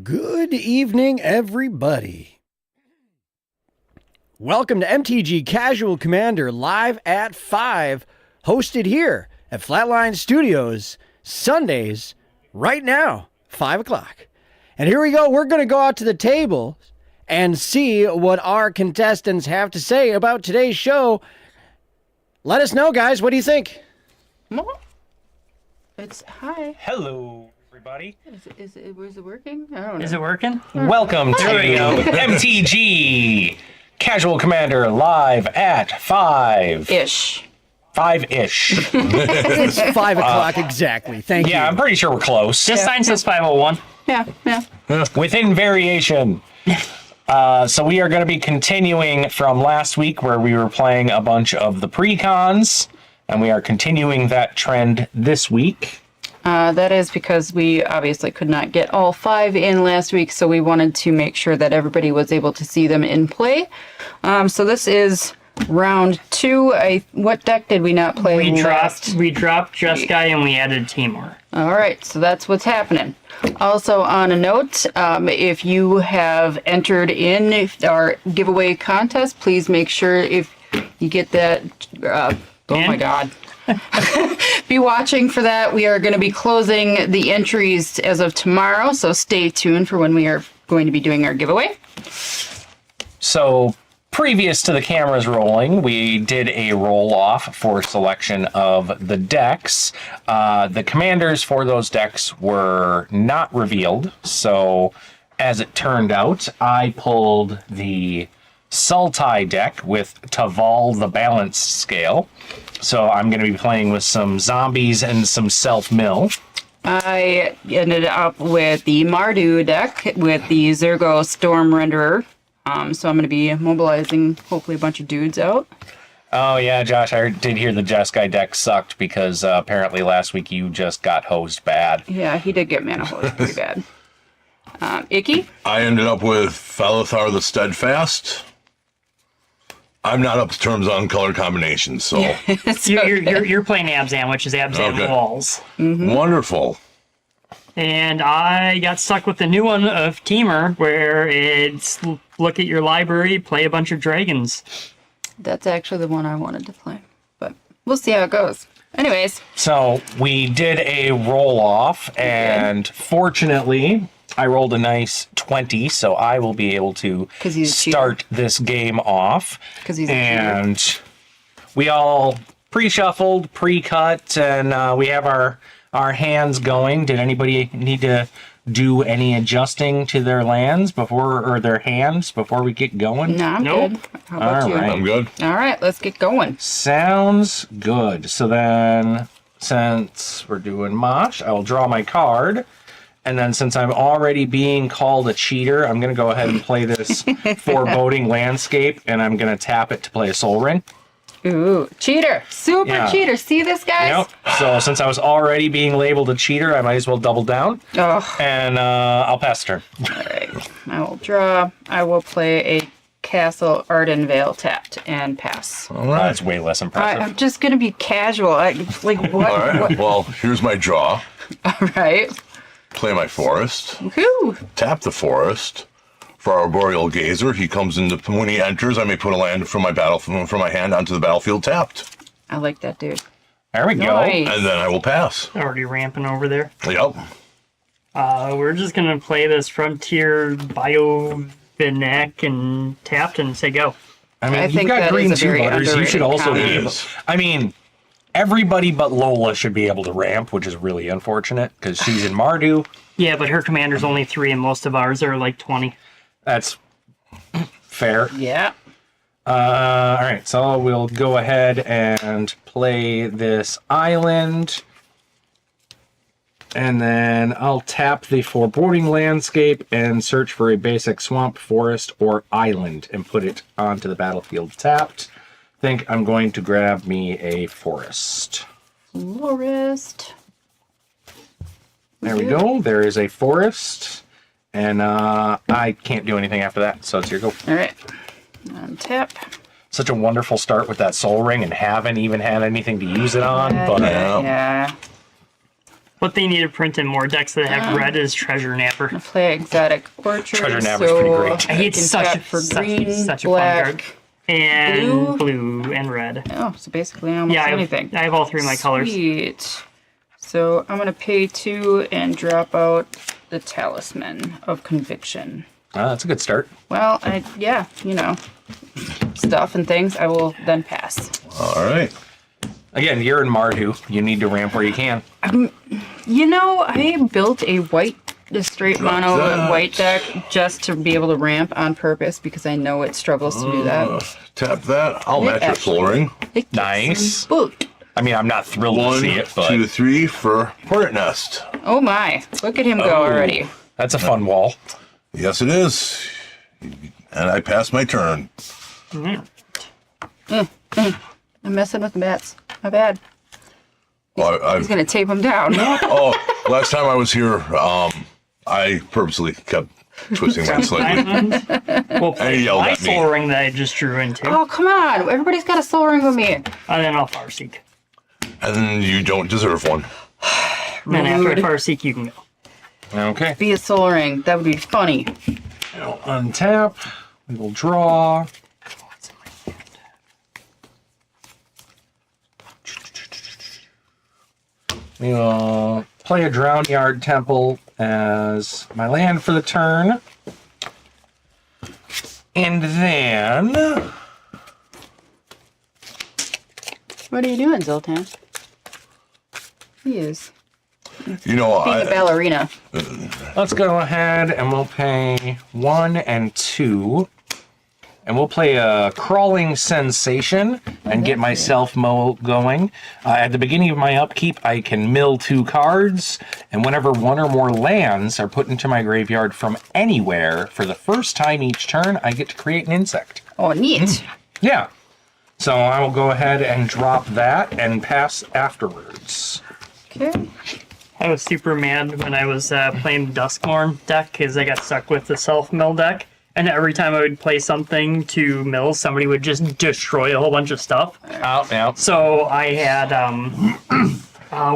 Good evening, everybody. Welcome to MTG Casual Commander live at 5, hosted here at Flatline Studios, Sundays, right now, 5 o'clock. And here we go. We're going to go out to the table and see what our contestants have to say about today's show. Let us know, guys. What do you think? It's hi. Hello, everybody. Is it working? I don't know. Is it working? Welcome to MTG Casual Commander live at 5. Ish. 5-ish. It's 5 o'clock exactly. Thank you. Yeah, I'm pretty sure we're close. This sign says 501. Yeah. Within variation. So we are going to be continuing from last week where we were playing a bunch of the pre-cons, and we are continuing that trend this week. That is because we obviously could not get all 5 in last week, so we wanted to make sure that everybody was able to see them in play. So this is round 2. What deck did we not play last? We dropped Jeskai and we added Timur. All right, so that's what's happening. Also, on a note, if you have entered in our giveaway contest, please make sure if you get that. Oh my God. Be watching for that. We are going to be closing the entries as of tomorrow, so stay tuned for when we are going to be doing our giveaway. So previous to the cameras rolling, we did a roll-off for selection of the decks. The commanders for those decks were not revealed, so as it turned out, I pulled the Sultai deck with Taval the Balanced Scale. So I'm going to be playing with some zombies and some self-mill. I ended up with the Mardu deck with the Zergo Storm Renderer. So I'm going to be mobilizing hopefully a bunch of dudes out. Oh yeah, Josh, I did hear the Jeskai deck sucked because apparently last week you just got hosed bad. Yeah, he did get mana hosed pretty bad. Icky? I ended up with Falithar the Steadfast. I'm not up to terms on color combinations, so... You're playing Abzan, which is Abzan Okay. Walls. Mm-hmm. Wonderful. And I got stuck with the new one of Timur, where it's look at your library, play a bunch of dragons. That's actually the one I wanted to play, but we'll see how it goes. Anyways. So we did a roll-off, and fortunately, I rolled a nice 20, so I will be able to start this game off. Because he's a and we all pre-shuffled, pre-cut, and we have our hands going. Did anybody need to do any adjusting to their lands or their hands before we get going? No, I'm Nope. good. How about All you? right. I'm good. All right, let's get going. Sounds good. So then, since we're doing mosh, I will draw my card. And then since I'm already being called a cheater, I'm going to go ahead and play this Foreboding Landscape, and I'm going to tap it to play a Soul Ring. Ooh, cheater. Super cheater. See this, guys? Yep. So since I was already being labeled a cheater, I might as well double down. Oh. And I'll pass turn. All right. I will draw. I will play a Castle Ardenvale tapped and pass. All right. That's way less impressive. I'm just going to be casual. What? All right. Well, here's my draw. All right. Play my forest. Woohoo. Tap the forest. For our Boreal Gazer, he comes into... When he enters, I may put a land from my hand onto the battlefield tapped. I like that, dude. There we go. Nice. And then I will pass. Already ramping over there. Yep. We're just going to play this Frontier Biovinek and tapped and say go. I mean, I you've think got that green is a two very butters. You should underrated also be combo. able... I mean, everybody but Lola should be able to ramp, which is really unfortunate because she's in Mardu. Yeah, but her commander's only 3 and most of ours are like 20. That's fair. Yeah. All right, so we'll go ahead and play this island. And then I'll tap the Foreboding Landscape and search for a basic swamp, forest, or island and put it onto the battlefield tapped. I think I'm going to grab me a forest. Forest. There we go. There is a forest. And I can't do anything after that, so it's your go. All right. Tap. Such a wonderful start with that Soul Ring and haven't even had anything to use it on. But Yeah. What they need to print in more decks that have red is Treasure Napper. Play Exotic Orchard. Treasure Napper's pretty great. It's can such tap for green, such a fun black, card. And blue. blue and red. Oh, so basically almost Yeah, anything. I have all three of my colors. Sweet. So I'm gonna pay 2 and drop out the Talisman of Conviction. That's a good start. Well, yeah, you know, stuff and things. I will then pass. All right. Again, you're in Mardu. You need to ramp where you can. You know, I built a straight mono white deck just to be able to ramp on purpose because I know it struggles to do that. Tap that. I'll match your Soul Ring. It gets Nice. some boot. I mean, I'm not thrilled to 1, see it, but 2, 3 for Hornet Nest. Oh my! Look at him go already. that's a fun wall. Yes, it is. And I pass my turn. I'm messing with the bats. My bad. Well, He's gonna tape him down. oh, last time I was here, I purposely kept twisting my sleeve. We'll play yelled my at me. Soul Ring that I just drew into. Oh come on! Everybody's got a soul ring with me. And then I'll Farseek. And you don't deserve one. Then after I Farseek, you can go. Okay. Be a soul ring. That would be funny. We'll untap. We will draw. We will play a Drown Yard Temple as my land for the turn. And then... What are you doing, Zoltan? He is You know, being a ballerina. let's go ahead and we'll pay 1 and 2. And we'll play a Crawling Sensation and get myself going. At the beginning of my upkeep, I can mill 2 cards. And whenever 1 or more lands are put into my graveyard from anywhere, for the first time each turn, I get to create an insect. Oh, neat. Yeah. So I will go ahead and drop that and pass afterwards. Okay. I was super mad when I was playing Duskmorn deck because I got stuck with the self-mill deck. And every time I would play something to mill, somebody would just destroy a whole bunch of stuff. Out. So I had,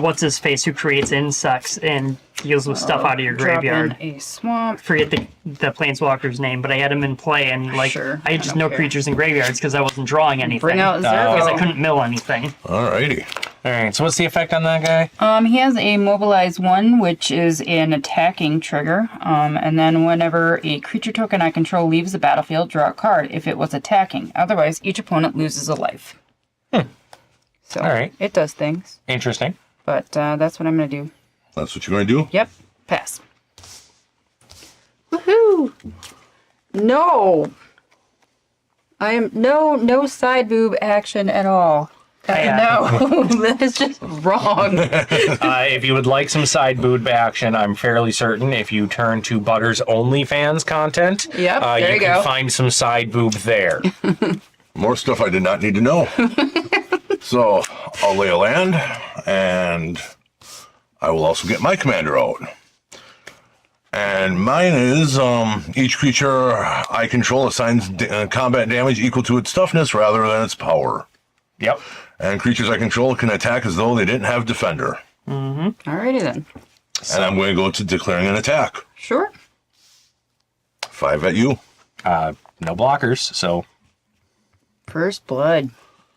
what's his face, who creates insects and deals with stuff out of your Drop graveyard. in a swamp. Forget the planeswalker's name, but I had him in play, and like Sure, I had just I no don't care. creatures in graveyards because I wasn't drawing anything. Bring out because I Zergo. couldn't mill anything. alrighty. All right, so what's the effect on that guy? He has a mobilize 1, which is an attacking trigger. And then whenever a creature token I control leaves the battlefield, draw a card if it was attacking. Otherwise, each opponent loses a life. So All right. it does things. Interesting. But that's what I'm going to do. That's what you're going to do? Yep. Pass. Woohoo! No! I am no side boob action at all. No, that is just wrong. If you would like some side boob action, I'm fairly certain if you turn to Butter's OnlyFans content, Yep, there you can go. find some side boob there. More stuff I did not need to know. So I'll lay a land, and I will also get my commander out. And mine is, each creature I control assigns combat damage equal to its toughness rather than its power. Yep. And creatures I control can attack as though they didn't have defender. Alrighty then. And I'm going to go to declaring an attack. Sure. 5 at you. No blockers, so First blood.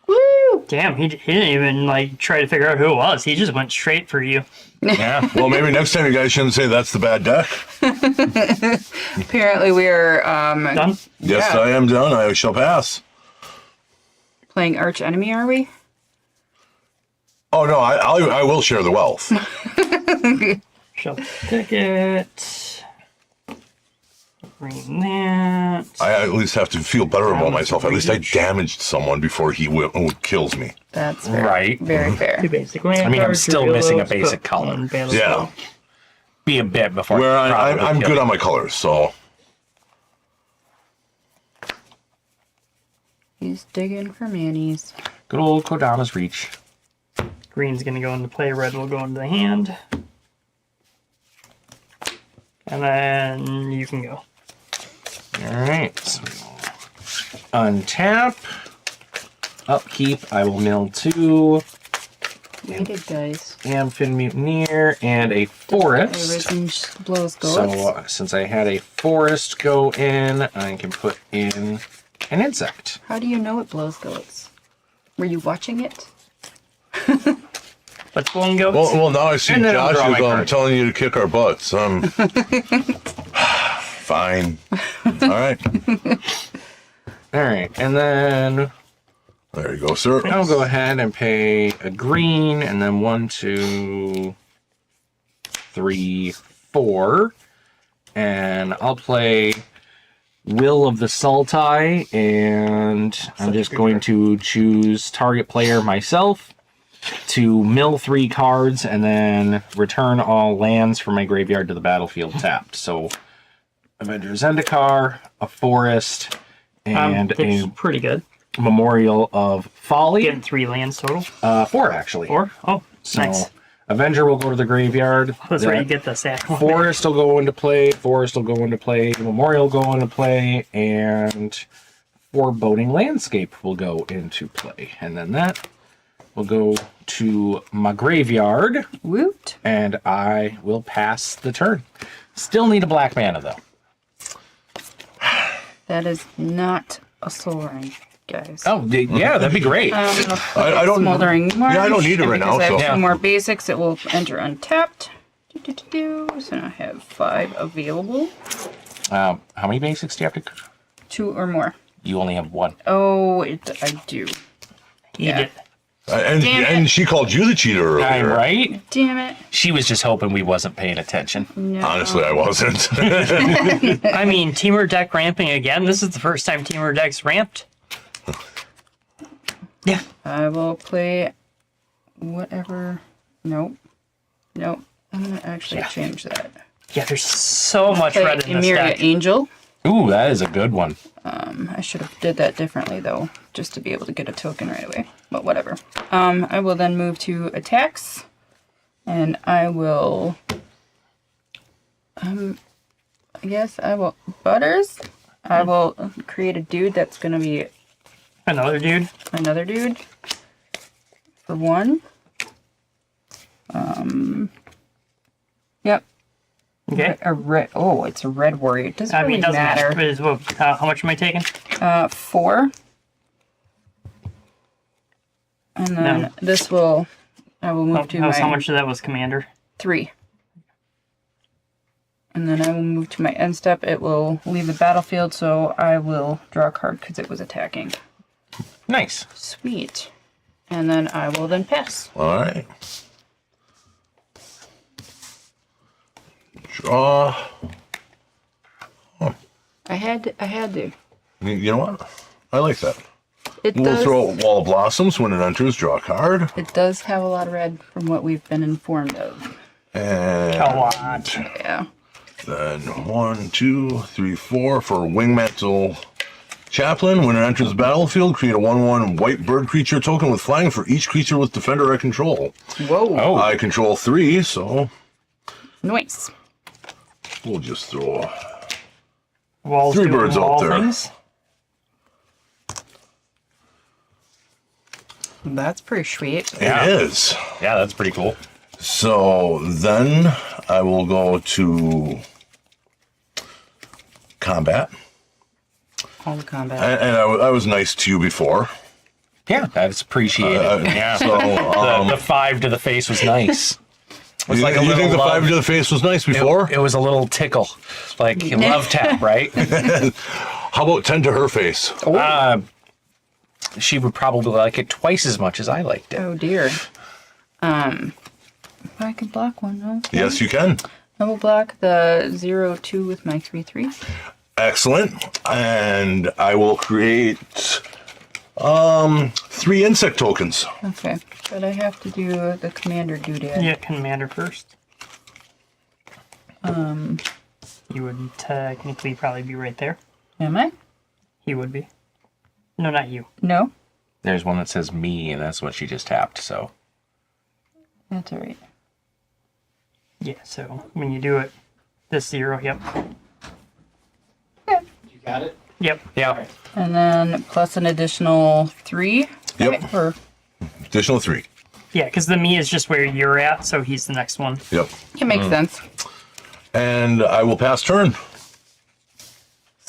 Woo! Damn, he didn't even like try to figure out who it was. He just went straight for you. yeah. Well, maybe next time you guys shouldn't say that's the bad deck. Apparently we are Done? Yes, Yeah. I am done. I shall pass. playing arch enemy, are we? Oh, no, I will share the wealth. Shuffle ticket. Bring that. I at least have to feel better about myself. At least I damaged someone before he kills me. That's fair. Right. Very fair. Two basic land I mean, I'm cards, still reveal missing a those, basic put color. on battle Yeah. spell. Be a bit before. Where probably I'm kill good you. on my colors, so He's digging for manis. Good old Kodama's Reach. Green's gonna go into play, red will go into the hand. And then you can go. Alright, so untap. Upkeep, I will mill 2. Waited, guys. Amphin Mutineer, and a Forest. Everything blows goats. So since I had a Forest go in, I can put in an insect. How do you know it blows goats? Were you watching it? What's blowing goats? Well, now I see And then I'll draw Josh my is card. telling you to kick our butts. Fine. All right. All right, and then There you go, sir. I'll go ahead and pay a green, and then 1, 2, 3, 4, and I'll play Will of the Sultai, and I'm just going to choose target player myself to mill 3 cards, and then return all lands from my graveyard to the battlefield tapped. So, Avenger Zendikar, a Forest, and It's a pretty good. Memorial of Folly. Getting 3 lands total. 4 actually. 4? Oh, So nice. Avenger will go to the graveyard. That's where The you get the sack. Forest will go into play. Forest will go into play. Memorial will go into play, and Foreboding Landscape will go into play, and then that will go to my graveyard, Woot. and I will pass the turn. Still need a black mana though. That is not a soul ring, guys. Oh yeah, that'd be great. I don't. Smoldering Marsh. Yeah, I don't need it and right because now, I have so- 2 more basics, it will enter untapped. So now I have 5 available. How many basics do you have to? 2 or more. You only have 1. Oh, I do. Eat it. And Damn it. she called you the cheater earlier. I'm right. Damn it. She was just hoping we wasn't paying attention. No. Honestly, I wasn't. I mean, Teamer deck ramping again. This is the first time Teamer deck's ramped. Yeah. I will play whatever. Nope. Nope. I'm going to actually change that. Yeah, there's so much Play red in this Emiria deck. Angel. Ooh, that is a good one. I should have did that differently though, just to be able to get a token right away. But whatever. I will then move to attacks, and I will. I guess I will Butters. I will create a dude that's gonna be Another dude. another dude for 1. Yep. Okay. A red. Oh, it's a red warrior. It doesn't I really mean, it doesn't matter. matter. It is what, how much am I taking? 4. And then No. this will, I will move to How my much of that was Commander? 3. And then I will move to my end step. It will leave the battlefield, so I will draw a card because it was attacking. Nice. Sweet. And then I will then pass. All right. Draw. I had to. You know what? I like that. It We'll does. throw Wall of Blossoms when it enters. Draw a card. It does have a lot of red from what we've been informed of. And A lot. Yeah. then 1, 2, 3, 4 for Wingmantle Chaplain. When it enters the battlefield, create a 1/1 white bird creature token with flying for each creature with defender I control. Whoa. Oh, I control 3, so Nice. we'll just throw. Walls 3 doing birds out wall there. things. That's pretty sweet. Yeah. It is. yeah, that's pretty cool. So then I will go to combat. All the combat. And I was nice to you before. Yeah, that's appreciated. Yeah. So The 5 to the face was nice. It was you, like a you little think the love. 5 to the face was nice before? It was a little tickle, like love tap, right? How about 10 to her face? She would probably like it twice as much as I liked it. Oh dear. I could block one, no? Yes, you can. I will block the 0/2 with my 3/3. Excellent. And I will create 3 insect tokens. Okay, but I have to do the commander doodad. Yeah, Commander first. You would technically probably be right there. Am I? He would be. No, not you. No? There's one that says me, and that's what she just tapped. So That's alright. Yeah, so when you do it, this 0, yep. Okay. You got it? Yep. yeah, And then plus an additional 3. Yep. Right, or Additional 3. Yeah, because the me is just where you're at, so he's the next one. Yep. It makes sense. And I will pass turn.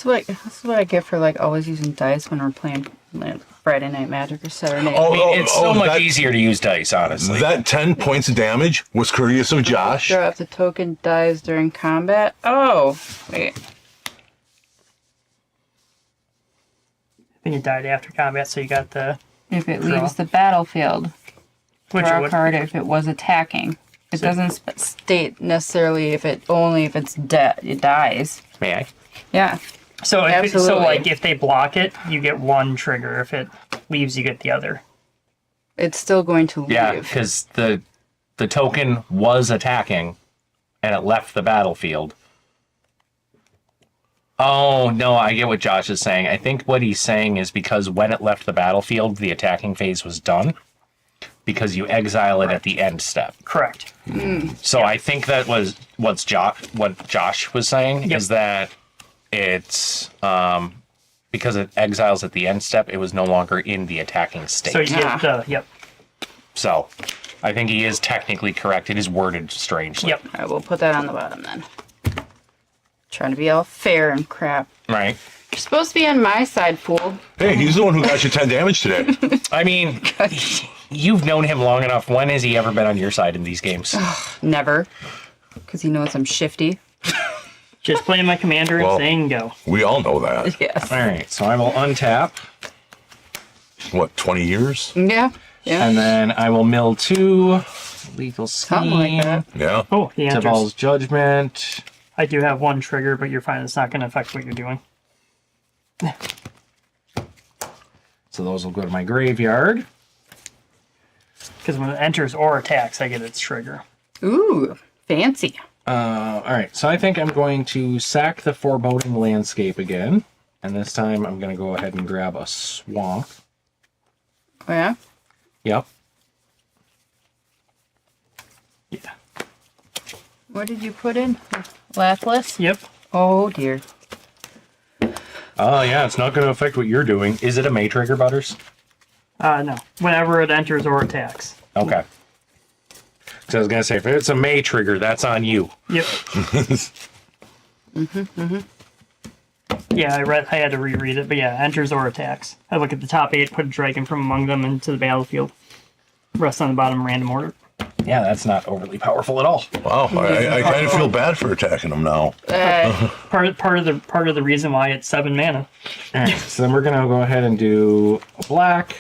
That's what I get for like always using dice when we're playing like, Friday Night Magic or Saturday Night. Oh, I mean, it's so much that- easier to use dice, honestly. That 10 points of damage was courteous of Josh. Draw if the token dies during combat. Oh, wait. I think it died after combat, so you got the... If it Draw. leaves the battlefield, Which draw a would, card if it was attacking. It doesn't state necessarily if it's dead. It dies. May I? Yeah. so, Absolutely. like, if they block it, you get one trigger. If it leaves, you get the other. It's still going to leave. Yeah, because the token was attacking, and it left the battlefield. Oh, no, I get what Josh is saying. I think what he's saying is because when it left the battlefield, the attacking phase was done. Because you exile it at the end step. Correct. So I think that was what Josh was saying, Yep. is that it's because it exiles at the end step, it was no longer in the attacking state. So you get the... Yep. So I think he is technically correct. It is worded strangely. Yep. All right, we'll put that on the bottom then. Trying to be all fair and crap. Right. You're supposed to be on my side, fool. Hey, he's the one who got you 10 damage today. I mean, you've known him long enough. When has he ever been on your side in these games? Never. Because he knows I'm shifty. Just playing my commander and Well- saying go. We all know that. Yes. All right, so I will untap, What, 20 years? Yeah. Yeah. and then I will mill 2, lethal Something like scheme, that. Yeah. Oh, he enters. Devol's Judgment. I do have one trigger, but you're fine. It's not going to affect what you're doing. So those will go to my graveyard. Because when it enters or attacks, I get its trigger. Ooh, fancy. All right, so I think I'm going to sack the Foreboding Landscape again. And this time I'm going to go ahead and grab a Swamp. Oh, yeah? Yep. Yeah. What did you put in? Lathless? Yep. Oh, dear. Oh, yeah, it's not going to affect what you're doing. Is it a May trigger, Butters? No. Whenever it enters or attacks. Okay. So I was going to say, if it's a May trigger, that's on you. Yep. Yeah, I had to reread it, but yeah, enters or attacks. I look at the top 8, put a dragon from among them into the battlefield. Rest on the bottom, random order. Yeah, that's not overly powerful at all. Wow, I kind of feel bad for attacking him now. Part of the reason why it's 7 mana. All right, so then we're going to go ahead and do a black,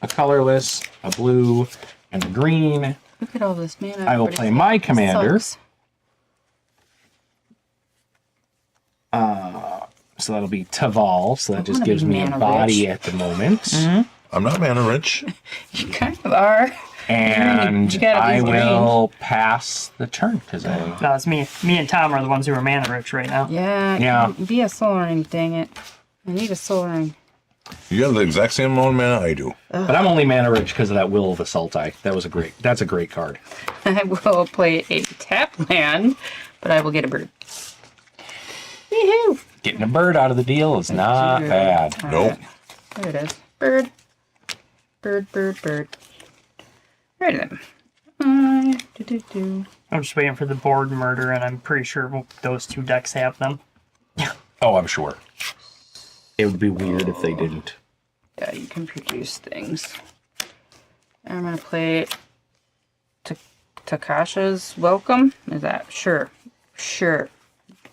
a colorless, a blue, and a green. Look at all this mana. I will play my commander. Sucks. So that'll be Taval, so that just wanna gives be me a mana body rich. at the moment. I'm not mana rich. You kind of are. And You gotta be I green. will pass the turn because I. No, it's me. Me and Tom are the ones who are mana rich right now. Yeah. Yeah. Be a soul ring, dang it. I need a soul ring. You have the exact same amount of mana I do. But I'm only mana rich because of that Will of Assaulti. That's a great card. I will play a tap land, but I will get a bird. Yee-hoo! Getting a bird out of the deal is not bad. Nope. There it is. Bird. Bird, bird, bird. Right then. Do-do-do. I'm just waiting for the board murder, and I'm pretty sure those 2 decks have them. Oh, I'm sure. It would be weird if they didn't. Yeah, you can produce things. I'm gonna play Takasha's Welcome. Is that sure? Sure.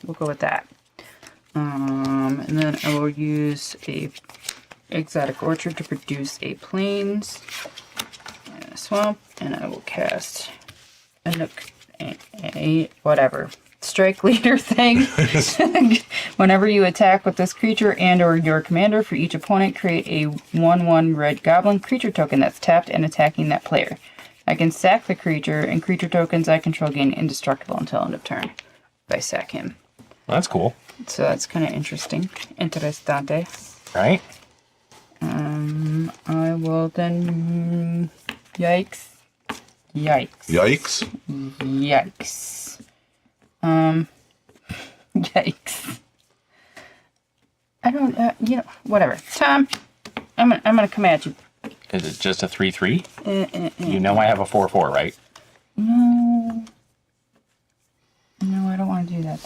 We'll go with that. And then I will use a Exotic Orchard to produce a Plains and a Swamp, and I will cast a Nook, a whatever strike leader thing. Whenever you attack with this creature and or your commander, for each opponent, create a 1/1 red goblin creature token that's tapped and attacking that player. I can sack the creature, and creature tokens I control gain indestructible until end of turn if I sack him. That's cool, So that's kind of interesting. Interessante. right? I will then... Yikes. Yikes. Yikes. Yikes. Yikes. I don't, whatever. Tom, I'm gonna come at you. Is it just a 3/3? You know I have a 4/4, right? No. No, I don't want to do that.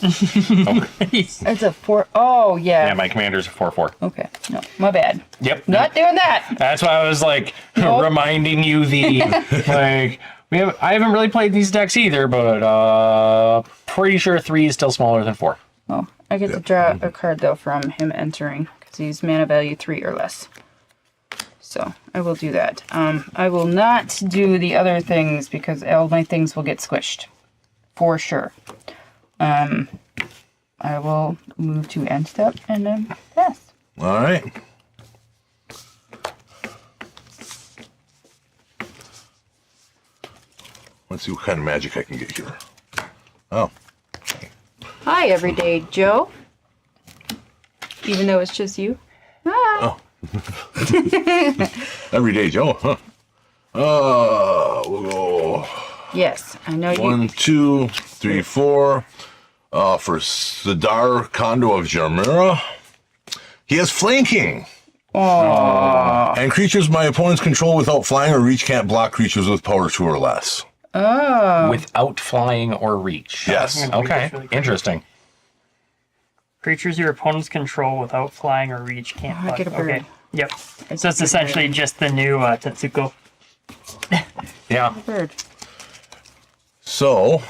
Okay. It's a 4. Oh, yeah. Yeah, my commander's a 4/4. Okay. No, my bad. Yep. Not doing that. That's why I was like Nope. reminding you the like I haven't really played these decks either, but pretty sure 3 is still smaller than 4. Oh, I get to draw a card, though, from him entering, because he's mana value 3 or less. So, I will do that. I will not do the other things, because all my things will get squished. For sure. I will move to end step, and then pass. All right. Let's see what kind of magic I can get here. Oh, Hi, Everyday Joe. Even though it's just you. Hi. Everyday Joe, huh? We'll go Yes, I know you. 1, 2, 3, 4. For Sidar Kondo of Jarmira. He has flanking. Aww. And creatures my opponents control without flying or reach can't block creatures with power 2 or less. Oh. Without flying or reach. Yes. Okay. Interesting. Creatures your opponents control without flying or reach can't I block. get a bird. Okay. Yep. So it's essentially just the new Tetsuko. Yeah. Bird. So,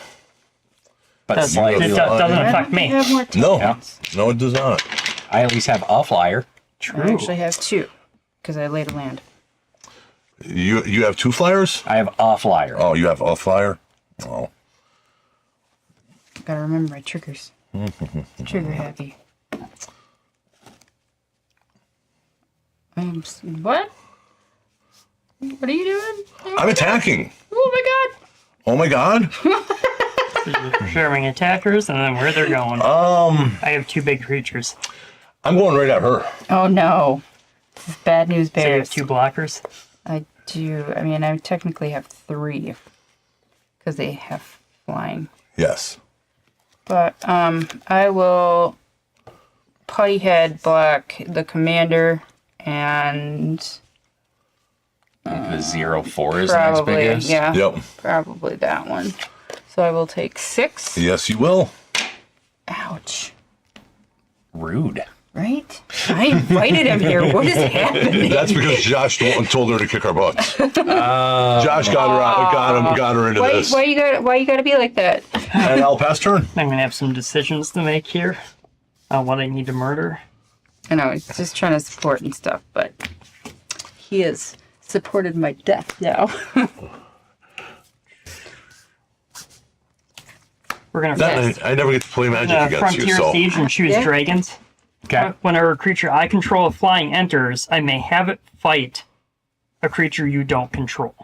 But Doesn't, slightly it lower. doesn't I affect don't me. have more no. tokens. No, it does not. I at least have a flyer. I actually have 2, because I laid a land. You have 2 flyers? I have a flyer. Oh, you have a flyer? Oh. Gotta remember my triggers. Trigger happy. What? What are you doing? I'm attacking. Oh Oh my god. Sharing attackers and then where they're going. I have 2 big creatures. I'm going right at her. my god. Oh no. This is bad news So you have bears. 2 blockers. I do. I mean, I technically have 3. Because they have flying. Yes. But, I will putty head block the commander and The 0/4 is the next probably, biggest. yeah, Yep. probably that one. So I will take 6. Yes, you will. Ouch. Rude. Right? I invited him here. What is happening? That's because Josh told her to kick our butts. Josh got her into this. Why you gotta be like that? And I'll pass turn. I'm going to have some decisions to make here on what I need to murder. I know, he's just trying to support and stuff, but he has supported my death now. We're going to I never get to play Magic against Frontier you, so. Siege and choose Yeah. dragons. Okay. Whenever a creature I control with flying enters, I may have it fight a creature you don't control.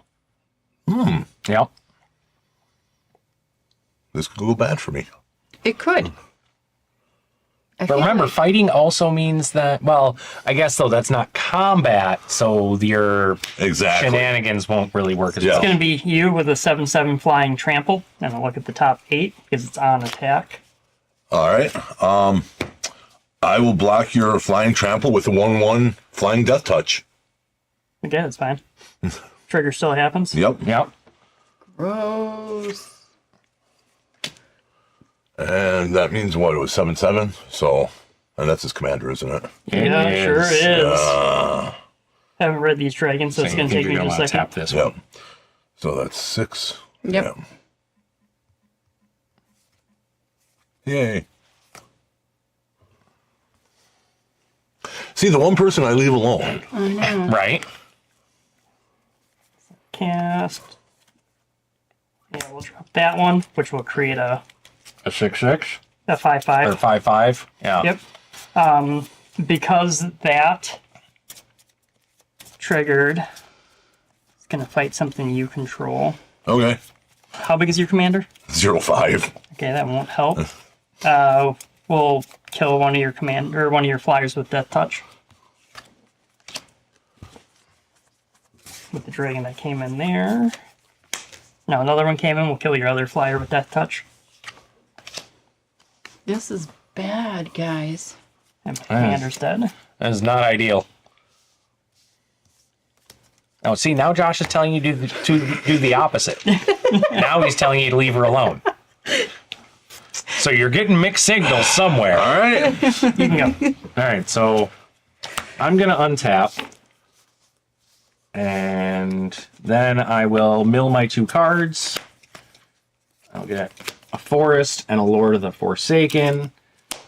Yep. This could go bad for me. It could. But remember, fighting also means that, well, I guess, though, that's not combat, so your Exactly. shenanigans won't really work as Yeah. well. It's going to be you with a 7/7 flying trample, and I'll look at the top 8 because it's on attack. All right. I will block your flying trample with a 1/1 flying death touch. Okay, that's fine. Trigger still happens. Yep. Yep. Gross. And that means what? It was 7/7. So, and that's his commander, isn't it? Yeah, It sure is. is. Haven't read these dragons, so it's going to take me You're just a gonna second. tap this Yep. one. So that's 6. Yep. Yeah. Yay. See, the one person I leave alone. Right? Cast. Yeah, we'll drop that one, which will create a A 6/6 5/5. or 5/5. Yeah. Yep. Because that triggered, it's going to fight something you control. Okay. How big is your commander? 0/5. Okay, that won't help. We'll kill one of your one of your flyers with Death Touch. With the dragon that came in there. No, another one came in. We'll kill your other flyer with Death Touch. This is bad, guys. And my commander's dead. That is not ideal. Oh, see, now Josh is telling you to do the opposite. Now he's telling you to leave her alone. So you're getting mixed signals somewhere. All right. You can go. All right, so I'm going to untap. And then I will mill my 2 cards. I'll get a Forest and a Lord of the Forsaken.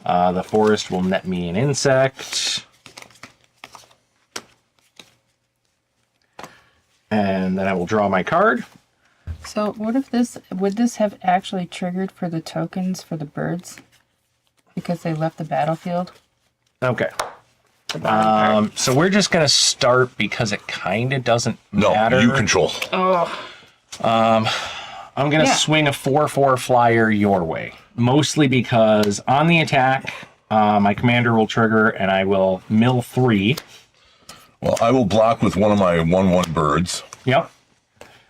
The Forest will net me an insect. And then I will draw my card. So what if would this have actually triggered for the tokens for the birds? Because they left the battlefield? Okay. The bottom part. So we're just going to start because it kind of doesn't matter. No, you control. Oh, I'm going to Yeah. swing a 4/4 flyer your way. Mostly because on the attack, my commander will trigger and I will mill 3. Well, I will block with one of my 1/1 birds. Yep.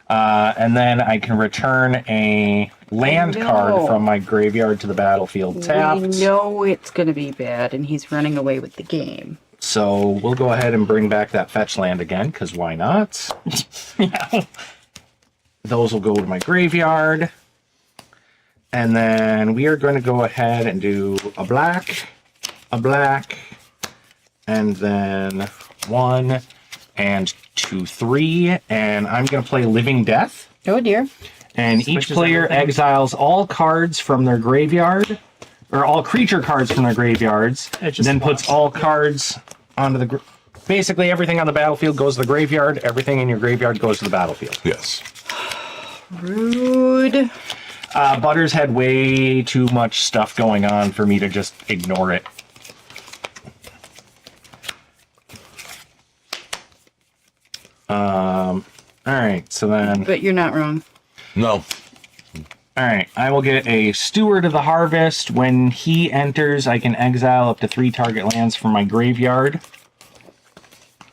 And then I can return a land No. card from my graveyard to the battlefield tapped. we know it's going to be bad, and he's running away with the game. So we'll go ahead and bring back that fetch land again, because why not? Yeah. Those will go to my graveyard. And then we are going to go ahead and do a black, and then 1 and 2, 3. And I'm going to play Living Death. Oh dear. And each Switches player everything. exiles all cards from their graveyard, or all creature cards from their graveyards, It just then puts swaps. all cards onto the... Basically, everything on the battlefield goes to the graveyard. Everything in your graveyard goes to the battlefield. Yes. Rude. Butters had way too much stuff going on for me to just ignore it. All right, so then... But you're not wrong. No. All right, I will get a Steward of the Harvest. When he enters, I can exile up to 3 target lands from my graveyard.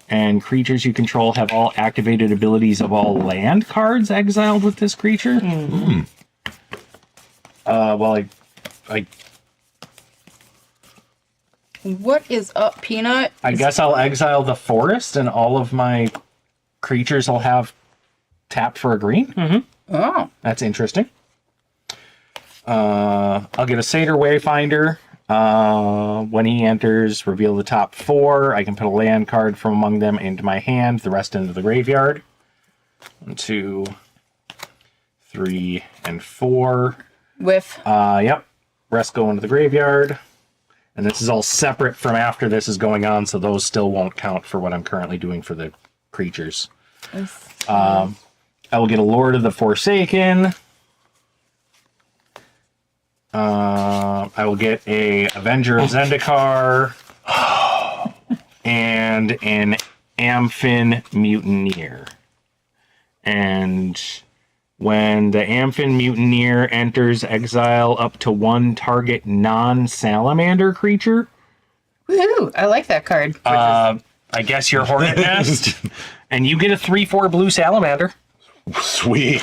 And creatures you control have all activated abilities of all land cards exiled with this creature. Well, I What is up, Peanut? guess I'll exile the Forest, and all of my creatures will have tapped for a green. Oh, That's interesting. I'll get a Satyr Wayfinder. When he enters, reveal the top 4. I can put a land card from among them into my hand, the rest into the graveyard. 1, 2, 3, and 4. whiff. Yep. Rest go into the graveyard. And this is all separate from after this is going on, so those still won't count for what I'm currently doing for the creatures. I will get a Lord of the Forsaken. I will get a Avenger of Zendikar and an Amphin Mutineer. And when the Amphin Mutineer enters, exile up to 1 target non-salamander creature. Woohoo! I like that card. I guess you're Hornet Nest. And you get a 3/4 blue salamander. Sweet.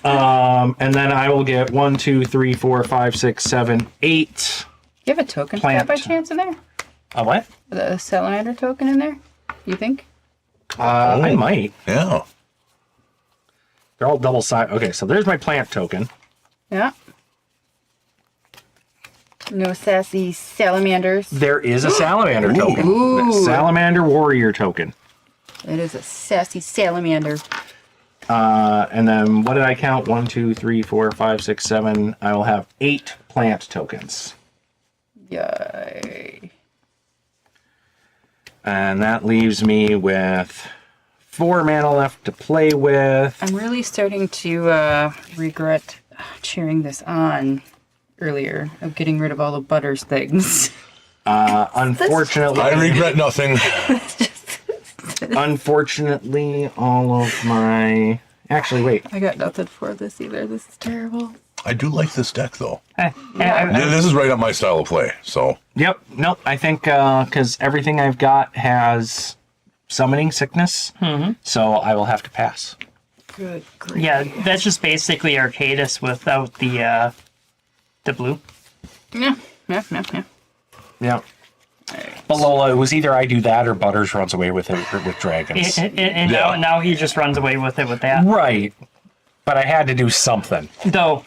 And then I will get 1, 2, 3, 4, 5, 6, 7, 8. You have a token for that by Plant. chance in there? A what? The salamander token in there? You think? I might. Yeah. They're all double sided. Okay, so there's my plant token. Yeah. No sassy salamanders. There is a salamander token. Ooh. Salamander warrior token. It is a sassy salamander. And then what did I count? 1, 2, 3, 4, 5, 6, 7. I will have 8 plant tokens. Yay. And that leaves me with 4 mana left to play with. I'm really starting to regret cheering this on earlier of getting rid of all the Butters things. Unfortunately, I regret nothing. unfortunately, all of my... Actually, wait. I got nothing for this either. This is terrible. I do like this deck, though. Yeah, This is right up my style of play. So Yep. Nope. I think because everything I've got has summoning sickness, so I will have to pass. Good grief. yeah, that's just basically Arcadis without the blue. Yeah, yeah, yeah, yeah. Yep. But Lola, it was either I do that or Butters runs away with it with dragons. And Yeah. now he just runs away with it with that. Right. But I had to do something. Though,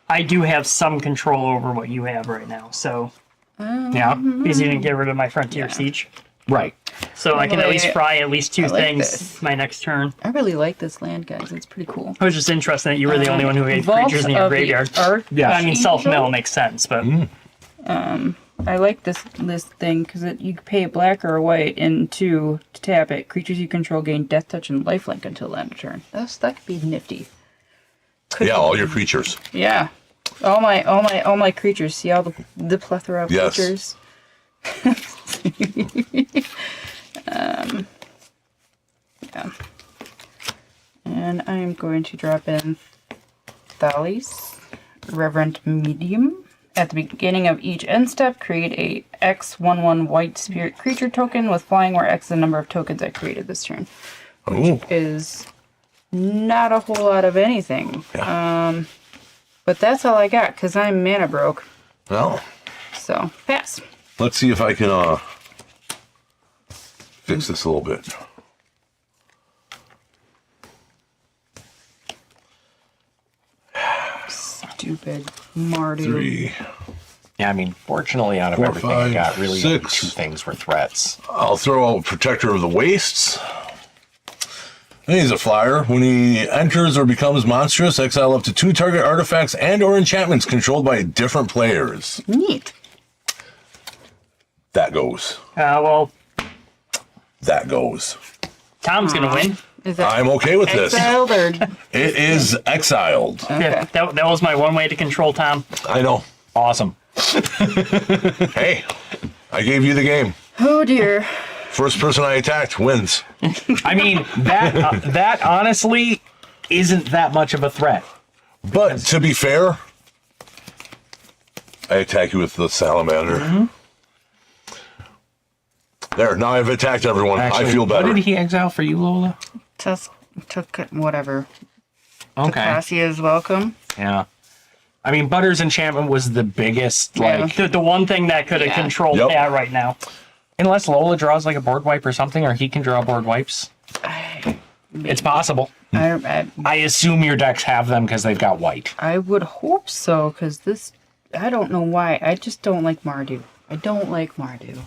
I do have some control over what you have right now. So, Yeah. because you didn't get rid of my Frontier Siege. Right. So I can at least fry at least two I like things this. my next turn. I really like this land, guys. It's pretty cool. It was just interesting that you were the only one who had Vault creatures in your of the graveyard. Earth Yeah. I mean, self-mill makes sense, but I like this thing because you can pay a black or a white and 2 to tap it. Creatures you control gain death touch and lifelink until the end of turn. That could be nifty. Yeah, all your creatures. Yeah. All my creatures. See all the plethora of Yes. creatures. Yeah. And I'm going to drop in Thales, Reverent Medium. At the beginning of each end step, create a X/1/1 white spirit creature token with flying, where X is the number of tokens I created this turn. Ooh. Is not a whole lot of anything. Yeah. But that's all I got because I'm mana broke. Well, So pass. let's see if I can fix this a little bit. Stupid Mardu. 3. Yeah, I mean, fortunately, out of 4, everything I 5, got, really only 6. 2 things were threats. I'll throw out Protector of the Wastes. And he's a flyer. When he enters or becomes monstrous, exile up to 2 target artifacts and or enchantments controlled by different players. Neat. That goes. well, That goes. Tom's gonna win. Is that I'm okay with this. exiled or It is exiled. Yeah, that was my one way to control Tom. I know. Awesome. Hey, I gave you the game. oh dear. First person I attacked wins. I mean, that honestly isn't that much of a threat. But to be fair, I attack you with the salamander. Mm-hmm. There, now I've attacked everyone. Actually, I feel better. What did he exile for you, Lola? Took whatever. Okay. Cassie is welcome. Yeah. I mean, Butters' enchantment was the biggest, like, The one thing that could have Yeah. controlled Yep. that right now. unless Lola draws like a board wipe or something, or he can draw board wipes. It's possible. I assume your decks have them because they've got white. I would hope so, because this, I don't know why. I just don't like Mardu. I don't like Mardu.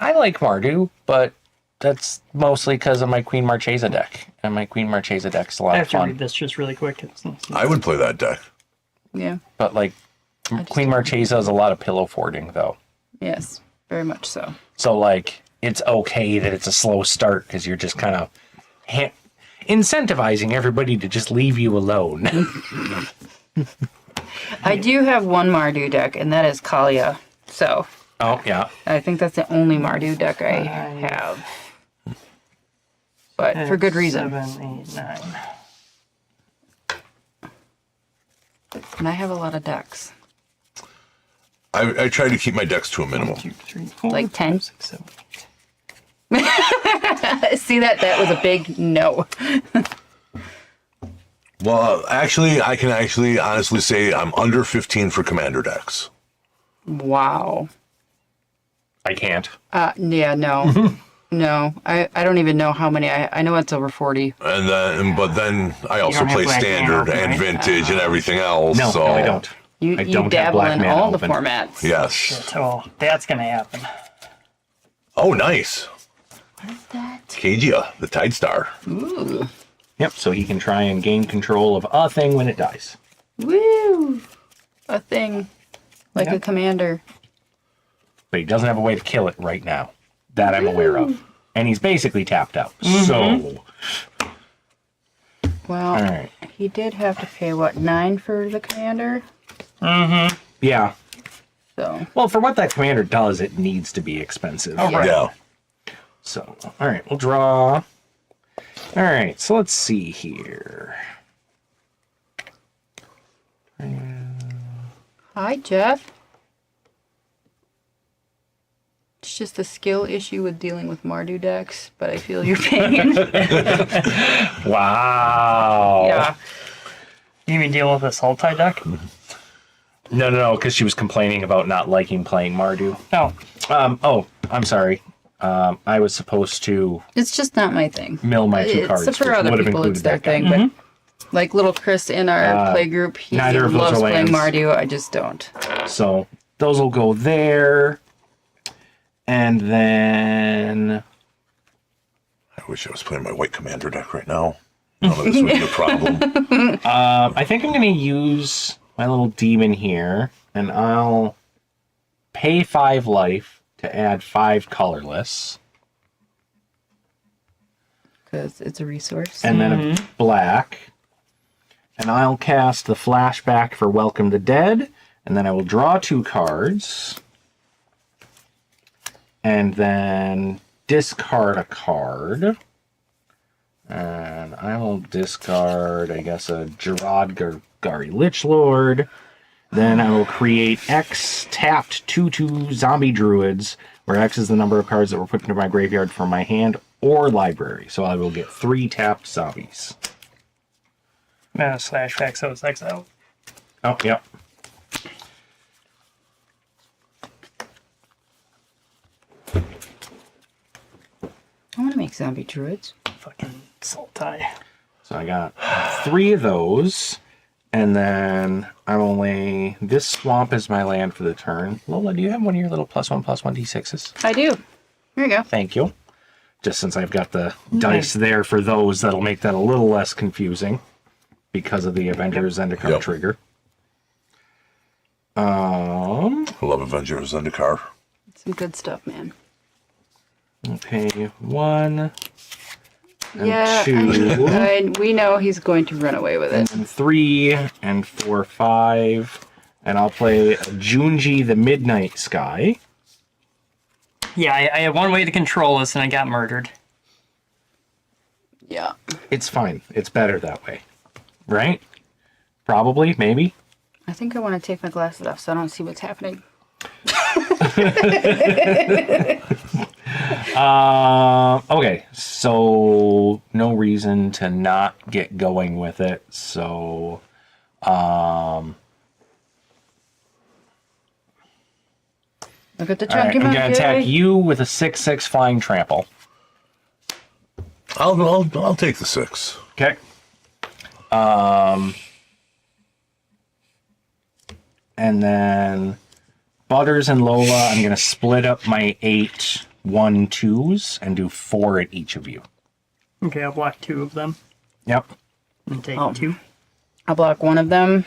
I like Mardu, but that's mostly because of my Queen Marchesa deck. And my Queen Marchesa deck's a I lot have of to read fun. this just really quick. I would play that deck. Yeah, But, like, Queen Marchesa is a lot of pillow fording, though. yes, very much so. So, like, it's okay that it's a slow start because you're just kind of incentivizing everybody to just leave you alone. I do have one Mardu deck, and that is Kalia. So Oh, yeah. I think that's the only Mardu deck I have. But for good reason. 7, 8, 9. And I have a lot of decks. I try to keep my decks to a minimum. 2, 3, 4, Like 10? 6, 7. See that? That was a big no. Well, actually, I can honestly say I'm under 15 for commander decks. Wow. I can't. Yeah, no. No. I don't even know how many. I know it's over 40. But then I also don't have play black standard mana, and right? vintage and everything else. No, so no, I don't. You I don't have dabble black in mana all open. the formats. Yes. So that's going to happen. Oh, nice. What is that? Kajia, the Tide Star. Ooh. Yep, so he can try and gain control of a thing when it dies. Woo! A thing. Like a commander. But he doesn't have a way to kill it right now. That I'm aware of. And he's basically tapped out. So, Well, all right. he did have to pay, what, 9 for the commander? Yeah. So, Well, for what that commander does, it needs to be expensive. Oh, right. Yeah. So, all right, we'll draw. All right, so let's see here. hi, Jeff. It's just a skill issue with dealing with Mardu decks, but I feel your pain. Wow. Yeah. You mean deal with a Sultai deck? No, because she was complaining about not liking playing Mardu. No. Oh, I'm sorry. I was supposed to It's just not my thing. mill my two cards. It's for which other would have people, included it's their that guy. thing. But like little Chris in our play group, he neither of those loves are playing lands. Mardu. I just don't. So those will go there. And then I wish I was playing my white commander deck right now. None of this would be a problem. I think I'm going to use my little demon here, and I'll pay 5 life to add 5 colorless, Because it's a resource. and then a black. And I'll cast the flashback for Welcome the Dead, and then I will draw 2 cards, and then discard a card. And I will discard, I guess, a Gerard Gary Lichlord. Then I will create X tapped 2/2 zombie druids, where X is the number of cards that were put into my graveyard from my hand or library. So I will get 3 tapped zombies. /X, so it's exile. Oh, yep. I want to make zombie druids. Fucking Sultai. So I got 3 of those. And then I'm only... This swamp is my land for the turn. Lola, do you have one of your little +1/+1 d6s? I do. Here you go. Thank you. Just since I've got the dice there for those, that'll make that a little less confusing because of the Avengers Zendikar Yep. trigger. I love Avengers Zendikar. Some good stuff, man. Okay, 1 and Yeah, 2. we know he's going to run away with it. And 3 and 4, 5. And I'll play Junji the Midnight Sky. Yeah, I had one way to control this and I got murdered. Yeah. It's fine. It's better that way. Right? Probably, maybe. I think I want to take my glasses off so I don't see what's happening. Okay, so no reason to not get going with it. So, Look at the all right, chunky I'm gonna monkey. attack you with a 6/6 flying trample. I'll take the 6. Okay. And then Butters and Lola, I'm gonna split up my 8 1/2s and do 4 at each of you. Okay, I'll block 2 of them Yep. and take Oh. 2. I'll block one of them.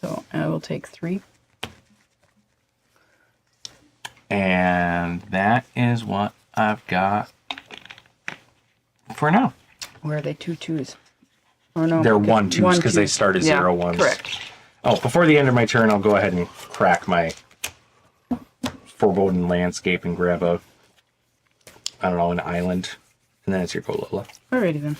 So I will take 3. And that is what I've got for now. Where are they? 2/2s? Or no? They're okay, 1/2s because they 1/2s. start as Yeah, 0/1s. Correct. Oh, before the end of my turn, I'll go ahead and crack my Foreboding Landscape and grab a, I don't know, an island. And then it's your go, Lola. Alrighty then.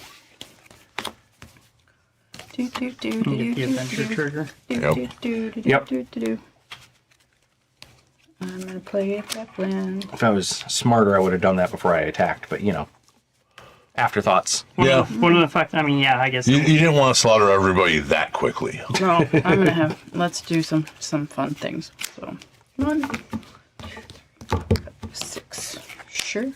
Get the adventure trigger. Yep. I'm gonna play Backland. If I was smarter, I would have done that before I attacked, but you know, afterthoughts. Yeah. Wouldn't affect, I mean, yeah, I guess. You didn't want to slaughter everybody that quickly. No, I'm gonna have. Let's do some fun things. So 1, 2, 3, 6. Sure.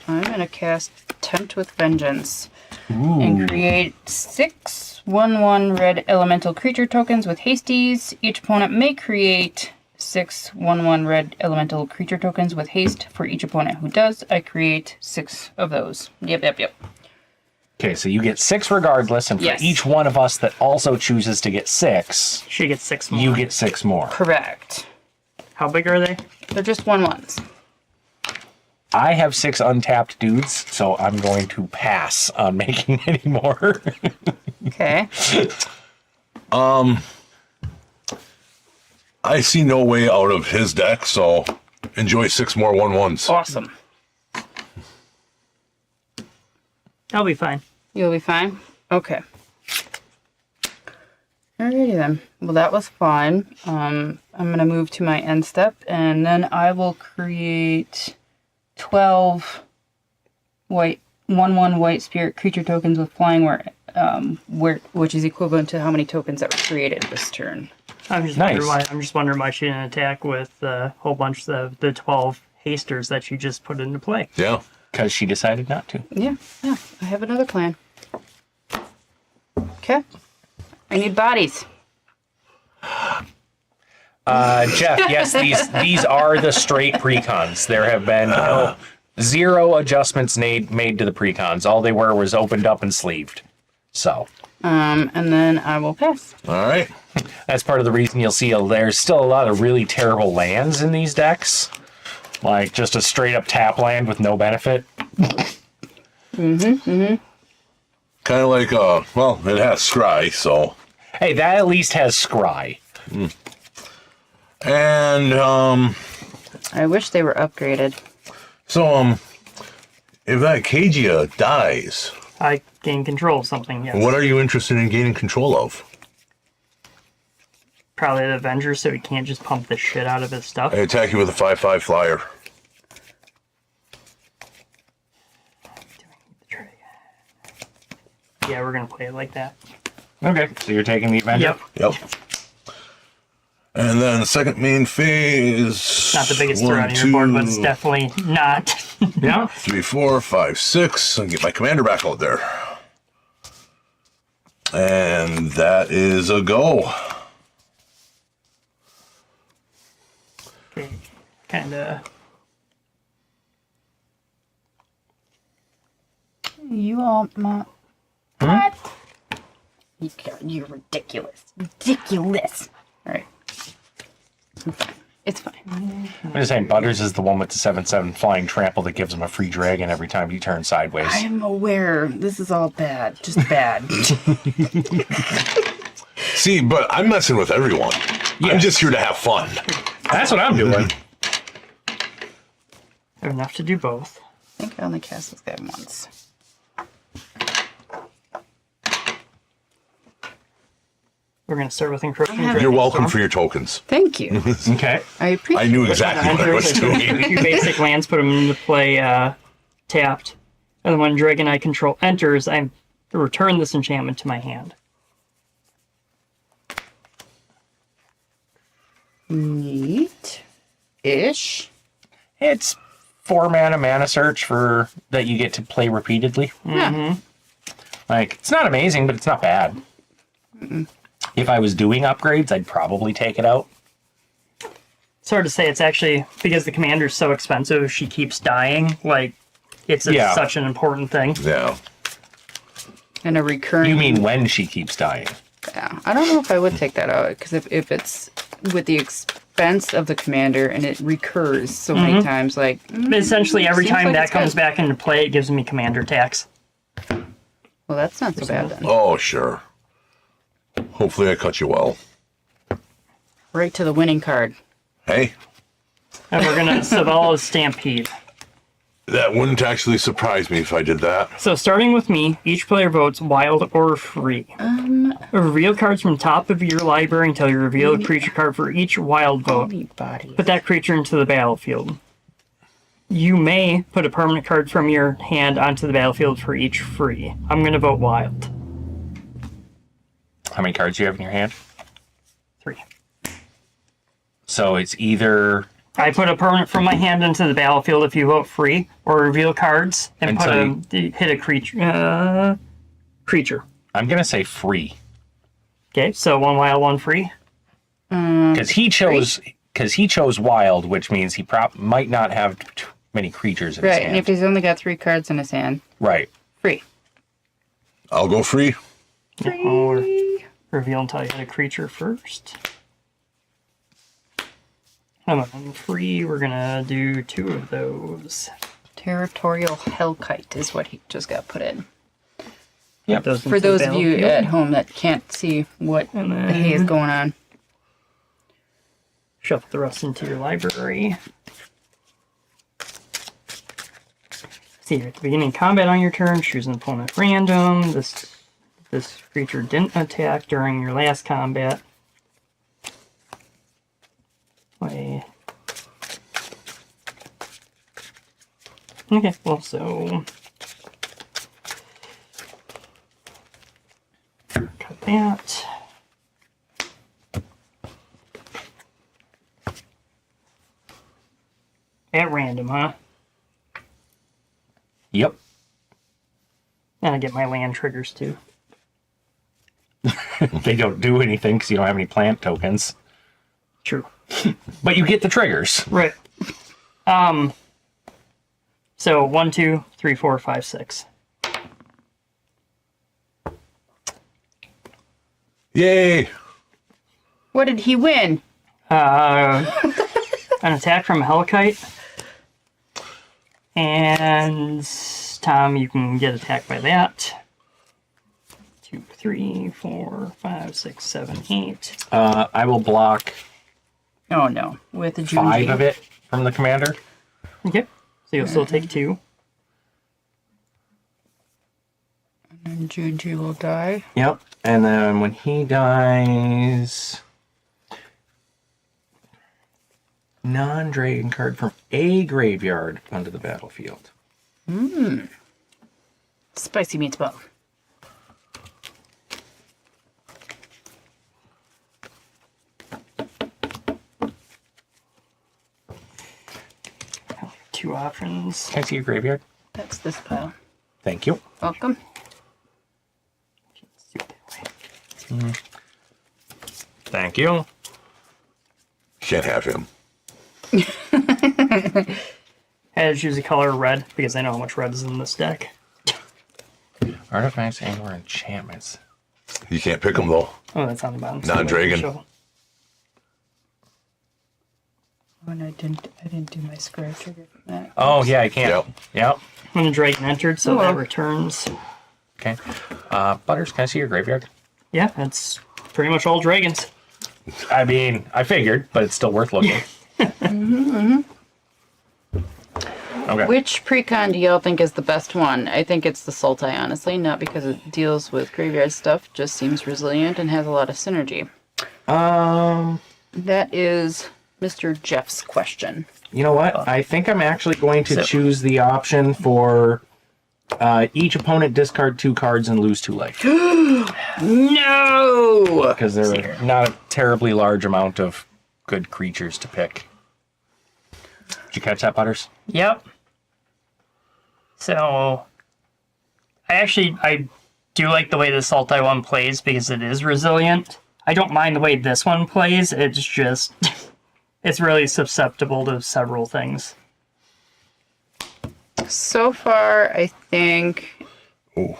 I'm gonna cast Tempt with Vengeance and create 6 1/1 red elemental creature tokens with hasties. Each opponent may create 6 1/1 red elemental creature tokens with haste for each opponent who does. I create 6 of those. Yep. Okay, so you get 6 regardless, and for Yes. each one of us that also chooses to get 6, She gets 6 more. you get 6 more. Correct. How big are they? They're just 1/1s. I have 6 untapped dudes, so I'm going to pass on making any more. Okay. I see no way out of his deck, so enjoy 6 more 1/1s. Awesome. I'll be fine. You'll be fine? Okay. Alrighty then. Well, that was fun. I'm going to move to my end step, and then I will create 12 white 1/1 white spirit creature tokens with flying, which is equivalent to how many tokens that were created this turn. I'm just wondering why she didn't attack with a whole bunch of the 12 hasters that she just put into play. Yeah. Because she decided not to. Yeah, I have another plan. Okay. I need bodies. Jeff, yes, these are the straight precons. There have been zero adjustments made to the precons. All they were was opened up and sleeved. So. And then I will pass. All right. That's part of the reason you'll see there's still a lot of really terrible lands in these decks. Like just a straight up tap land with no benefit. Kind of like, well, it has scry, so. Hey, that at least has scry. And, I wish they were upgraded. so, if that Kagia dies, I gain control of something, yes. what are you interested in gaining control of? Probably the Avengers, so he can't just pump the shit out of his stuff. I attack you with a 5/5 flyer. Yeah, we're gonna play it like that. Okay, so you're taking the Avenger? Yep. Yep. And then the second main phase. Not the biggest threat on your board, but it's definitely not. Yeah. 3, 4, 5, 6, and get my commander back out there. And that is a go. Okay, kinda. You all, what? You're ridiculous. Ridiculous. All right. It's fine. I'm just saying, Butters is the one with the 7/7 flying trample that gives him a free dragon every time he turns sideways. I'm aware. This is all bad. Just bad. See, but I'm messing with everyone. Yeah. I'm just here to have fun. That's what I'm doing. I have enough to do both. I think I only cast this guy once. We're gonna start with encroaching. You're welcome for your tokens. Thank you. Okay. I appreciate I knew exactly what I was doing. Your basic lands, put them into play tapped, and then when Dragon I control enters, I return this enchantment to my hand. Neat-ish. It's 4 mana search for that you get to play repeatedly. Yeah. Like, it's not amazing, but it's not bad. If I was doing upgrades, I'd probably take it out. It's hard to say. It's actually because the commander's so expensive. She keeps dying. Like it's such an important thing. Yeah. And a recurring. You mean when she keeps dying? Yeah. I don't know if I would take that out because if it's with the expense of the commander and it recurs so many times, like Essentially, every seems time like that it's comes good. back into play, it gives me commander tax. well, that's not so bad then. Oh, sure. Hopefully I cut you well. Right to the winning card. Hey, And we're gonna Savella's Stampede. that wouldn't actually surprise me if I did that. So starting with me, each player votes wild or free. Reveal cards from the top of your library until you reveal a creature card for each wild vote. Body. Put that creature into the battlefield. You may put a permanent card from your hand onto the battlefield for each free. I'm gonna vote wild. How many cards do you have in your hand? 3. So it's either I put a permanent from my hand into the battlefield if you vote free, or reveal cards and Until hit a creature. Creature. I'm gonna say free Okay, so 1 wild, 1 free. because he chose wild, which means he might not have too many creatures in his Right, and hand. if he's only got 3 cards in his hand, Right. free. I'll go free. Or reveal until you hit a creature first. And then free, we're gonna do 2 of those. Territorial Hellkite is what he just got put in. Yep. For those of you at home that can't see what And the hay is then going on. shuffle the rest into your library. See, at the beginning of combat on your turn, choose an opponent at random. This creature didn't attack during your last combat. Play. Okay, well, so cut that. At random, huh? Yep. And I get my land triggers too. They don't do anything because you don't have any plant tokens. True. But you get the triggers. Right. So 1, 2, 3, 4, 5, 6. Yay! What did he win? An attack from Hellkite. And Tom, you can get attacked by that. 2, 3, 4, 5, 6, 7, 8. I will block Oh no, with the 5 of it from the commander. Okay. So you'll still take 2. And Junji will die. Yep. And then when he dies, non-dragon card from a graveyard onto the battlefield. Spicy meatball. Two options. Can I see your graveyard? That's this pile. Thank you. Welcome. Thank you. Can't have him. I had to choose a color red because I know how much red is in this deck. Artifacts and or enchantments. You can't pick them though. Oh, that's on the bottom. Non-dragon. So, When I didn't do my square trigger for that. Oh, yeah, I can't. Yep. Yep. when the dragon entered, so Oh, well. that returns. Okay. Butters, can I see your graveyard? Yeah, that's pretty much all dragons. I mean, I figured, but it's still worth looking. Okay. Which precon do y'all think is the best one? I think it's the Sultai, honestly, not because it deals with graveyard stuff, just seems resilient and has a lot of synergy. That is Mr. Jeff's question. You know what? I think I'm actually going to choose the option for each opponent discard 2 cards and lose 2 life. No! Because there are not a terribly large amount of good creatures to pick. Did you catch that, Butters? Yep. So, I do like the way the Sultai one plays because it is resilient. I don't mind the way this one plays. It's just, it's really susceptible to several things. So far, I think... Oh,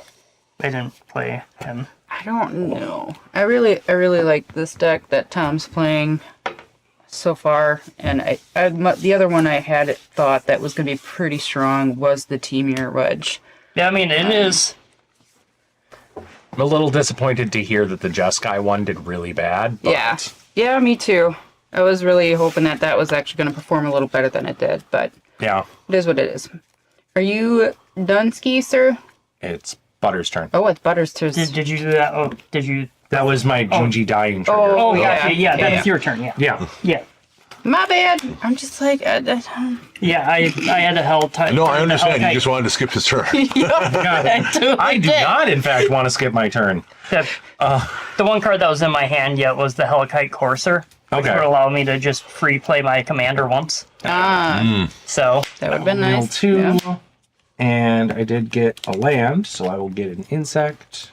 I didn't play him. I don't know. I really like this deck that Tom's playing so far, and the other one I had thought that was going to be pretty strong was the Temur Wedge. Yeah, I mean, it is. I'm a little disappointed to hear that the Jeskai one did really bad. But Yeah, me too. I was really hoping that was actually going to perform a little better than it did, but yeah, it is what it is. Are you done, Ski, sir? it's Butters' turn. Oh, it's Butters' turn. Did you do that? Oh, did you? That was my Junji dying trigger. Oh, yeah, gotcha. Yeah, yeah, that's yeah. your turn. Yeah. Yeah. Yeah. My bad. I'm just like... Yeah, I had a hell time. no, I understand. Okay. You just wanted to skip his turn. I do not, in fact, want to skip my turn. The one card that was in my hand yet was the Hellkite Courser, which Okay. would allow me to just free play my commander once. So That would have been Mill nice. 2. Yeah. And I did get a land, so I will get an insect.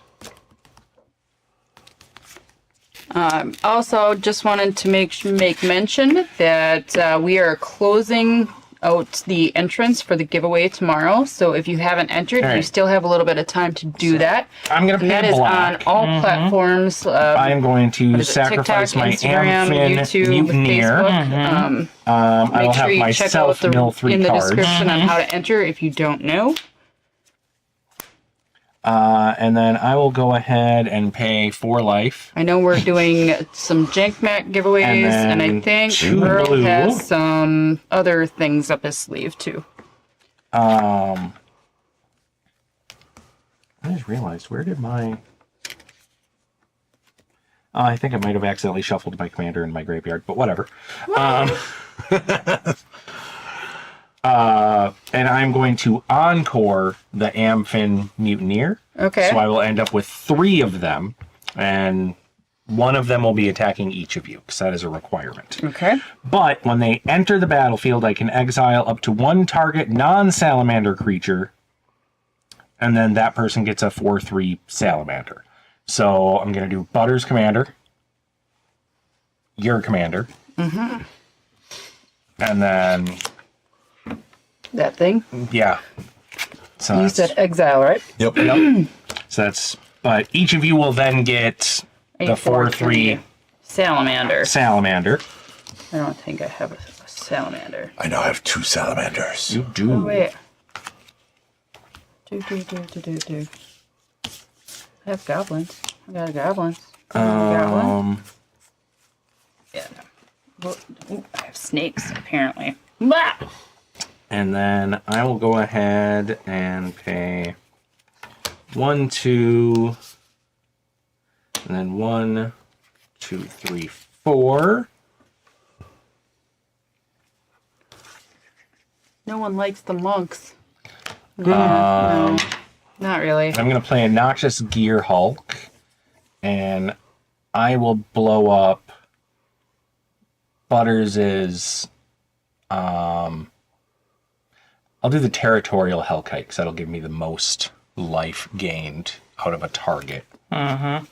Also, just wanted to make mention that we are closing out the entrance for the giveaway tomorrow. So if you haven't entered, All right. you still have a little bit of time to do that. I'm going to And that pay is black. on all platforms. I am going to is it? sacrifice TikTok, my Instagram, Amphin YouTube, Mutineer. Facebook. I will Make have sure you check out myself mill 3 in the cards. description on how to enter if you don't know. And then I will go ahead and pay 4 life. I know we're doing some Jank Mat giveaways, and I then think 2 Earl blue. has some other things up his sleeve too. I just realized, where did my... I think I might have accidentally shuffled my commander in my graveyard, but whatever. And I'm going to encore the Amphin Mutineer. Okay. So I will end up with 3 of them. And one of them will be attacking each of you, because that is a requirement. Okay. But when they enter the battlefield, I can exile up to one target non-salamander creature, and then that person gets a 4/3 salamander. So I'm going to do Butter's commander, your commander, and then, That thing. yeah. So You said exile, right? Yep. Yep. So that's, but each of you will then get the 4/3 salamander. salamander. I don't think I have a salamander. I now have 2 salamanders. You do. Oh, wait. Do. I have goblins. I got a goblins. Goblin. Yeah. No. Well, ooh, I have snakes, apparently. Blah! And then I will go ahead and pay 1, 2, and then 1, 2, 3, 4. No one likes the monks. No, not really. I'm going to play a Noxious Gear Hulk, and I will blow up Butters' I'll do the Territorial Hellkite, because that'll give me the most life gained out of a target. And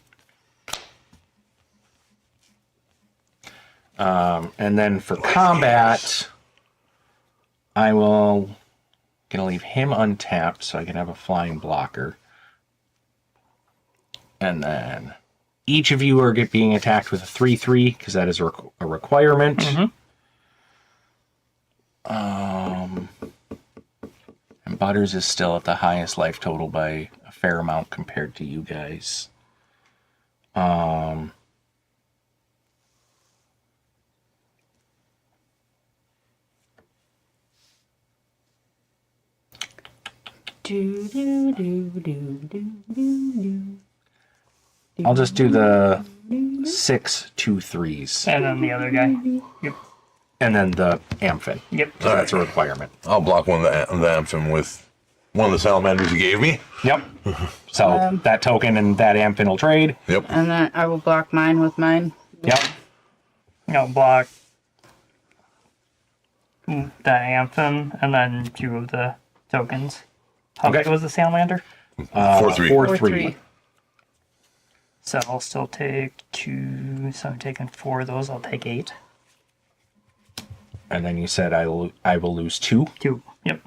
then for combat, I will gonna leave him untapped so I can have a flying blocker. And then each of you are being attacked with a 3/3 because that is a requirement. And Butters is still at the highest life total by a fair amount compared to you guys. I'll just do the 6 2/3s. And then the other guy. Yep. And then the Amphin. Yep. So that's a requirement. I'll block one of the Amphin with one of the salamanders you gave me. Yep. So that token and that Amphin will trade. Yep. And then I will block mine with mine. Yep. No, block that Anthem, and then 2 of the tokens. How Okay. big was the salamander? 4/3. 4/3. So I'll still take 2. So I'm taking 4 of those. I'll take 8. And then you said I will lose 2. 2. Yep.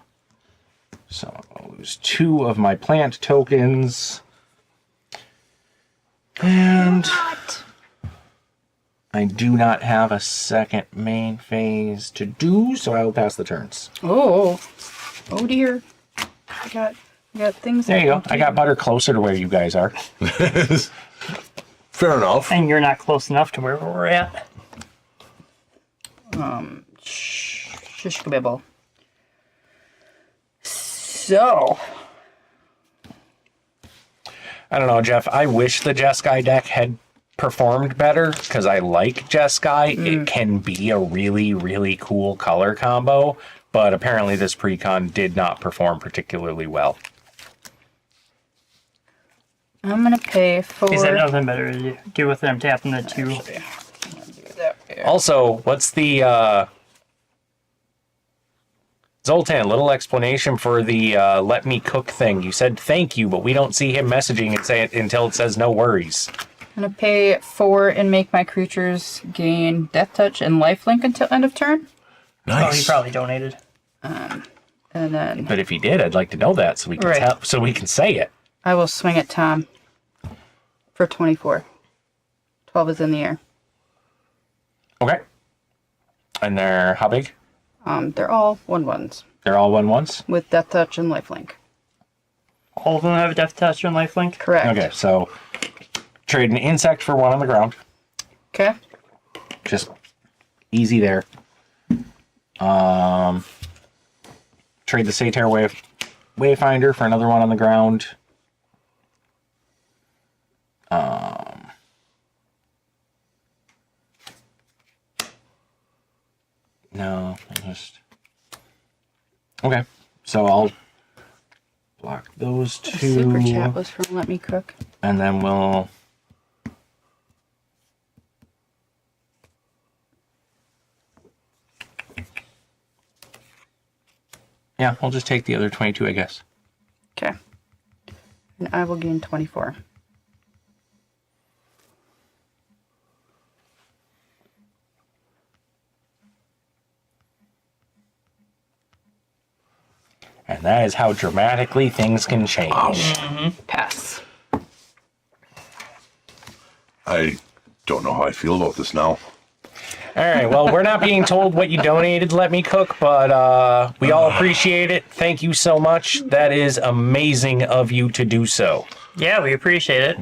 So I'll lose 2 of my plant tokens. And I do not have a second main phase to do, so I will pass the turns. Oh dear. I got things. There you go. I got Butter closer to where you guys are. Fair enough. And you're not close enough to where we're at. Shishkabibble. So, I don't know, Jeff. I wish the Jeskai deck had performed better, because I like Jeskai. It can be a really, really cool color combo, but apparently this precon did not perform particularly well. I'm gonna pay for. Is that nothing better to do with them tapping the 2? Also, what's the Zoltan, little explanation for the let me cook thing. You said thank you, but we don't see him messaging and say it until it says no worries. I'm gonna pay 4 and make my creatures gain Death Touch and Lifelink until end of turn. Oh, he Nice. probably donated. And then But if he did, I'd like to know that so we can Right. so we can say it. I will swing at Tom for 24. 12 is in the air. Okay. And they're how big? They're all 1/1s They're all 1/1s? with Death Touch and Lifelink. All of them have Death Touch and Lifelink? Correct. Okay, so trade an insect for 1 on the ground. Okay. Just easy there. Trade the Satyr Wayfinder for another 1 on the ground. No, I just... Okay, so I'll block those 2. Super chat was from Let Me Cook. And then we'll Yeah, I'll just take the other 22, I guess. Okay. And I will gain 24. And that is how dramatically things can change. Pass. I don't know how I feel about this now. All right, well, we're not being told what you donated, Let Me Cook, but we all appreciate it. Thank you so much. That is amazing of you to do so. Yeah, we appreciate it.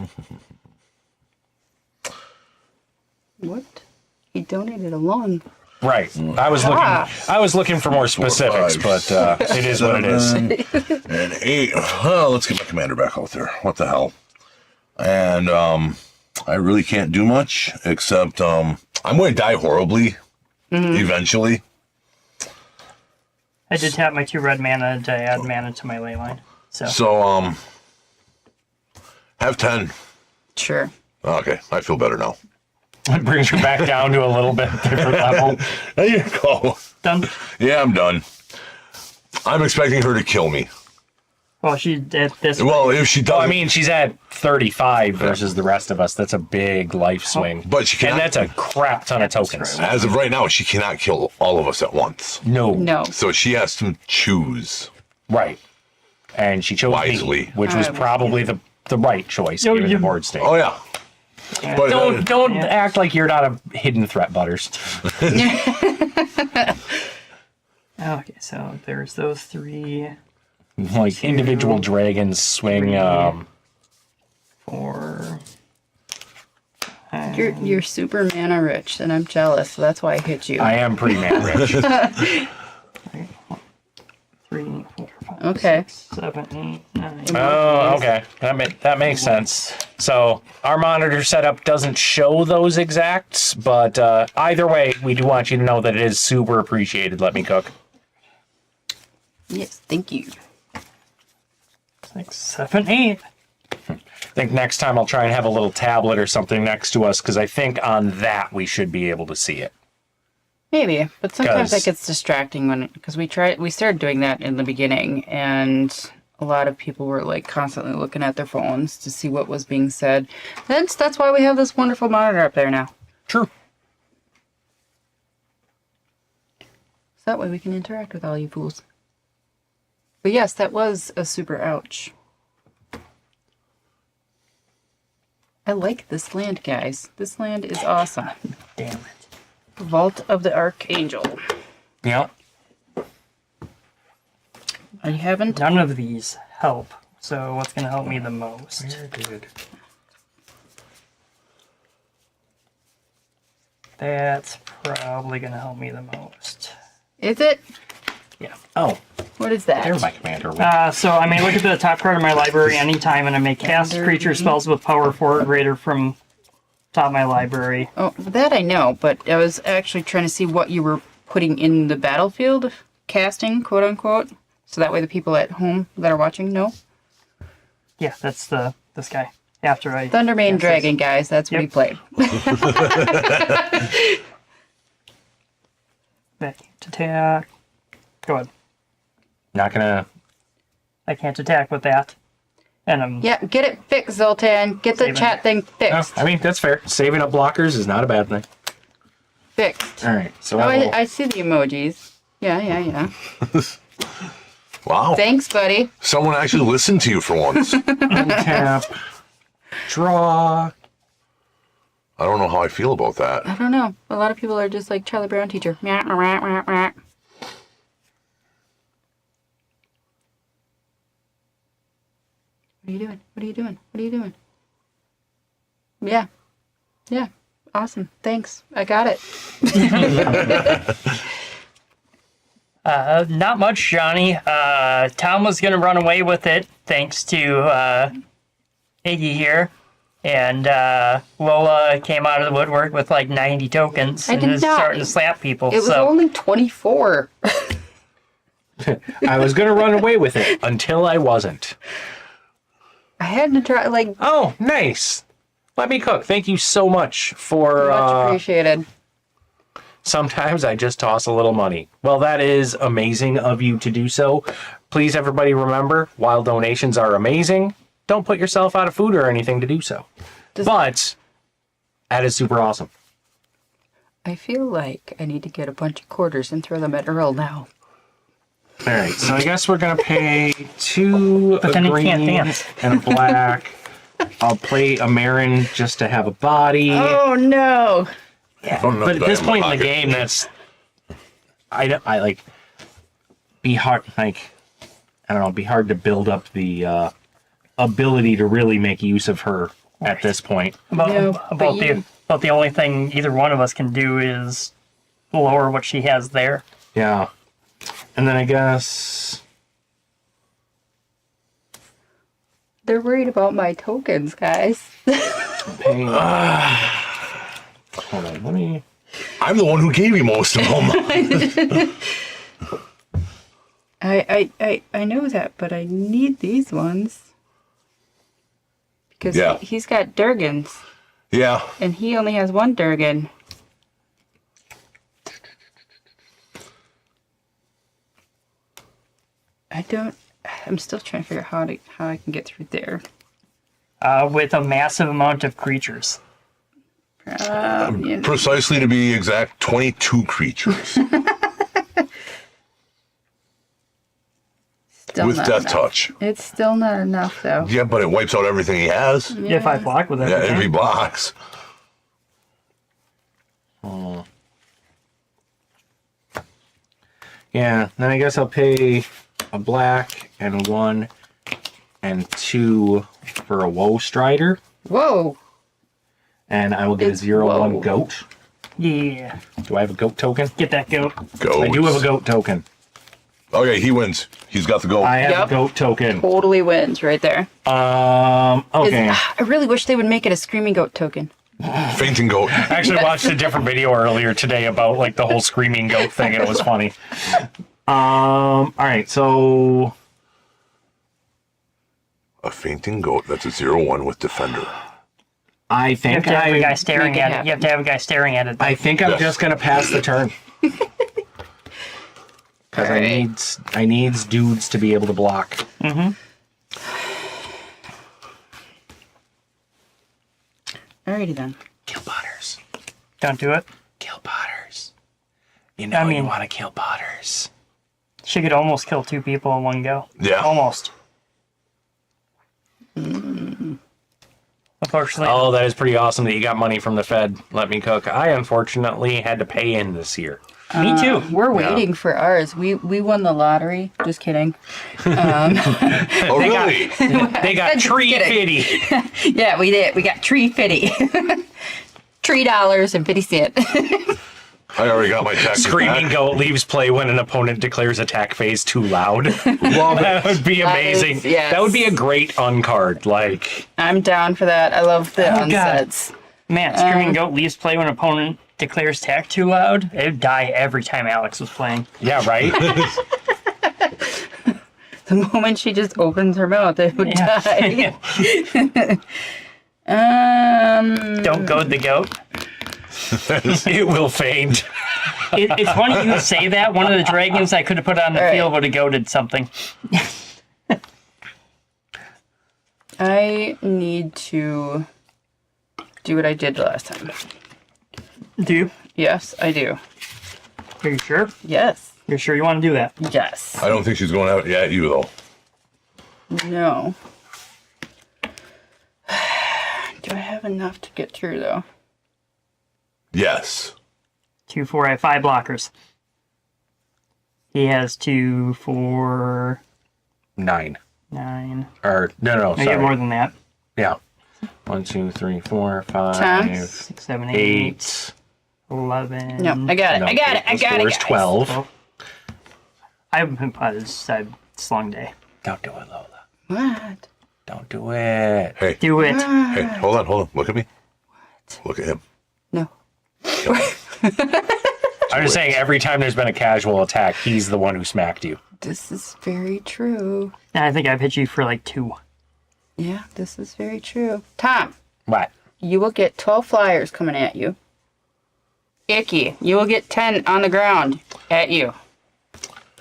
What? He donated a long. Right. I was looking for more specifics, but it is what it is. And 8. Well, let's get my commander back out there. What the hell? And I really can't do much except I'm going to die horribly eventually. I did tap my 2 red mana to add mana to my ley line. So have 10. Sure. Okay, I feel better now. It brings you back down to a little bit different level. There you go. done. Yeah, I'm done. I'm expecting her to kill me. Well, she at this. Well, if she does, I mean, she's at 35 versus the rest of us. That's a big life swing. But she and cannot, that's a crap ton of tokens. right. as of right now, she cannot kill all of us at once. No. No. So she has to choose. Right. And she chose Wisely. me, which was probably the right choice given the board state. Oh yeah. But Don't act like you're not a hidden threat, Butters. Okay, so there's those 3, Like individual dragons swing. 4. You're super mana rich, and I'm jealous, so that's why I hit you. I am pretty man rich. 3, 4, 5, Okay. 6, 7, 8, 9. Oh, okay. That makes sense. So our monitor setup doesn't show those exacts, but either way, we do want you to know that it is super appreciated. Let me cook. Yes, thank you. 6, 7, 8. I think next time I'll try and have a little tablet or something next to us, because I think on that we should be able to see it. Maybe, but sometimes 'Cause- that gets distracting because we started doing that in the beginning, and a lot of people were like constantly looking at their phones to see what was being said. That's why we have this wonderful monitor up there now. True. So that way we can interact with all you fools. But yes, that was a super ouch. I like this land, guys. This land is awesome. Damn it. Vault of the Archangel. Yeah. I haven't. None of these help. So what's going to help me the most? That's probably going to help me the most. Is it? Yeah. Oh, What is that? there's my commander. So I may look at the top card of my library anytime, and I may cast creature spells with power 4 or greater from top of my library. Oh, that I know, but I was actually trying to see what you were putting in the battlefield, casting, quote unquote, so that way the people at home that are watching know. Yeah, that's this guy. After I Thundermane cast Dragon, guys, that's what he Yep. played. this. To attack. Go ahead. Not gonna. I can't attack with that. And I'm Yeah, get it fixed, Zoltan. Get the Saving chat it. thing No, fixed. I mean that's fair. Saving up blockers is not a bad thing. Fixed. All right. So Oh, I will, I see the emojis. Yeah. wow, Thanks, buddy. someone actually listened to you for once. tap, draw. I don't know how I feel about that. I don't know. A lot of people are just like Charlie Brown teacher. Meow, meow, meow, meow. What are you doing? What are you doing? What are you doing? Yeah. Yeah. Awesome. Thanks. I got it. not much, Johnny. Tom was gonna run away with it thanks to Iggy here. And Lola came out of the woodwork with like 90 tokens I and did is not. starting to slap people. It was so only 24. I was gonna run away with it until I wasn't. I had to try, like, Oh, nice. Let me cook. Thank you so much for much appreciated. Sometimes I just toss a little money. Well, that is amazing of you to do so. Please, everybody, remember, while donations are amazing, don't put yourself out of food or anything to do so. But that is super awesome. I feel like I need to get a bunch of quarters and throw them at Earl now. All right, so I guess we're going to pay 2 But a then he green can't dance. and a black. I'll play a Marin just to have a body. Oh no! But at this point in the game, that's I like be hard like I don't know, be hard to build up the ability to really make use of her at this point. About the only thing either one of us can do is lower what she has there. Yeah, and then I guess They're worried about my tokens, guys. pay. Hold on, let me. I'm the one who gave you most of them. I know that, but I need these ones. Because Yeah. he's got Durgans, Yeah. and he only has one Durgan. I'm still trying to figure out how I can get through there. With a massive amount of creatures. Yeah. Precisely to be exact, 22 creatures Still with not Death enough. Touch. It's still not enough, though. Yeah, but it wipes out everything he has. If I block with Yeah, everything. every blocks. Yeah, then I guess I'll pay a black and 1 and 2 for a Woe Strider, Whoa! and I will get It's a 0/1 Woe. goat. Yeah. Do I have a goat token? Get that goat. Goats. I do have a goat token. Okay, he wins. He's got the goal. I have Yep. a goat token. Totally wins right there. Okay. I really wish they would make it a Screaming Goat token. Fainting goat. I actually watched a different video earlier today about like the whole screaming goat thing, and it was funny. All right, so A fainting goat. That's a 0/1 with Defender. I You have think to have a guy I staring Make it at it. happen. You have to have a guy staring at it. think I'm Yes. just gonna pass the turn because Alright. I needs dudes to be able to block. Alrighty then. Kill Potters. Don't do it. Kill Potters. You know I mean- you want to kill Potters. She could almost kill 2 people in one go. Yeah. Almost. Unfortunately, Oh, that is pretty awesome that you got money from the Fed. Let me cook. I unfortunately had to pay in this year. me too. We're waiting for ours. We won the lottery. Just kidding. Oh, really? They got Just tree kidding. fitty. Yeah, we did. We got $3.50. $3.50. I already got my taxes Screaming back. goat leaves play when an opponent declares attack phase too loud. That would be amazing. is- yes. That would be a great uncard. Like, I'm down for that. I love the Oh, God. unsets. Man, Screaming Goat leaves play when opponent declares attack too loud. It would die every time Alex was playing. yeah, right? The moment she just opens her mouth, it would die. Don't goad the goat. It will faint. It's funny you say that. One of the dragons I could have put on the All right. field would have goaded something. I need to do what I did last time. Do you? Yes, I do. Are you sure? Yes. You're sure you want to do that? Yes. I don't think she's going out at you, though. No. Do I have enough to get through, though? Yes. 2, 4, I have 5 blockers. He has 2, 4, 9. 9. Or, no, I get more sorry. than that. Yeah. 1, 2, 3, 4, 5, Tom? 6, 7, 8, 8. 11. No, I got it. No, I got it. I got it. Where's guys. 12? I've it's a long day. Don't do it, Lola. What? Don't do it. Hey, Do it. hey, hold on. Look at me. Look at him. No. I'm just saying, every time there's been a casual attack, he's the one who smacked you. This is very true. And I think I've hit you for like 2. Yeah, this is very true. Tom, What? you will get 12 flyers coming at you. Icky, you will get 10 on the ground at you.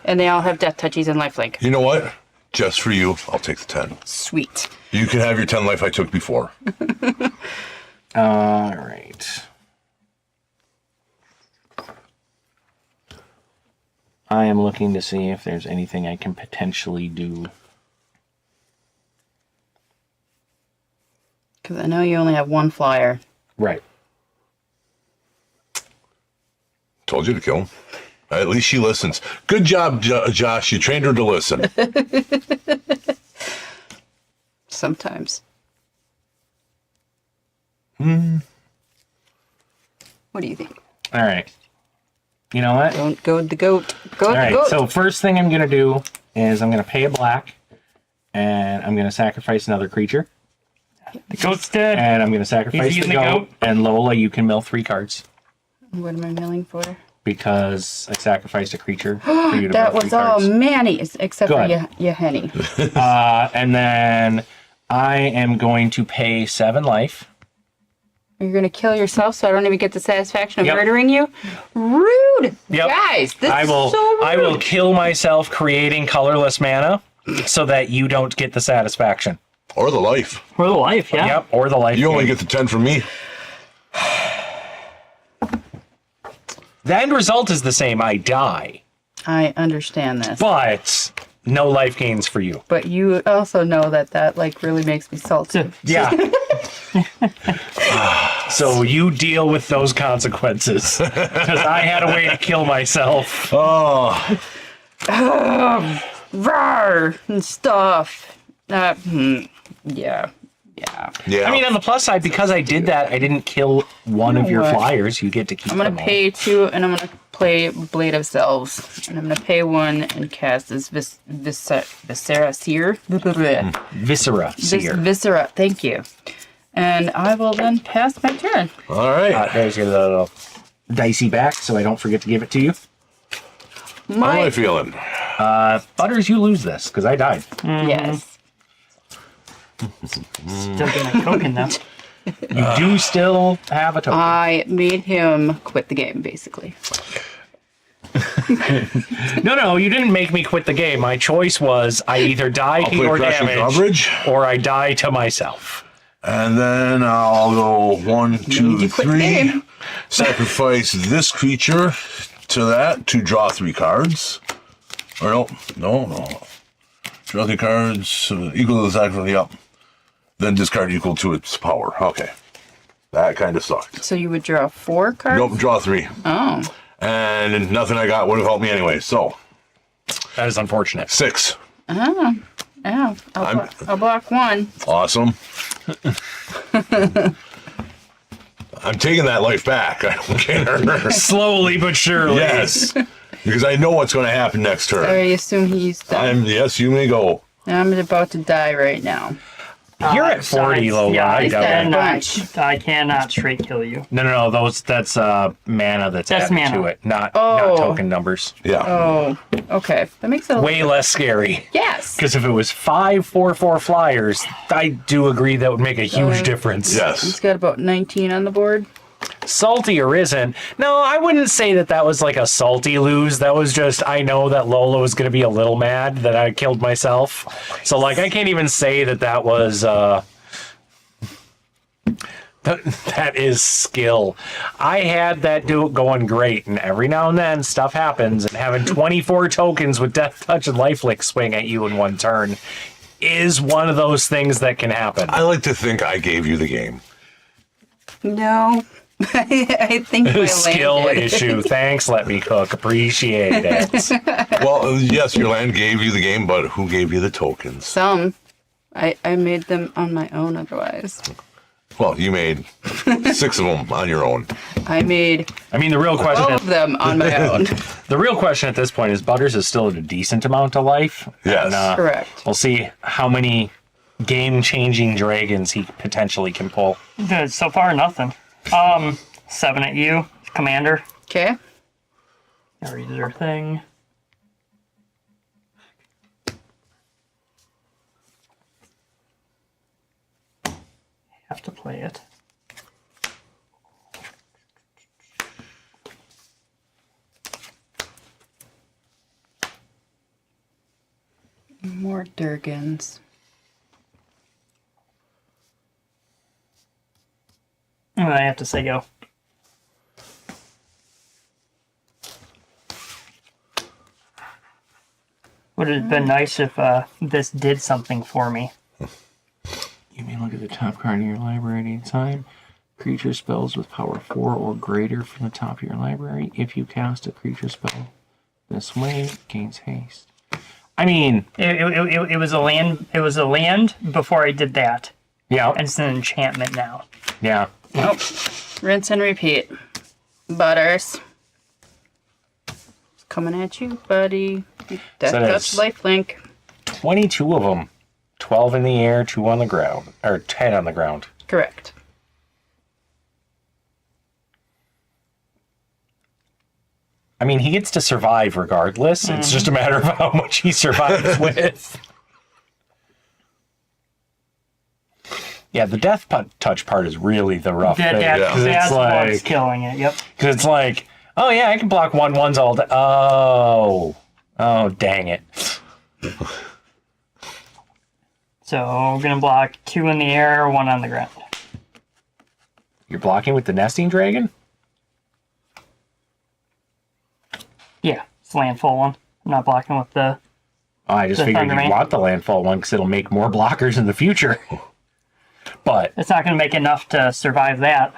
And they all have death touchies and lifelink. You know what? Just for you, I'll take the 10. Sweet. You can have your 10 life I took before. All right. I am looking to see if there's anything I can potentially do. Because I know you only have one flyer. Right. Told you to kill him. At least she listens. Good job, Josh. You trained her to listen. Sometimes. Hmm. What do you think? All right. You know what? Don't go with the goat. Go All with right. the goat. So first thing I'm going to do is I'm going to pay a black, and I'm going to sacrifice another creature, The goat's dead. and I'm going to sacrifice He's the using the goat. And Lola, you can mill 3 cards What am I milling for? because I sacrificed a creature for you to That mill 3 was all cards. manis, except Good. for your henny. And then I am going to pay 7 life. You're going to kill yourself so I don't even get the satisfaction of Yep. murdering you? Rude! Yep. Guys, this I will is so rude. I will kill myself creating colorless mana so that you don't get the satisfaction. Or the life. For the life, yeah. Yep, or the life. You only gain. get the 10 from me. The end result is the same. I die, I understand this. but no life gains for you. But you also know that like really makes me salty. Yeah. So you deal with those consequences because I had a way to kill myself. Oh, Rawr! And stuff. Yeah. Yeah. yeah. I mean, on the plus side, because I did that, I didn't kill one of your what? flyers. You get to keep I'm going them to all. pay 2 and I'm going to play Blade of Selves. And I'm going to pay 1 and cast this Viscera Seer. Viscera Seer. Viscera, thank you. And I will then pass my turn. All right. There's your little dicey back, so I don't forget to give it to you. How am I feeling? Butters, you lose this because I died. Yes. Still getting a token though. You do still have a token. I made him quit the game, basically. No, you didn't make me quit the game. My choice was I either die I'll play or crashing damage, coverage. or I die to myself. And then I'll go 1, 2, you quit the 3. game. Sacrifice this creature to that to draw 3 cards. Or no. Draw 3 cards equal to the sacrifice. Yep. Then discard equal to its power. Okay. That kind of sucked. So you would draw 4 cards? Nope, draw 3. Oh. And nothing I got would have helped me anyway. So, That is unfortunate. 6. Yeah. I'll block 1. Awesome. I'm taking that life back. I don't care. Slowly but surely. Yes. Because I know what's going to happen next turn. I assume he's done. Yes, you may go. I'm about to die right now. You're at 40, Lola. Yeah, I doubt it. Bunch. I cannot straight kill you. No. That's mana that's added mana. to it, not Oh. token numbers. Yeah. Oh, okay. That makes it a Way less scary. Yes. Because if it was 5 4/4 flyers, I do agree that would make a huge difference. He's Yes. got about 19 on the board. Salty or isn't. No, I wouldn't say that was like a salty lose. That was just, I know that Lola was going to be a little mad that I killed myself. So, like, I can't even say that was, that is skill. I had that going great, and every now and then stuff happens, and having 24 tokens with Death Touch and Lifelink swing at you in one turn is one of those things that can happen. I like to think I gave you the game. No. I think my Skill land did. issue. Thanks, let me cook. Appreciate it. Well, yes, your land gave you the game, but who gave you the tokens? Some. I made them on my own otherwise. Well, you made 6 of them on your own. I made I mean, the real all question. of them on my own. The real question at this point is Butters is still at a decent amount of life. Yes. And, Correct. we'll see how many game-changing dragons he potentially can pull. Good. So far, nothing. 7 at you, Commander. Okay. Or either thing. Have to play it. Durgans. I have to say go. Would have been nice if this did something for me. You may look at the top card in your library at any time. Creature spells with power 4 or greater from the top of your library. If you cast a creature spell this way, it gains haste. I mean, It was a land. It was a land before I did that, yeah, and it's an enchantment now. yeah. Nope. Rinse and repeat. Butters. Coming at you, buddy. Death So Touch that's- lifelink. 22 of them. 12 in the air, 2 on the ground. Or 10 on the ground. Correct. I mean, he gets to survive regardless. It's just a matter of how much he survives with. Yeah, the death touch part is really the rough thing. That's It's what's like, killing it. Yep. because it's like, oh yeah, I can block 1/1s all day. Oh, dang it. So we're gonna block 2 in the air, 1 on the ground. You're blocking with the nesting dragon? Yeah, it's landfall one. I'm not blocking with the. Oh, I just The figured Thunderman. you'd want the landfall one because it'll make more blockers in the future. But, It's not gonna make enough to survive that.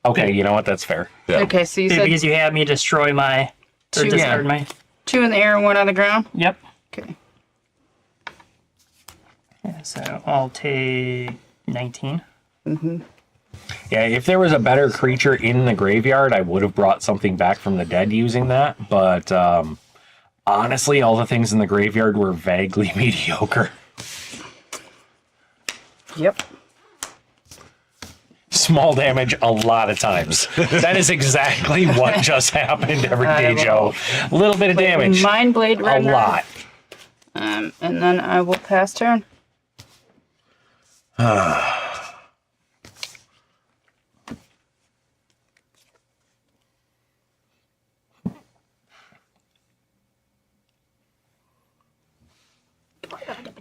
okay, you know what? That's fair. Yeah. Okay, so you said Because you had me destroy my. Or Two. discard my. 2 in the air and 1 on the ground? Yep. Okay. Yeah, so I'll take 19. Yeah, if there was a better creature in the graveyard, I would have brought something back from the dead using that. But honestly, all the things in the graveyard were vaguely mediocre. Yep. Small damage a lot of times. That is exactly what just happened every day, Joe. A little bit of damage. Mind Blade A right now. lot. And then I will pass turn.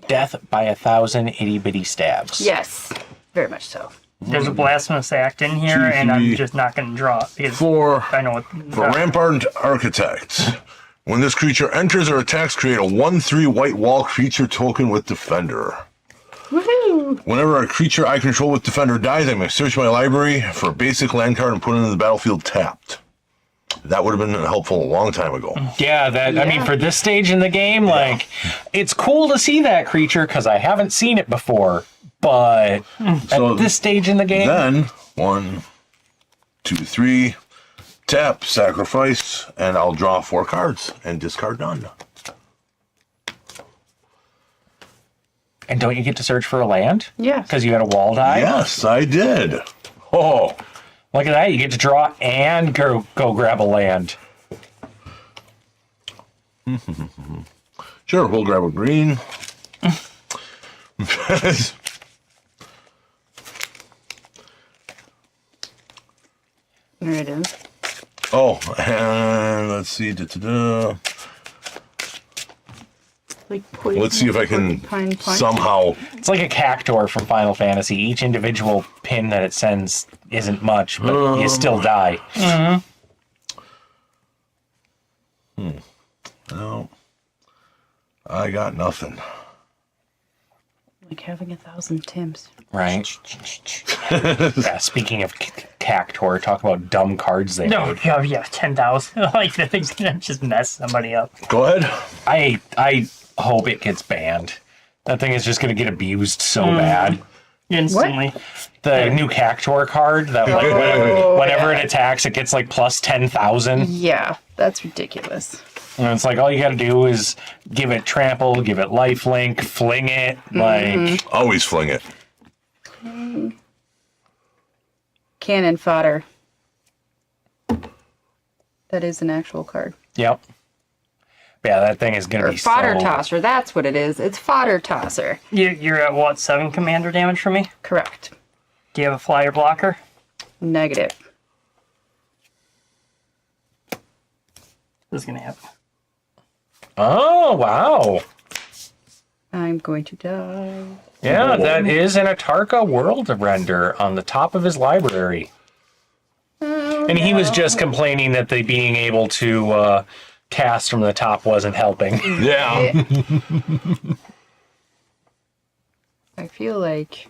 Death by 1,000 itty-bitty stabs. Yes. Very much so. There's a blasphemous act in here, 2, and I'm 3, just not gonna draw it because For I know what. Rampart Architect. When this creature enters or attacks, create a 1/3 white wall creature token with Defender. Woohoo! Whenever a creature I control with Defender dies, I may search my library for a basic land card and put it into the battlefield tapped. That would have been helpful a long time ago. Yeah, that I mean, Yeah. for this stage in the game, like, it's cool to see that creature because I haven't seen it before. But So at this stage in the game, then 1, 2, 3, tap, sacrifice, and I'll draw 4 cards and discard none. and don't you get to search for a land? Yeah. Because you had a wall die? Yes, I did. Oh, Look at that. You get to draw and go grab a land. sure, we'll grab a green. There it is. Oh, and let's see. Like poison Let's see if I can porcupine punch. somehow. It's like a cactor from Final Fantasy. Each individual pin that it sends isn't much, but you still die. No, I got nothing. Like having 1,000 Tims. Right? Yeah, speaking of cactor, talk about dumb cards they No, made. yeah, 10,000. Like the thing's gonna just mess somebody up. Go ahead. I hope it gets banned. That thing is just going to get abused so bad. Instantly. The new cactor card that like whenever it attacks, it gets like plus 10,000. Yeah, that's ridiculous. And it's like all you got to do is give it trample, give it lifelink, fling it, like Always fling it. Cannon fodder. That is an actual card. yep. Yeah, that thing is going to Or be fodder so... tosser. That's what it is. It's fodder tosser. You're at what, 7 commander damage from me? Correct. Do you have a flyer blocker? Negative. This is gonna happen. Oh, wow. I'm going to die. Yeah, that is an Atarka world render on the top of his library. And he was just complaining that the being able to cast from the top wasn't helping. Yeah. I feel like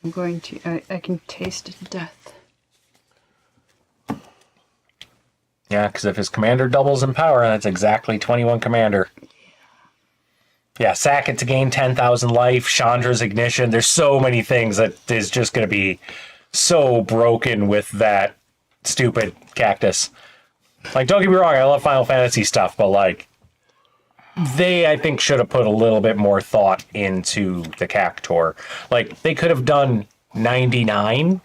I'm going to... I can taste death. Yeah, because if his commander doubles in power, that's exactly 21 commander. Yeah, sack it to gain 10,000 life, Chandra's Ignition. There's so many things that is just going to be so broken with that stupid cactus. Like, don't get me wrong, I love Final Fantasy stuff, but like, they, I think, should have put a little bit more thought into the Cactuar. Like, they could have done 99,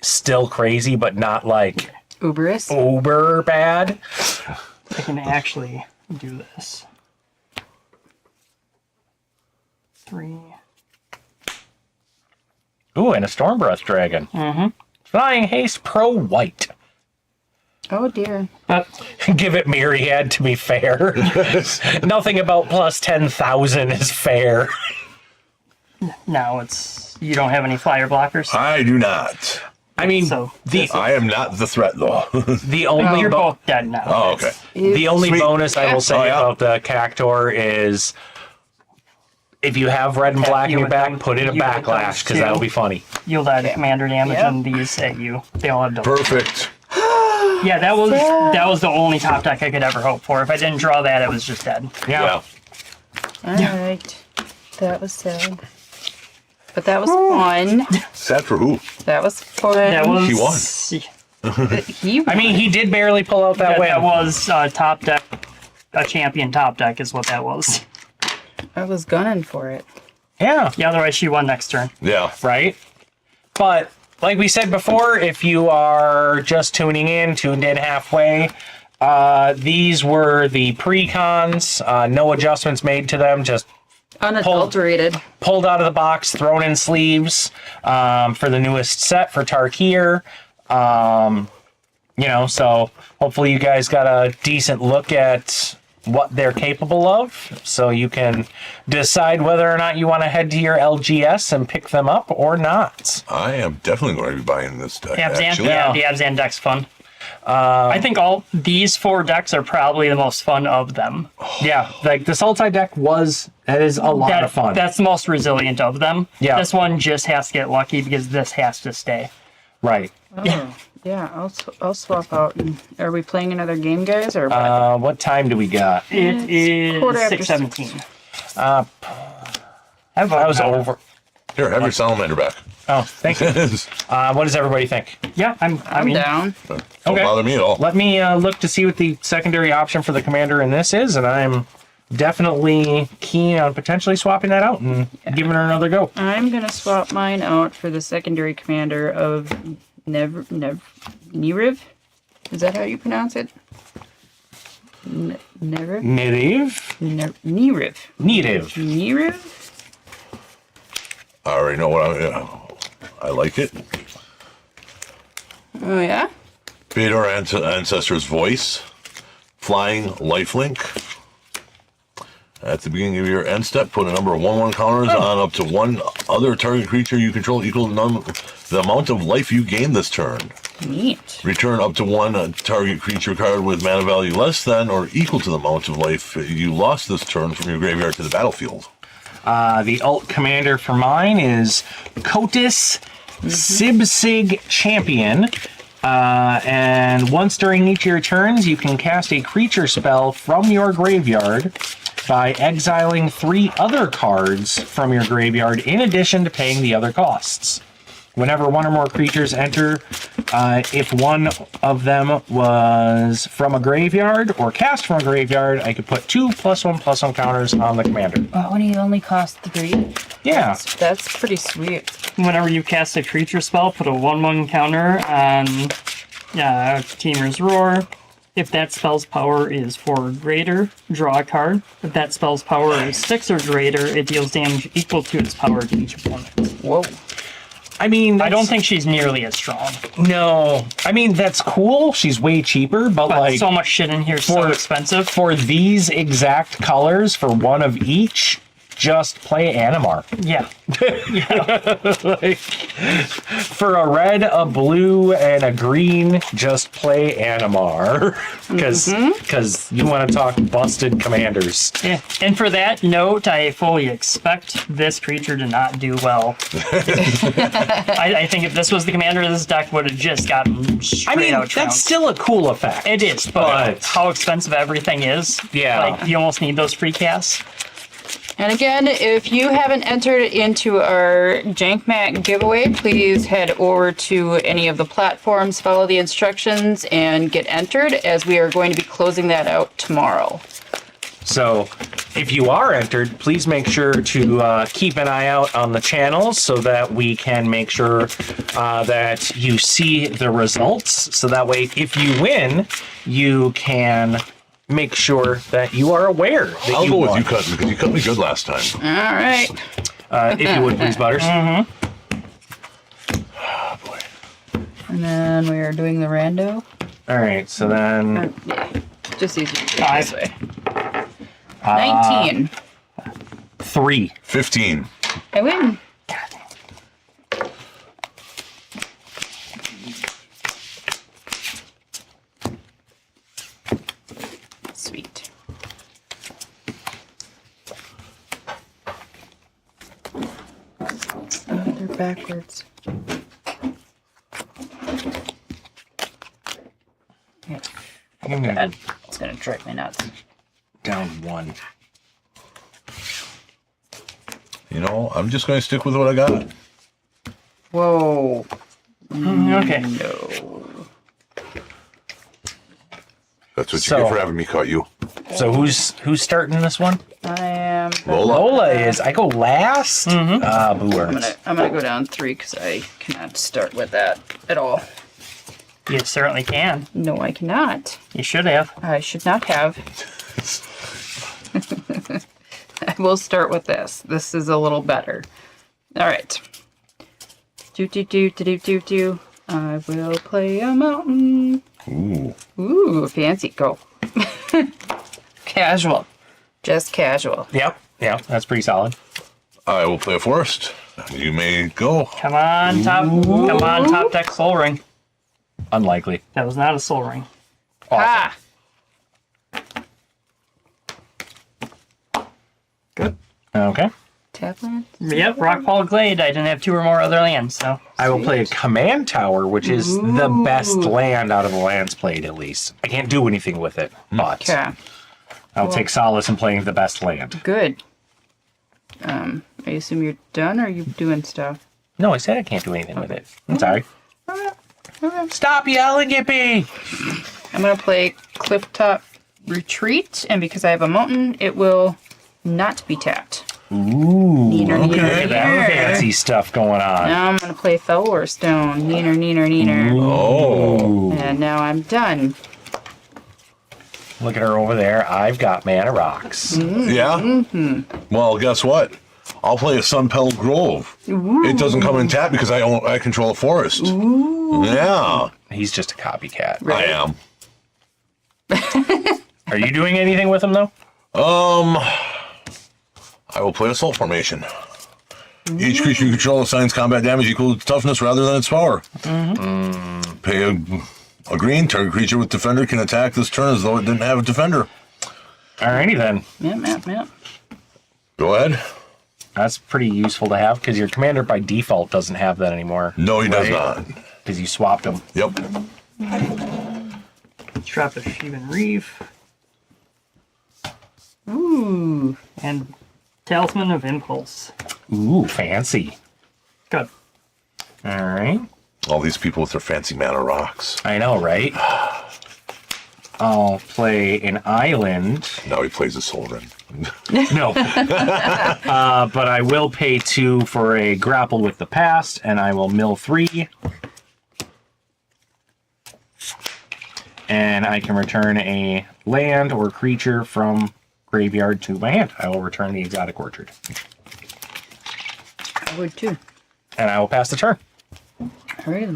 still crazy, but not like Uberus? uber bad. I can actually do this. 3. Ooh, and a Stormbreath Dragon. Mm-hmm. Flying Haste Pro White. Oh dear. Give it Myriad, to be fair. Nothing about plus 10,000 is fair. Now it's... You don't have any flyer blockers? I do not. I mean, So, I am not the threat, though. the only You're both dead now. Oh, okay. the only Sweet. bonus I will say Oh, yeah. about the Cactuar is if you have red and black in you your would back, those- put in a you would backlash, those because too. that'll be funny. You'll add commander damage Yep. on these at you. They all have double. Perfect. Yeah, that was the only top deck I could ever hope for. If I didn't draw that, it was just dead. Yeah. Alright. That was sad. But that was fun. Sad for who? That was fun. That was... He won. He I mean, he did barely pull out that win. That was top deck. A champion top deck is what that was. I was gunning for it. Yeah. Yeah, otherwise she won next turn. Yeah. Right? But like we said before, if you are just tuned in halfway, these were the pre-cons, no adjustments made to them, just Unadulterated. pulled out of the box, thrown in sleeves for the newest set for Tarkir. So hopefully you guys got a decent look at what they're capable of, so you can decide whether or not you want to head to your LGS and pick them up or not. I am definitely going to be buying this deck, actually. Yeah, the Abzan deck's fun. I think all these 4 decks are probably the most fun of them. Yeah, like the Sultai deck is a lot of fun. That's the most resilient of them. Yeah. This one just has to get lucky because this has to stay. Right. Yeah, I'll swap out. Are we playing another game, guys? Or What time do we got? It is quarter after 6:17. I was over. Here, have your salamander back. Oh, thank you. What does everybody think? Yeah, I'm down. Don't Okay. bother me at all. Let me look to see what the secondary option for the commander in this is, and I'm definitely keen on potentially swapping that out and giving her another go. I'm gonna swap mine out for the secondary commander of Neriv. Is that how you pronounce it? Neriv? Native? Neriv. Native. Neriv? I already know what I like it. Oh yeah? Fedor Ancestor's Voice. Flying Lifelink. At the beginning of your end step, put a number of 1/1 counters on up to one other target creature you control equal to the amount of life you gain this turn. Neat. Return up to one target creature card with mana value less than or equal to the amount of life you lost this turn from your graveyard to the battlefield. The alt commander for mine is Kotis Sibsig Champion. And once during each of your turns, you can cast a creature spell from your graveyard by exiling 3 other cards from your graveyard in addition to paying the other costs. Whenever one or more creatures enter, if one of them was from a graveyard or cast from a graveyard, I could put 2 +1/+1 counters on the commander. Oh, and he only cost 3? Yeah. That's pretty sweet. Whenever you cast a creature spell, put a 1/1 counter on Teamer's Roar. If that spell's power is 4 or greater, draw a card. If that spell's power is 6 or greater, it deals damage equal to its power to each opponent. Whoa. I mean, I don't think she's nearly as strong. No. I mean, that's cool. She's way cheaper, but like So much shit in here is so expensive. for these exact colors for one of each, just play Animar. Yeah. Like, for a red, a blue, and a green, just play Animar. Because you want to talk busted commanders. Yeah. And for that note, I fully expect this creature to not do well. I think if this was the commander of this deck, would have just gotten straight out trounced. That's still a cool effect. It is, but how expensive everything is. Yeah. Like, you almost need those free casts. And again, if you haven't entered into our Jank Mat giveaway, please head over to any of the platforms, follow the instructions, and get entered, as we are going to be closing that out tomorrow. So if you are entered, please make sure to keep an eye out on the channels so that we can make sure that you see the results. So that way, if you win, you can make sure that you are aware that I'll you go won. with you, Cousin, because you cut me good last time. All right. If you would, please, Butters. Oh, boy. And then we are doing the rando. All right, so then Yeah, just easier to do it Five. this way. 19. 3. 15. I win. Sweet. Oh, they're backwards. Yeah, I'm gonna bad. It's gonna drive me nuts. go down 1. You know, I'm just going to stick with what I got. Whoa. Okay. No. That's what you So- get for having me cut you. So who's starting this one? I am. Lola. Lola is. I go last. Booer. I'm gonna go down 3 because I cannot start with that at all. You certainly can. No, I cannot. You should have. I should not have. I will start with this. This is a little better. All right. Do. I will play a mountain. Ooh, fancy. Go. Casual. Just casual. Yep. That's pretty solid. I will play a forest. You may go. Come on, top deck Soul Ring. Unlikely. That was not a Soul Ring. Ah! Good. Okay. Tap land? Yep, Rockfall Glade. I didn't have 2 or more other lands, so. I will play a command tower, which is the best land out of the lands played, at least. I can't do anything with it, but Okay. I'll take solace in playing the best land. Good. I assume you're done, or are you doing stuff? No, I said I can't do anything with it. I'm sorry. Stop yelling at me! I'm gonna play Clifftop Retreat, and because I have a mountain, it will not be tapped. Ooh, Neener, look neener, at that neener. fancy stuff going on. Now I'm gonna play Fellwar Stone. Neener. Oh. And now I'm done. Look at her over there. I've got mana rocks. Yeah? Well, guess what? I'll play a Sunpel Grove. It doesn't come in tap because I control a forest. Yeah, He's just a copycat. I am. Are you doing anything with him, though? I will play Assault Formation. Each creature you control assigns combat damage equal to its toughness rather than its power. Pay a green. Target creature with Defender can attack this turn as though it didn't have a Defender. Alrighty then. Yep. Go ahead. That's pretty useful to have because your commander by default doesn't have that anymore. No, he does not. Because you swapped him. Yep. Drop a Sheevan Reef. Ooh. And Talisman of Impulse. Ooh, fancy. Good. Alright. All these people with their fancy mana rocks. I know, right? I'll play an island. Now he plays a Soul Ring. No. But I will pay 2 for a Grapple with the Past, and I will mill 3. And I can return a land or creature from graveyard to my hand. I will return the Exotic Orchard. I would too. And I will pass the turn. All right.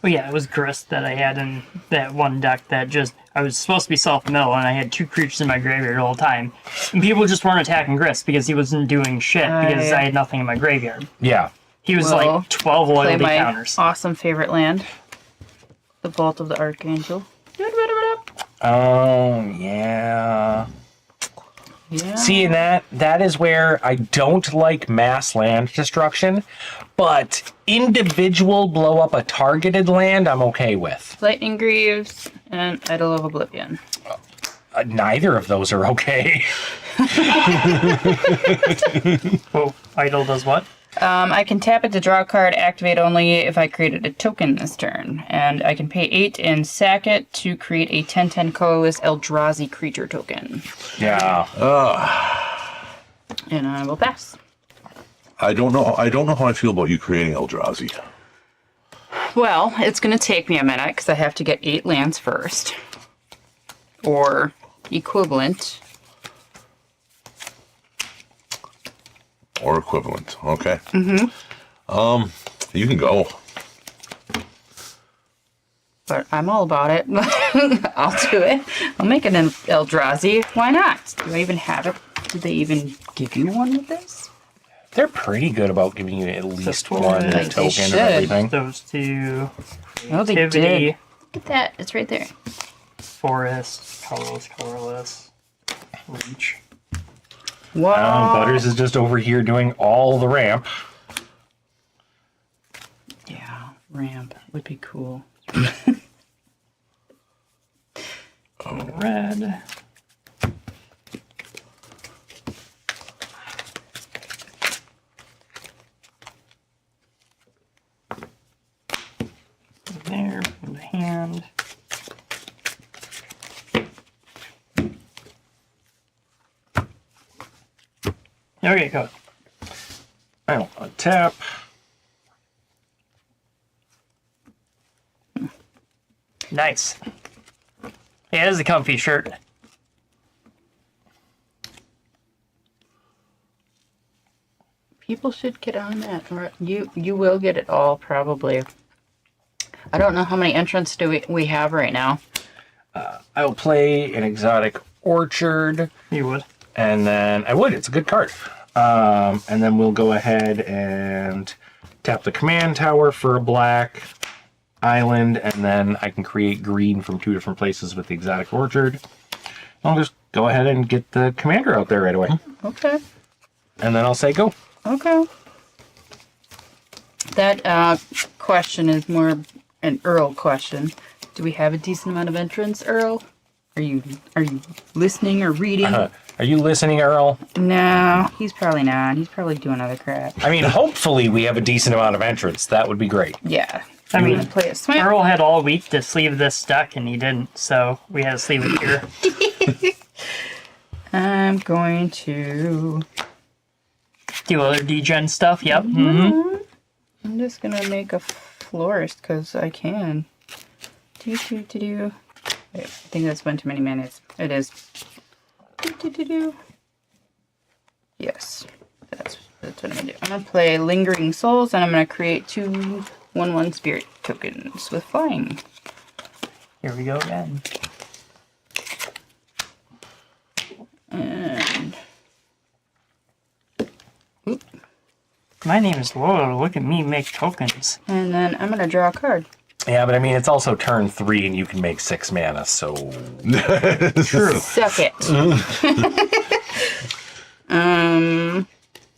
Oh yeah, it was Grist that I had in that one deck that just, I was supposed to be self-mill and I had 2 creatures in my graveyard all the time. And people just weren't attacking Grist because he wasn't doing shit because I had nothing in my graveyard. Yeah. He was Well, like 12 Play loyalty my counters. awesome favorite land. The Vault of the Archangel. Oh, yeah. Yeah. See, and that is where I don't like mass land destruction, but individual blow up a targeted land I'm okay with. Lightning Greaves and Idol of Oblivion. Neither of those are okay. Oh, Idol does what? I can tap it to draw a card, activate only if I created a token this turn. And I can pay 8 and sack it to create a 10/10 colorless Eldrazi creature token. Yeah. And I will pass. I don't know how I feel about you creating Eldrazi. Well, it's going to take me a minute because I have to get 8 lands first. Or equivalent. Or equivalent. Okay. Mm-hmm. You can go. But I'm all about it. I'll do it. I'll make it an Eldrazi. Why not? Do I even have it? Did they even give you one with this? They're pretty good about giving you at least Like one they token should. of everything. Those 2. Oh, they Activity, did. Look at that. It's right there. Forest, colorless, reach. Wow. Butters is just over here doing all the ramp. Yeah, ramp would be cool. Red. There, in the hand. Okay, go. I'll untap. Nice. Yeah, it is a comfy shirt. People should get on that. Or you will get it all, probably. I don't know how many entrants do we have right now. I'll play an exotic orchard, You would. and then I would. It's a good card. And then we'll go ahead and tap the command tower for a black island, and then I can create green from 2 different places with the exotic orchard. I'll just go ahead and get the commander out there right away, Okay. and then I'll say go. Okay. That question is more an Earl question. Do we have a decent amount of entrants, Earl? Are you listening or reading? Are you listening, Earl? No, he's probably not. He's probably doing other crap. I mean, hopefully we have a decent amount of entrants. That would be great. Yeah. I I'm mean, gonna play a swamp. Earl had all week to sleeve this deck and he didn't, so we had to sleeve it here. I'm going to. Do other degen stuff, yep. Mm-hmm. I'm just gonna make a florist because I can. Wait, I think that's one too many minutes. It is. Yes, that's what I'm gonna do. I'm gonna play Lingering Souls, and I'm gonna create 2 1/1 spirit tokens with flying. Here we go again. And My name is Lola. Look at me make tokens. then I'm gonna draw a card. Yeah, but I mean, it's also turn 3, and you can make 6 mana, so... True. Suck it.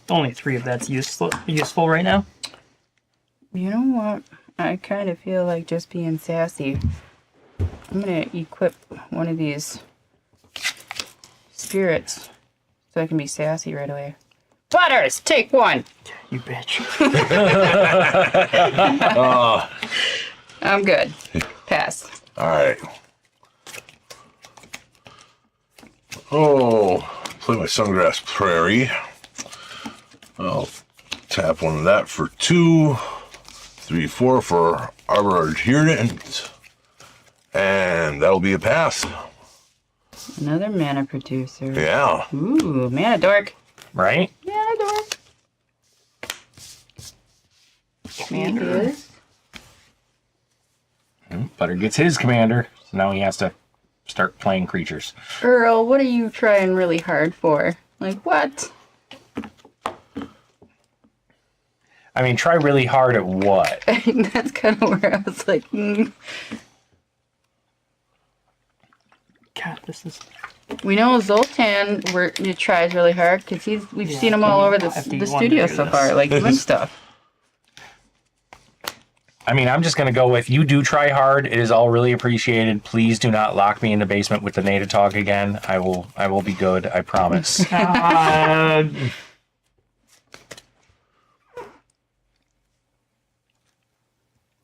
Only 3 of that's useful right now. You know what? I kind of feel like just being sassy. I'm gonna equip one of these spirits so I can be sassy right away. Butters, take 1. You bitch. I'm good. Pass. All right. Oh, play my Sungrass Prairie. I'll tap one of that for 2, 3, 4 for Arbor Adherent, and that'll be a pass. Another mana producer. Yeah. Ooh, mana dork. Right? Mana dork. Commander. Butter gets his commander, so now he has to start playing creatures. Earl, what are you trying really hard for? Like, what? I mean, try really hard at what? That's kind of where I was like, God, this is. We know Zoltan tries really hard because we've seen him all over the studio so far, like doing stuff. I mean, I'm just going to go with you do try hard. It is all really appreciated. Please do not lock me in the basement with the Natatog again. I will be good. I promise.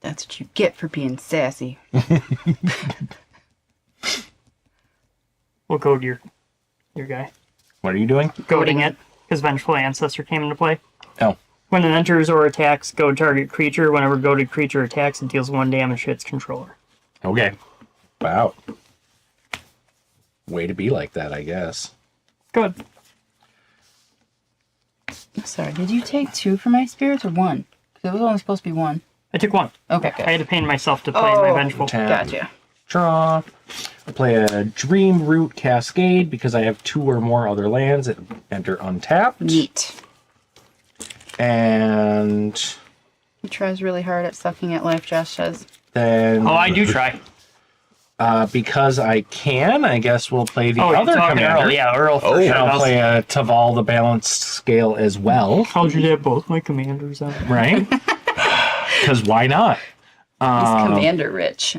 That's what you get for being sassy. We'll code your guy. What are you doing? Goading it, because Vengeful Ancestor came into play. Oh. When it enters or attacks, goad target creature. Whenever goaded creature attacks, it deals 1 damage to its controller. Okay. Wow. Way to be like that, I guess. Good. Sorry, did you take 2 for my spirits or 1? Because it was only supposed to be 1. I took 1. Okay, good. I had to pain myself to play my Vengeful. Gotcha. Draw. I play a Dream Root Cascade because I have 2 or more other lands that enter untapped. Neat. And He tries really hard at sucking at life, Josh says. then Oh, I do try. because I can, I guess we'll play the Oh, other you're talking commander. Earl. Yeah, Earl for And sure. I'll play a Taval the Balanced Scale as well, How'd you get both my commanders on? right? Because why not? He's commander rich.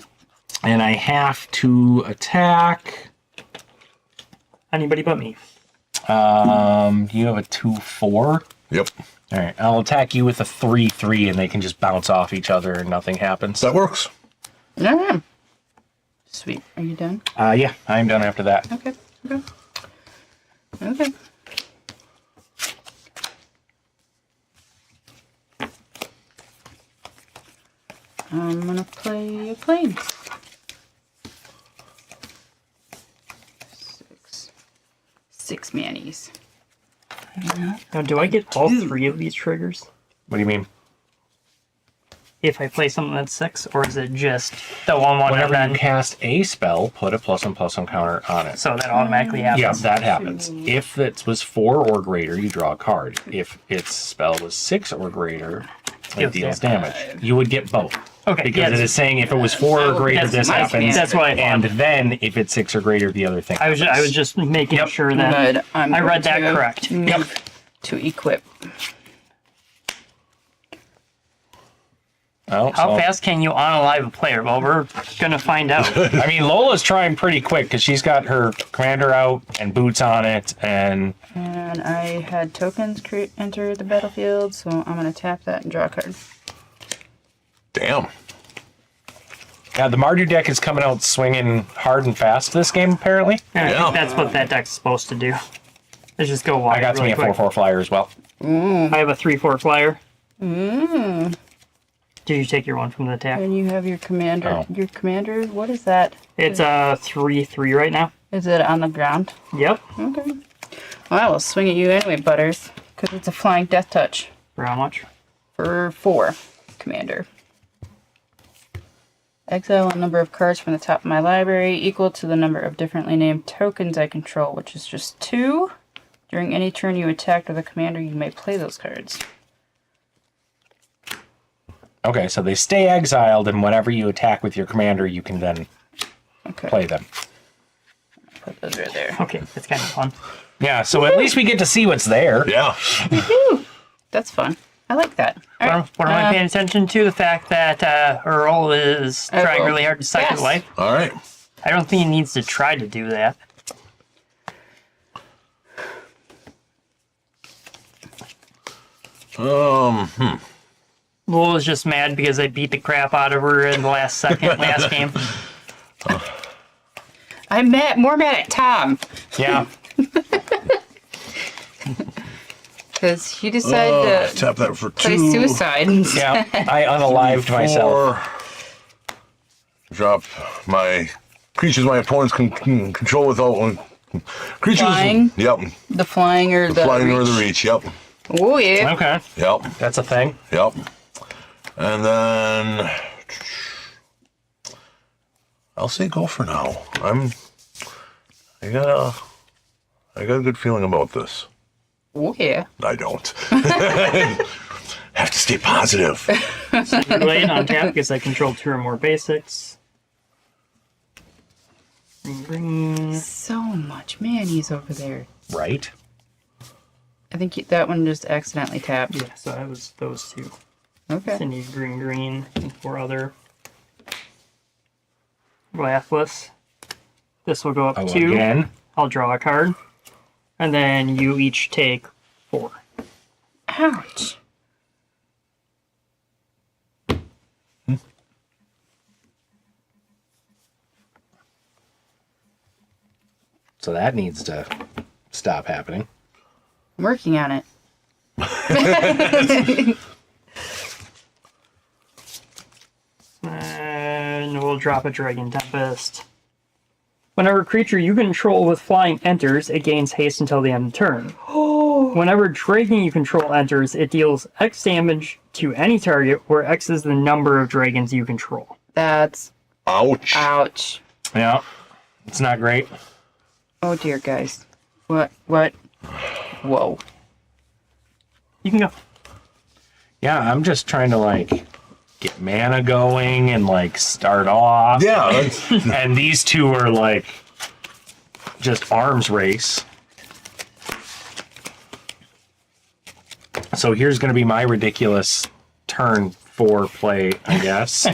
And I have to attack. Anybody but me. You have a 2/4. Yep. All right, I'll attack you with a 3/3, and they can just bounce off each other, and nothing happens. That works. Yeah. Sweet. Are you done? Yeah, I'm done after that. Okay. Okay. I'm gonna play a plane. 6 manies. Now, do I get all 3 of these triggers What do you mean? if I play something that's 6, or is it just the 1/1 and Whenever you then? cast a spell, put a +1/+1 counter on it. So that automatically happens. Yeah, that happens. If it was 4 or greater, you draw a card. If its spell was 6 or greater, it deals damage. You would get both. Okay, Because yeah, it is saying if it was 4 or greater, That's this my happens. stance. That's what I And thought. then if it's 6 or greater, the other thing I was just making Yep. sure that Good. I read that going to correct. move to equip. Oh, How so- fast can you unalive a player? Well, we're gonna find out. I mean, Lola's trying pretty quick because she's got her commander out and boots on it, and And I had tokens enter the battlefield, so I'm going to tap that and draw a card. Damn. yeah, the Mardu deck is coming out swinging hard and fast this game, apparently. And I Yeah. think that's what that deck's supposed to do. Is just go wide. I got really me a quick. 4/4 flyer as well. I have a 3/4 flyer. Did you take your one from the attack? And you have your commander. Oh. Your commander, what is that? It's a 3/3 right now. Is it on the ground? Yep. Okay. Well, I will swing at you anyway, Butters, because it's a flying death touch For how much? for 4, commander. Exile a number of cards from the top of my library equal to the number of differently named tokens I control, which is just 2. During any turn you attack with a commander, you may play those cards. Okay, so they stay exiled, and whenever you attack with your commander, you can then Okay. play them. Put those right there. Okay, that's kind of fun. Yeah, so at least we get to see what's there. Yeah. That's fun. I like that. All right. What am I paying attention to? The fact that Earl is trying Earl. really hard to suck his Yes. life. All right. I don't think he needs to try to do that. Lola's just mad because I beat the crap out of her in the last game. I'm more mad at Tom Yeah. because he decided to Tap that for play 2. suicide. Yeah, I unalived myself. 4. Drop my creatures my opponents can control without creatures. Flying? Yep. The flying or the Flying or reach. the reach. Yep. Oh yeah. Okay, Yep. that's a thing. Yep. And then I'll say go for now. I got a good feeling about this. Oh, yeah. I don't. Have to stay positive. So you go ahead on tap because I control 2 or more basics. Bring. So much mayonnaise over there. Right? I think that one just accidentally tapped. Yeah, so that was those 2. Okay. So need green, and 4 other. Laughless. This will go up 2. Again. I'll draw a card. And then you each take 4. Ouch. So that needs to stop happening. I'm working on it. And we'll drop a Dragon Tempest. Whenever creature you control with flying enters, it gains haste until the end of the turn. Whenever dragon you control enters, it deals X damage to any target, where X is the number of dragons you control. That's Ouch. ouch. Yeah. It's not great. Oh dear, guys. What? Whoa. You can go. Yeah, I'm just trying to like get mana going and like start off. Yeah, that's, And these 2 are like just arms race. So here's going to be my ridiculous turn 4 play, I guess.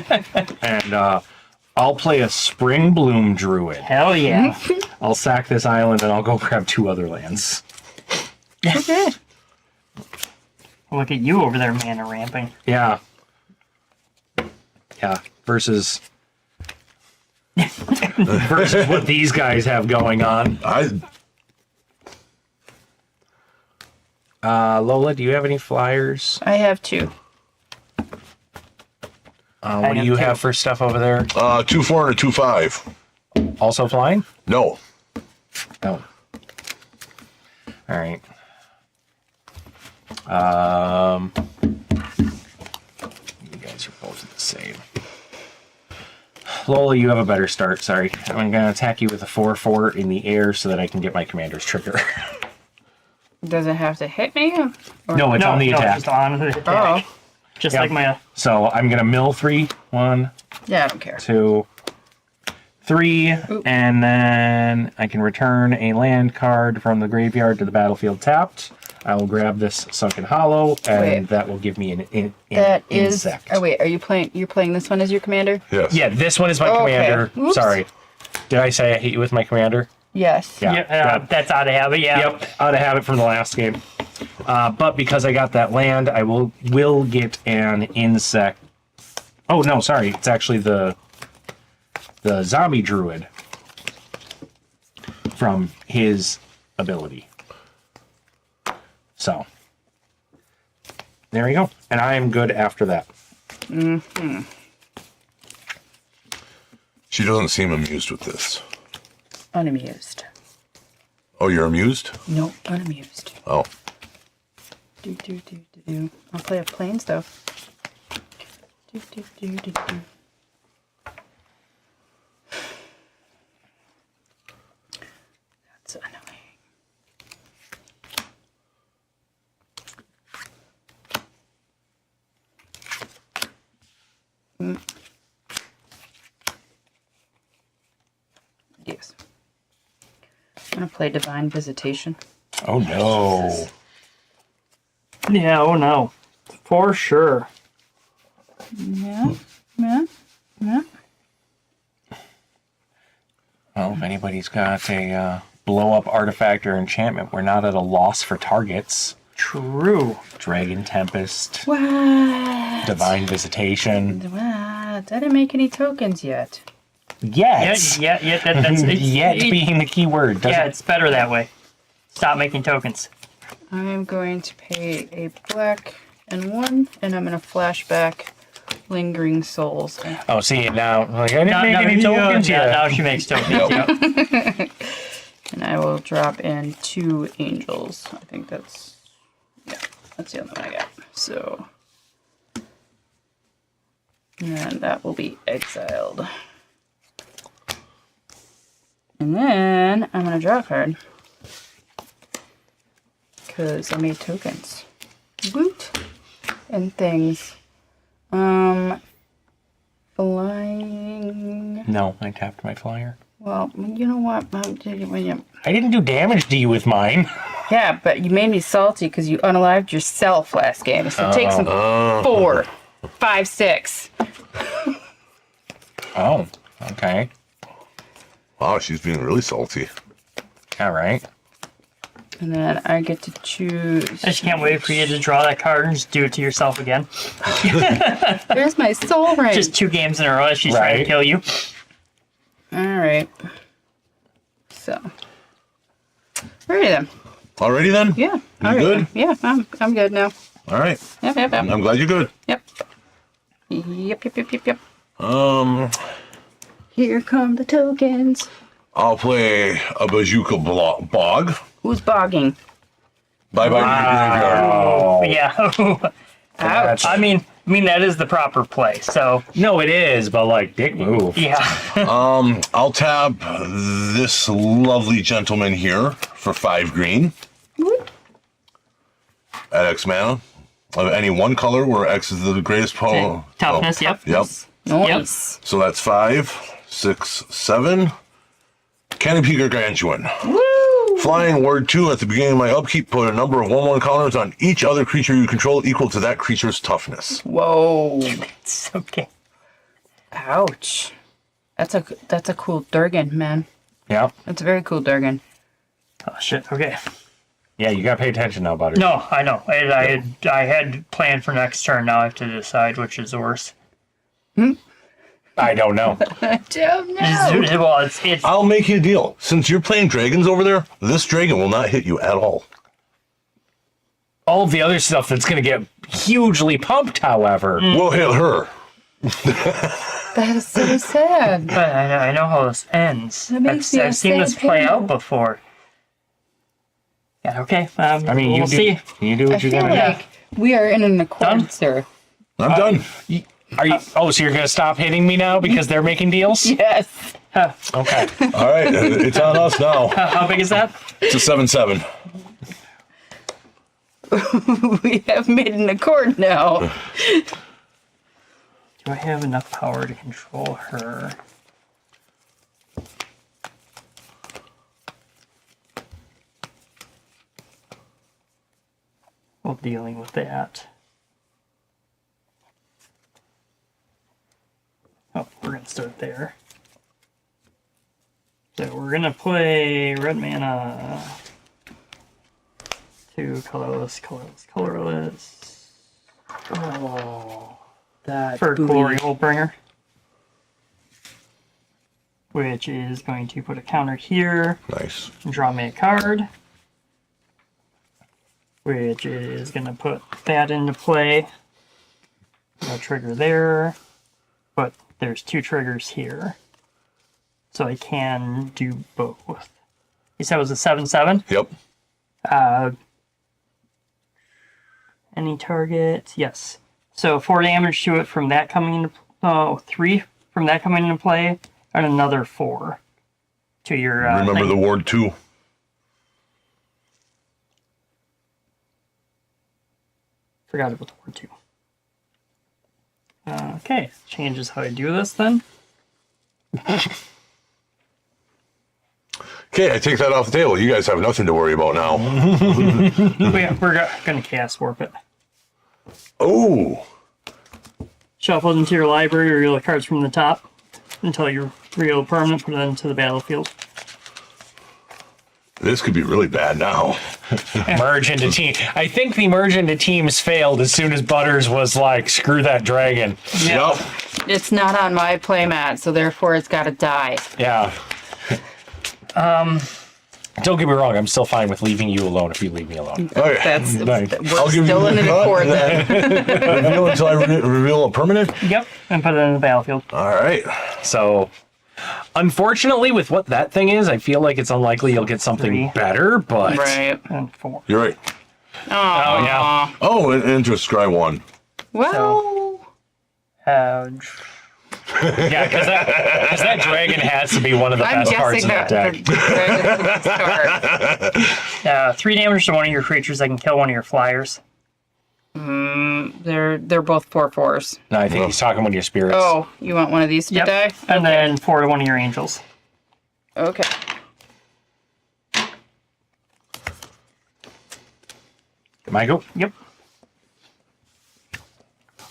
And I'll play a Spring Bloom Druid. Hell yeah. I'll sack this island and I'll go grab 2 other lands. Look at you over there, mana ramping. Yeah. Yeah. Versus what these guys have going on. Lola, do you have any flyers? I have 2. What do have you 2. have for stuff over there? 2-4 and a 2-5. Also flying? No. No. All right. You guys are both the same. Lola, you have a better start. Sorry. I'm going to attack you with a 4/4 in the air so that I can get my commander's trigger. Does it have to hit me? Or... No, it's on the attack. Just on the attack. Oh. Just Yeah. like my... So I'm going to mill 3. 1, Yeah, I don't care. 2, 3, Oop. and then I can return a land card from the graveyard to the battlefield tapped. I will grab this Sunken Hollow, and Wait. that will give me an That is. insect. Oh wait, are you playing? You're playing this one as your commander? Yes. Yeah, this one is my Okay. commander. Oops. Sorry. Did I say I hate you with my commander? Yes. Yeah. Yeah, that's out of habit, yeah. Yep, out of habit from the last game. But because I got that land, I will get an insect. Oh no, sorry, it's actually the zombie druid from his ability. So there you go, and I am good after that. Mm-hmm. She doesn't seem amused with this. Unamused. Oh, you're amused? Nope, unamused. Oh. Do. I'll play a plains though. Do. That's annoying. Yes. I'm gonna play Divine Visitation. Oh no. Yeah, oh no. For sure. Yeah. Well, if anybody's got a blow up artifact or enchantment, we're not at a loss for targets. True. Dragon Tempest, What? Divine Visitation. What? I didn't make any tokens yet. Yet. Yeah, that's Yet being the key word. Yeah, it's better that way. Stop making tokens. I'm going to pay a black and 1, and I'm going to flash back Lingering Souls. Oh, see, now, like, I didn't make any tokens yet. Now she makes tokens. Yep. And I will drop in 2 angels. I think that's the only one I got. So, and that will be exiled. And then I'm going to draw a card. Because I made tokens. Woot! And things. Flying. No, I tapped my flyer. Well, you know what? I didn't do damage to you with mine. Yeah, but you made me salty because you unalived yourself last game. So take some 4, 5, 6. Oh, okay. Wow, she's being really salty. All right. And then I get to choose. I just can't wait for you to draw that card and just do it to yourself again. There's my soul ring. Just 2 games in a row. She's trying to kill you. All right. So. Ready then. Already then? Yeah. You all right. good? Yeah, I'm good now. All right. Yep. I'm glad you're good. Yep. Yep. Here come the tokens. I'll play a Bazooka Bog. Who's bogging? Bye-bye. Oh, yeah. Ouch. I mean, that is the proper play, so. No, it is, but like, big move. Yeah. I'll tap this lovely gentleman here for 5 green. At X mana. Of any one color where X is the greatest power. Toughness, yep. Yep. Nice. So that's 5, 6, 7. Canopy Gargantuan. Woo! Flying word 2 at the beginning of my upkeep, put a number of 1/1 counters on each other creature you control equal to that creature's toughness. Whoa. It's okay. Ouch. That's a cool Durgan, man. Yeah. That's a very cool Durgan. Oh, shit. Okay. Yeah, you gotta pay attention now, Butters. No, I know. I had planned for next turn. Now I have to decide which is worse. I don't know. I don't know. Well, it's I'll make you a deal. Since you're playing dragons over there, this dragon will not hit you at all. All of the other stuff that's gonna get hugely pumped, however. We'll hit her. That is so sad. But I know how this ends. That makes me a I've seen this sad play parent. out before. Yeah, okay. I mean, we'll see. You do I what you feel gotta do. like we are in an accord, sir. I'm done. Are you? Oh, so you're gonna stop hitting me now because they're making deals? Yes. Okay. All right, it's on us now. How big is that? It's a 7/7. We have made an accord now. Do I have enough power to control her? Well, dealing with that. Oh, we're going to start there. So we're going to play red mana. 2 colorless. Oh, that For booty. Glory Holdbringer. Which is going to put a counter here. Nice. And draw me a card. Which is going to put that into play. No trigger there. But there's 2 triggers here. So I can do both. You said it was a 7/7? Yep. Any target? Yes. So 4 damage to it from that coming into 3 from that coming into play, and another 4 to your Remember thing. the ward 2. Forgot about the word 2. Okay, changes how I do this then. Okay, I take that off the table. You guys have nothing to worry about now. We're gonna cast warp it. Oh, Shuffle it into your library, reveal the cards from the top until you reveal permanent, put it into the battlefield. this could be really bad now. Merge into team. I think the merge into teams failed as soon as Butters was like, "Screw that dragon." Yep. It's not on my playmat, so therefore it's got to die. Yeah. Don't get me wrong. I'm still fine with leaving you alone if you leave me alone. Okay. That's Nice. we're I'll give still you in the an cut accord and then. Reveal until I reveal a permanent. Yep, and put it in the battlefield. All right. So, unfortunately, with what that thing is, I feel like it's unlikely you'll get something 3. better. But Right. And 4. You're right. Oh, yeah. Oh, and into Scry 1. Well, Ouch. Yeah, because that dragon has to be one of the I'm best cards guessing in that that deck. the dragon card. 3 damage to one of your creatures that can kill one of your flyers. They're both 4/4s. No, I think he's talking with your spirits. Oh, you want one of these to die? And then 4 to one of your angels. Okay. Can I go? Yep.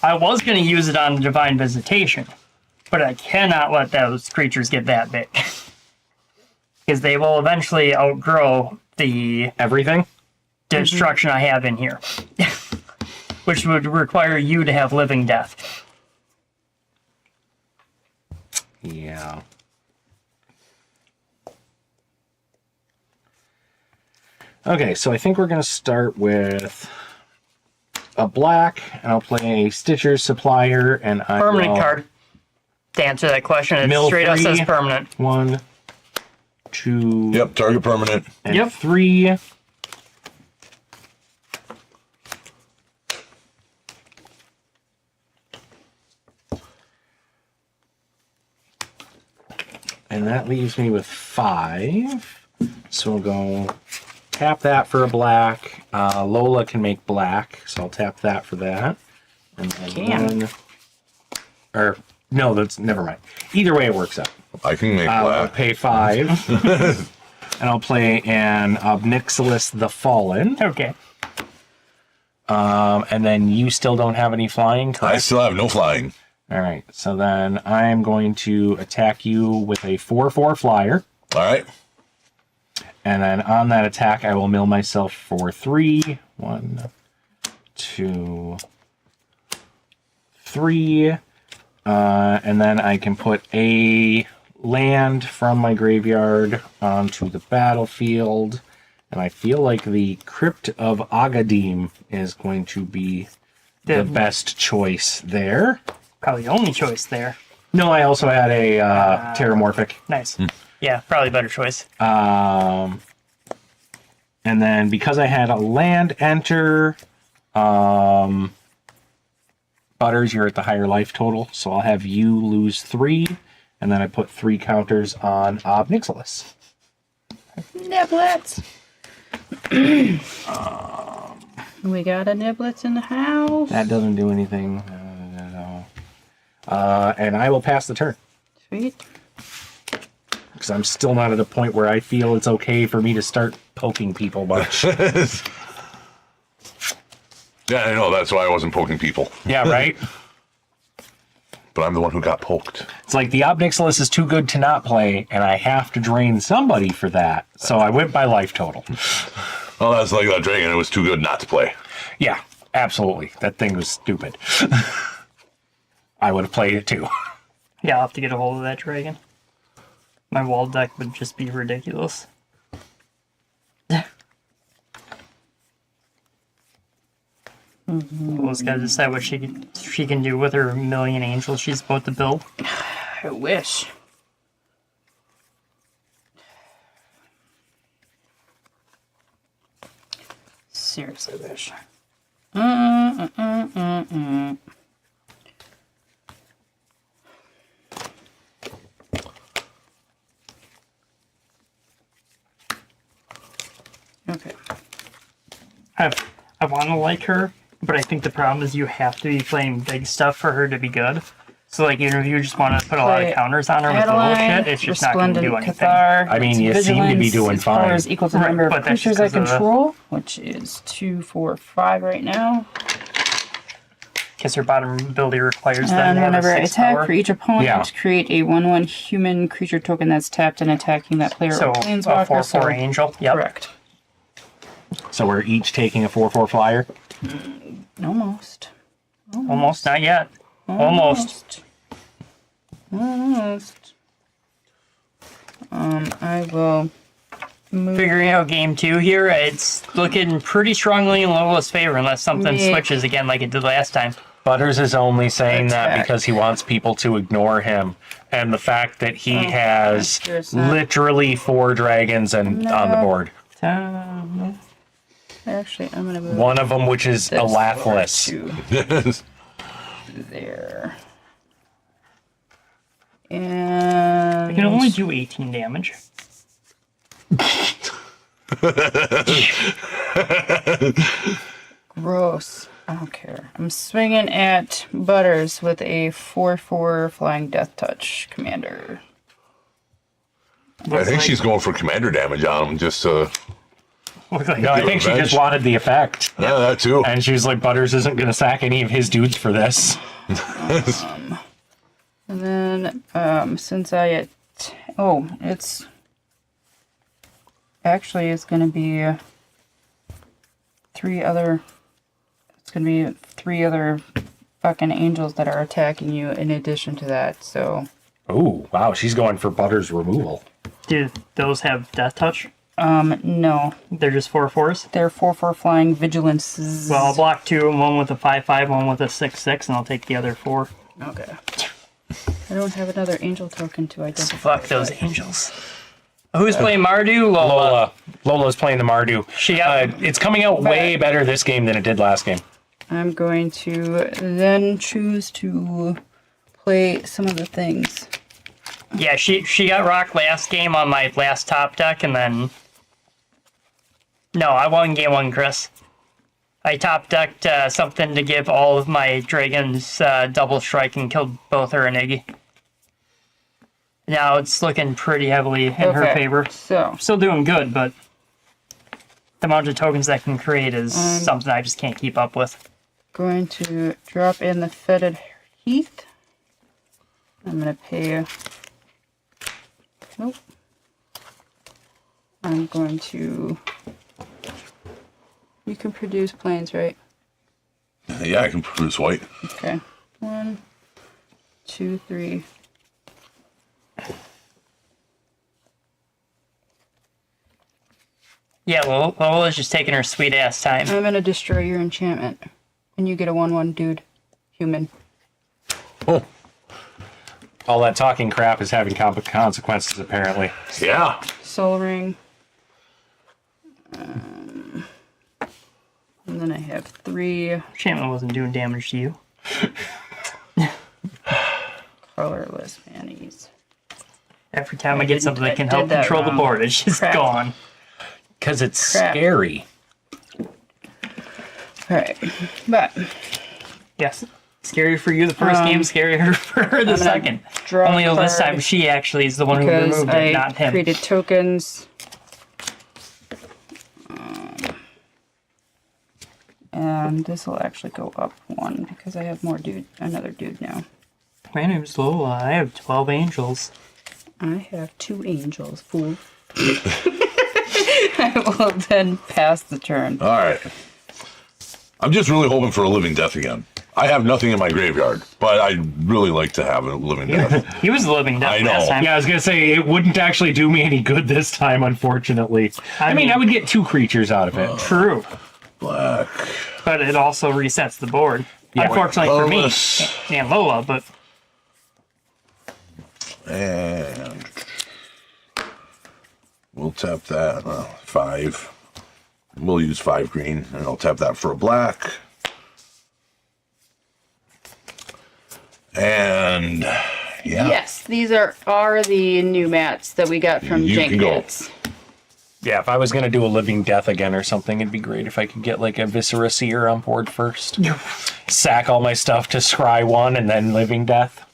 I was going to use it on Divine Visitation, but I cannot let those creatures get that big. Because they will eventually outgrow the Everything? destruction I have in here. Which would require you to have Living Death. Yeah. Okay, so I think we're going to start with a black, and I'll play a Stitcher's Supplier, and I Permanent will card. To answer that question, it Mill straight up 3. says permanent. 1, 2, Yep, target permanent. and 3. And that leaves me with 5. So we'll go tap that for a black. Lola can make black, so I'll tap that for that. And then Can. or no, that's never mind. Either way, it works out. I can make I'll black. pay 5, and I'll play an Obnixilis the Fallen. Okay. And then you still don't have any flying, I correct? still have no flying. All right, so then I'm going to attack you with a 4/4 flyer. All right. And then on that attack, I will mill myself for 3. 1, 2, 3. And then I can put a land from my graveyard onto the battlefield. And I feel like the Crypt of Agadim is going to be the best choice there. Probably the only choice there. No, I also had a Terramorphic. Nice. Yeah, probably better choice. And then because I had a land enter, Butters, you're at the higher life total, so I'll have you lose 3, and then I put 3 counters on Obnixilis. Niblets. We got a Niblets in the house. That doesn't do anything. And I will pass the turn, Sweet. because I'm still not at a point where I feel it's okay for me to start poking people much. Yeah, I know. That's why I wasn't poking people. Yeah, right? But I'm the one who got poked. It's like the Obnixilis is too good to not play, and I have to drain somebody for that. So I went by life total. Well, that's like that dragon. It was too good not to play. Yeah, absolutely. That thing was stupid. I would have played it too. Yeah, I'll have to get a hold of that dragon. My wall deck would just be ridiculous. Lola's got to decide what she can do with her million angels she's about to build. I wish. Seriously wish. Okay. I want to like her, but I think the problem is you have to be playing big stuff for her to be good. So, like, even if you just want to put a lot of Play counters on her with little shit, it's just not going to do anything. Cathar, I mean, you seem to be doing its power fine. is equal to the Right, number of but that's creatures I just 'cause of the- control, which is 2, 4, 5 right now. Because her bottom ability requires them And to have a whenever I 6 attack, power. for each opponent, Yeah. create a 1/1 human creature token that's tapped and attacking that player So, or a planeswalker. 4/4 angel. Yep. Correct. So we're each taking a 4/4 flyer. Almost. Almost, not yet. Almost. Almost. I will move. Figuring out game 2 here, it's looking pretty strongly in Lola's favor unless something Yeah. switches again like it did last time. Butters is only saying that Attack. because he wants people to ignore him. And the fact that he has there's not- literally 4 dragons and on the board. Actually, I'm gonna move One of them, which is this a Lathless. over to there. And I can only do 18 damage. gross. I don't care. I'm swinging at Butters with a 4/4 Flying Death Touch commander. I think she's going for commander damage on him, just to... No, I think she just wanted the effect. Yeah, that too. And she was like, Butters isn't going to sack any of his dudes for this. And then, since it's... Actually, it's going to be three other fucking angels that are attacking you in addition to that, so... Oh, wow, she's going for Butters removal. Do those have death touch? No. They're just 4/4s? They're 4/4 flying vigilance. Well, I'll block 2, one with a 5/5, one with a 6/6, and I'll take the other 4. Okay. I don't have another angel token to identify. Fuck those angels. Who's playing Mardu? Lola. Lola's playing the Mardu. It's coming out way better this game than it did last game. I'm going to then choose to play some of the things. Yeah, she got rocked last game on my last top deck, and then... No, I won game 1, Chris. I top decked something to give all of my dragons double strike and killed both her and Iggy. Now it's looking pretty heavily in her favor. So, Still doing good, but the amount of tokens that can create is something I just can't keep up with. going to drop in the Fetid Heath. I'm going to pay... Nope. I'm going to... You can produce planes, right? Yeah, I can produce white. Okay. 1, 2, 3. Yeah, Lola's just taking her sweet ass time. I'm going to destroy your enchantment. And you get a 1/1 dude. Human. Oh, All that talking crap is having consequences, apparently. yeah. Soul Ring. And then I have 3 Enchantment wasn't doing damage to you. colorless manis. Every time I get something that can help control the board, it's just gone. Because it's scary. Alright. But Yes. Scary for you the first game, scarier for her the second. Only though this time she actually is the one who removed it, not him. Created tokens. And this will actually go up 1 because I have another dude now. My name's Lola. I have 12 angels. I have 2 angels, fool. I will then pass the turn. All right. I'm just really hoping for a living death again. I have nothing in my graveyard, but I'd really like to have a living death. He was the living death I know. last time. Yeah, I was going to say, it wouldn't actually do me any good this time, unfortunately. I mean, I would get 2 creatures out of it. True. Black. But it also resets the board. Yeah. Unfortunately for me Colorless. and Lola, but And we'll tap that 5. We'll use 5 green, and I'll tap that for a black. And yeah, Yes, these are the new mats that we got from You Jank can go. Mats. Yeah, if I was going to do a living death again or something, it'd be great if I could get like a Viscera Seer on board first. Sack all my stuff to scry 1 and then living death.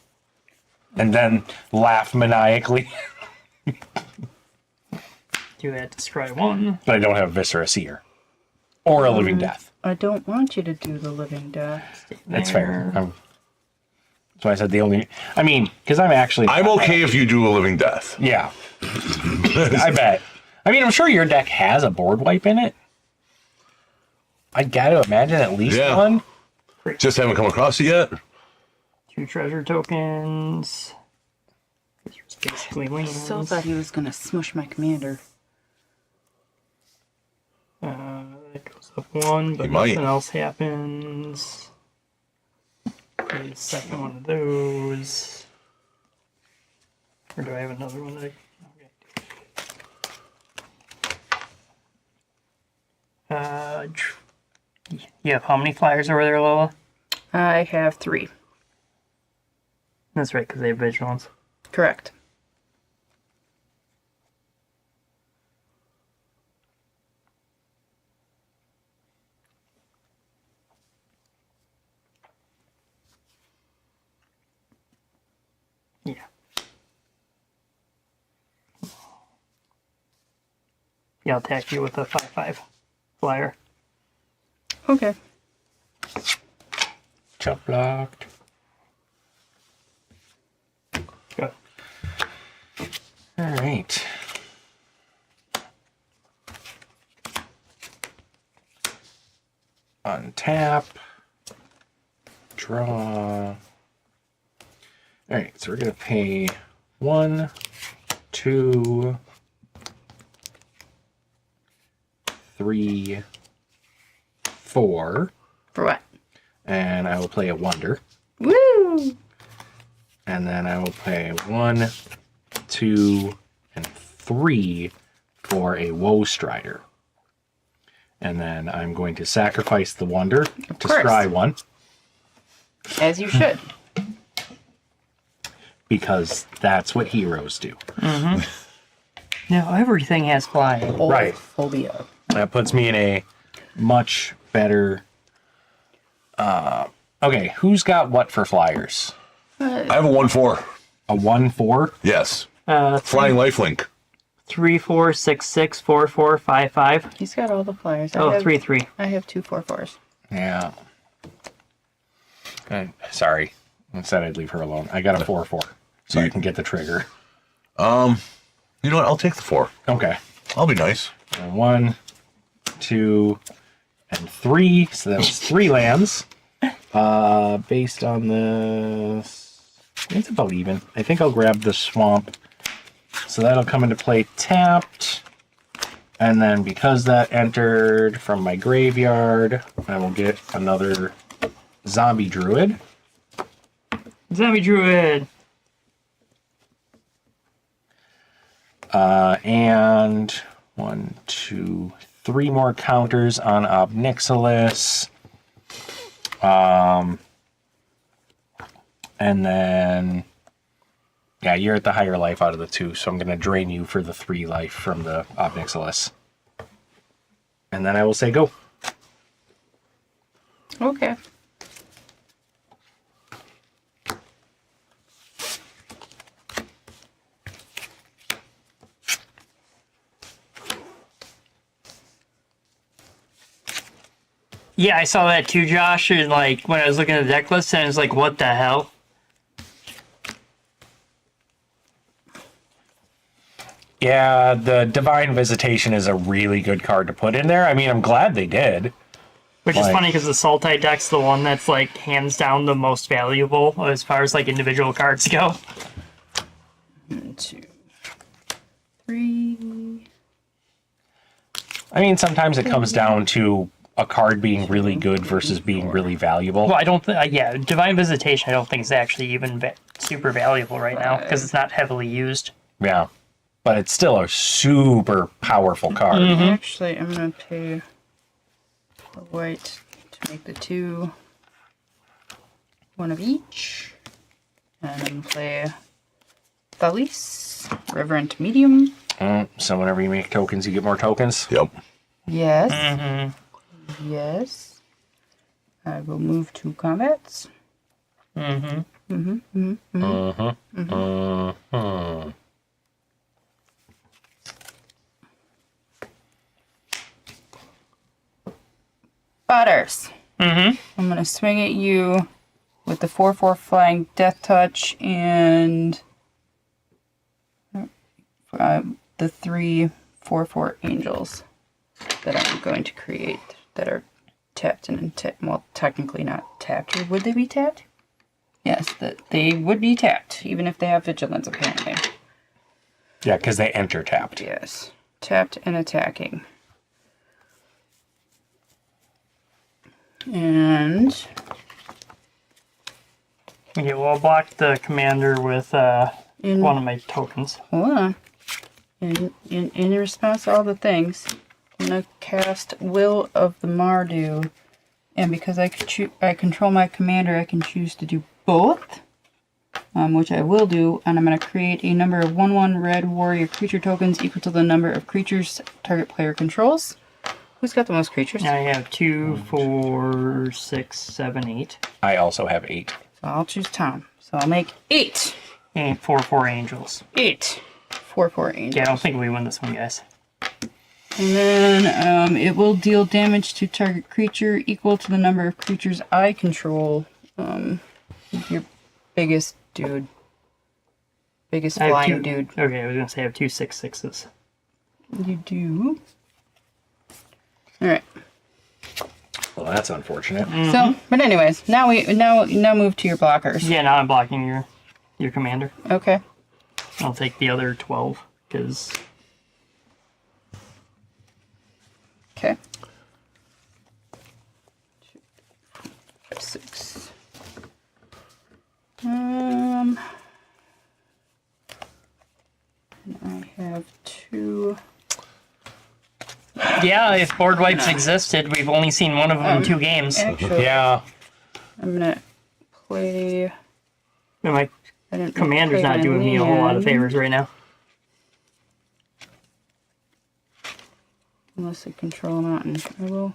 And then laugh maniacally. do that to scry 1. But I don't have Viscera Seer. Or a living death. I don't want you to do the living death. That's fair. That's why I said the only... I mean, because I'm okay if you do a living death. Yeah. I bet. I mean, I'm sure your deck has a board wipe in it. I gotta imagine at least one. Just haven't come across it yet. 2 treasure tokens. This was basically lands. So thought he was gonna smush my commander. It goes up 1, but He might. nothing else happens. Play the second one of those. Or do I have another one that you have how many flyers over there, Lola? I have 3. That's right, because they have vigilance. Correct. Yeah. Yeah, I'll attack you with a 5/5 flyer. Okay. Chop blocked. Good. All right. Untap. Draw. All right, so we're gonna pay 1, 2, 3, 4, For what? and I will play a Wonder, Woo! and then I will pay 1, 2, and 3 for a Woe Strider, and then I'm going to sacrifice the Wonder to course. scry 1. As you should. Because that's what heroes do. Now everything has flying. Right. Phobia. That puts me in a much better. Okay, who's got what for flyers? I have a 1/4. A 1/4. Yes. Uh, Flying lifelink. 3, 4, 6, 6, 4, 4, 5, 5. He's got all the flyers. Oh, I have, 3, 3. I have 2 4/4s. Yeah. Sorry, I said I'd leave her alone. I got a 4/4, so I can get the trigger. You know what? I'll take the 4. Okay. I'll be nice. 1, 2, and 3. So that was 3 lands. Based on this, it's about even. I think I'll grab the swamp. So that'll come into play tapped. And then because that entered from my graveyard, I will get another zombie druid. Zombie Druid. And 1, 2, 3 more counters on Obnixilis. And then, yeah, you're at the higher life out of the 2, so I'm going to drain you for the 3 life from the Obnixilis. And then I will say go. Okay. Yeah, I saw that too, Josh. And like when I was looking at the deck list, and I was like, "What the hell?" Yeah, the Divine Visitation is a really good card to put in there. I mean, I'm glad they did. Which is Like- funny because the Sultai deck's the one that's like hands down the most valuable as far as like individual cards go. 1, 2, 3. I mean, sometimes it comes down to a card being really good versus being really valuable. Well, I don't think. Yeah, Divine Visitation. I don't think is actually even super valuable right now because it's not heavily used. Yeah, but it's still a super powerful card. Actually, I'm going to pay the white to make the 2. 1 of each. And I'm going to play Thalis, Reverent Medium. So whenever you make tokens, you get more tokens. Yep. Yes. Yes. I will move to combats. Butters. I'm going to swing at you with the 4/4 flying Death Touch and the 3 4/4 angels that I'm going to create that are tapped and well, technically not tapped. Or would they be tapped? Yes, that they would be tapped, even if they have vigilance, apparently. Yeah, because they enter tapped. Yes, tapped and attacking. And Yeah, well, I'll block the commander with one of my tokens. hold on. In response to all the things, I'm gonna cast Will of the Mardu, and because I control my commander, I can choose to do both. which I will do, and I'm going to create a number of 1/1 red warrior creature tokens equal to the number of creatures target player controls. Who's got the most creatures? I have 2, 4, 6, 7, 8. I also have 8. So I'll choose Tom. So I'll make 8. And 4 angels. 8. 4 angels. Yeah, I don't think we win this one, guys. And then it will deal damage to target creature equal to the number of creatures I control. Your biggest dude. Biggest I have flying 2, dude. Okay, I was going to say I have 2 6/6s. You do. Alright. Well, that's unfortunate. So, but anyways, now move to your blockers. Yeah, now I'm blocking your commander. Okay. I'll take the other 12, because... Okay. 6. And I have 2. Yeah, if board wipes existed, we've only seen one of them in 2 games. Actually, Yeah. I'm gonna play. And my I didn't commander's play not my doing me a whole lot of land, favors right now. unless I control a mountain. I will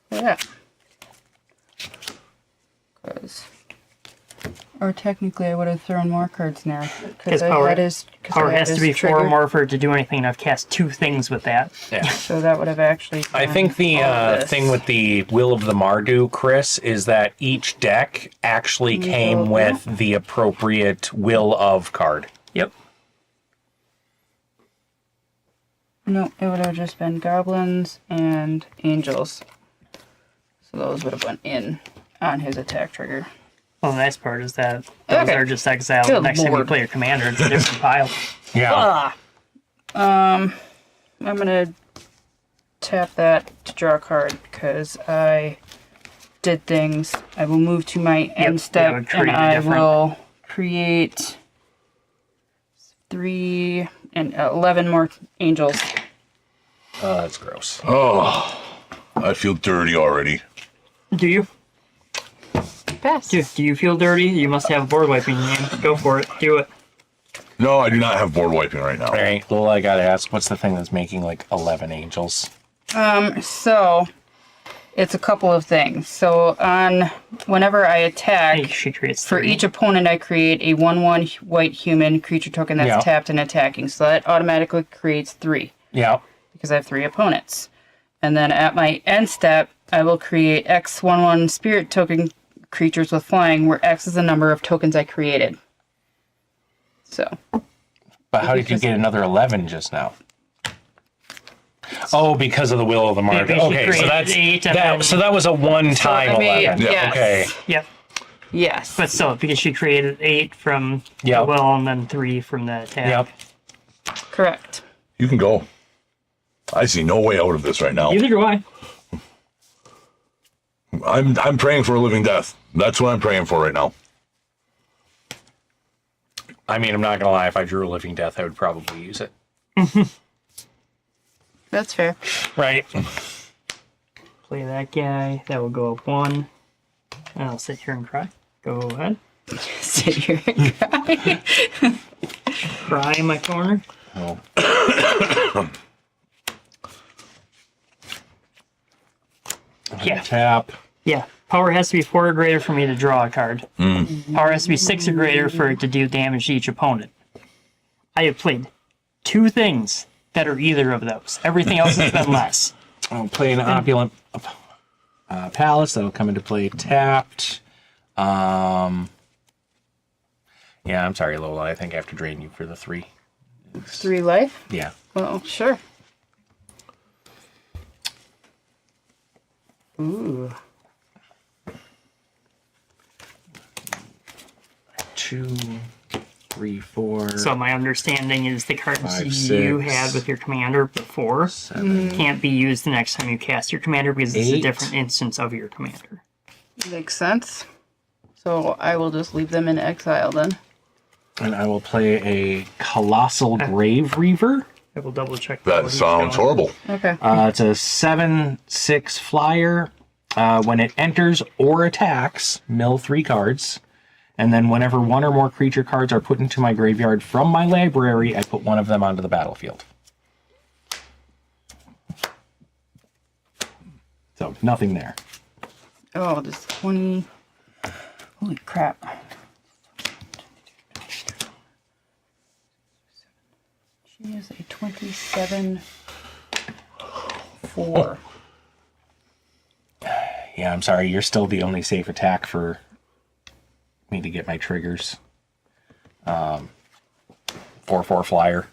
play that. Or technically, I would have thrown more cards in there. Because power has to be 4 or more for it to do anything, and I've cast 2 things with that. Yeah. So that would have actually. I think the all of this. thing with the Will of the Mardu, Chris, is that each deck actually came with the appropriate Will of card. Yep. No, it would have just been goblins and angels. So those would have went in on his attack trigger. Well, the nice part is that those Okay. are just exiled. Good Next time you lord. play your commander, it's a different pile. Yeah. I'm gonna tap that to draw a card because I did things. I will move to my end that step would create and a I different- will create 3 and 11 more angels. That's gross. Oh, I feel dirty already. Do you? Pass. Do you feel dirty? You must have board wiping in you. Go for it. Do it. No, I do not have board wiping right now. All right, Lola, I gotta ask, what's the thing that's making like 11 angels? So it's a couple of things. So whenever I attack, She creates for 3. each opponent, I create a 1/1 white human creature token that's Yeah. tapped and attacking. So that automatically creates 3 Yeah. because I have 3 opponents. And then at my end step, I will create X 1/1 spirit token creatures with flying, where X is the number of tokens I created. So But how did you get another 11 just now? Oh, because of the Will of the Mardu. Maybe she Okay, so created that's 8 and then- so that was a one-time I made- 11. yes. Okay. Yep. yes, But still, because she created 8 from Yep. the will and then 3 from the attack. Yep. correct. You can go. I see no way out of this right now. Neither do I. I'm praying for a living death. That's what I'm praying for right now. I mean, I'm not gonna lie. If I drew a Living Death, I would probably use it. That's fair. Right. Play that guy. That will go up 1. And I'll sit here and cry. Go ahead. Sit here and cry. Cry in my corner. Oh. Yeah. Tap. Yeah. Power has to be 4 or greater for me to draw a card. Power has to be 6 or greater for it to do damage to each opponent. I have played 2 things that are either of those. Everything else has been less. I'll play an opulent palace. That'll come into play tapped. Yeah, I'm sorry, Lola. I think I have to drain you for the 3. 3 life? Yeah. Well, sure. Ooh. 2, 3, 4. So my understanding is the cards 5, you 6, had with your commander before 7. can't be used the next time you cast your commander because it's a 8. different instance of your commander. Makes sense. So I will just leave them in exile then. And I will play a Colossal Grave Reaver. I will double check. That sounds horrible. Okay. It's a 7/6 flyer. When it enters or attacks, mill 3 cards. And then whenever one or more creature cards are put into my graveyard from my library, I put one of them onto the battlefield. So, nothing there. Oh, this 20. Holy crap. She is a 27 4. Yeah, I'm sorry. You're still the only safe attack for me to get my triggers. 4/4 flyer.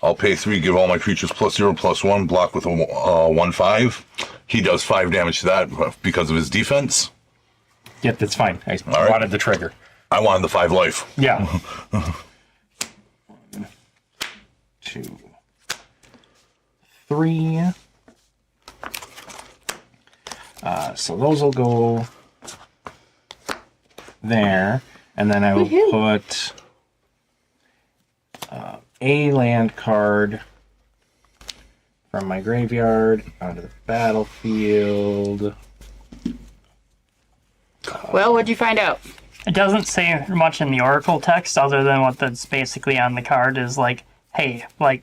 I'll pay 3, give all my creatures +0/+1, block with a 1/5. He does 5 damage to that because of his defense. Yep, that's fine. I right. wanted the trigger. I wanted the 5 life. Yeah. 1, 2, 3. So those will go there, and then I will put a land card from my graveyard onto the battlefield. Well, what'd you find out? It doesn't say much in the Oracle text other than what that's basically on the card is like, hey, like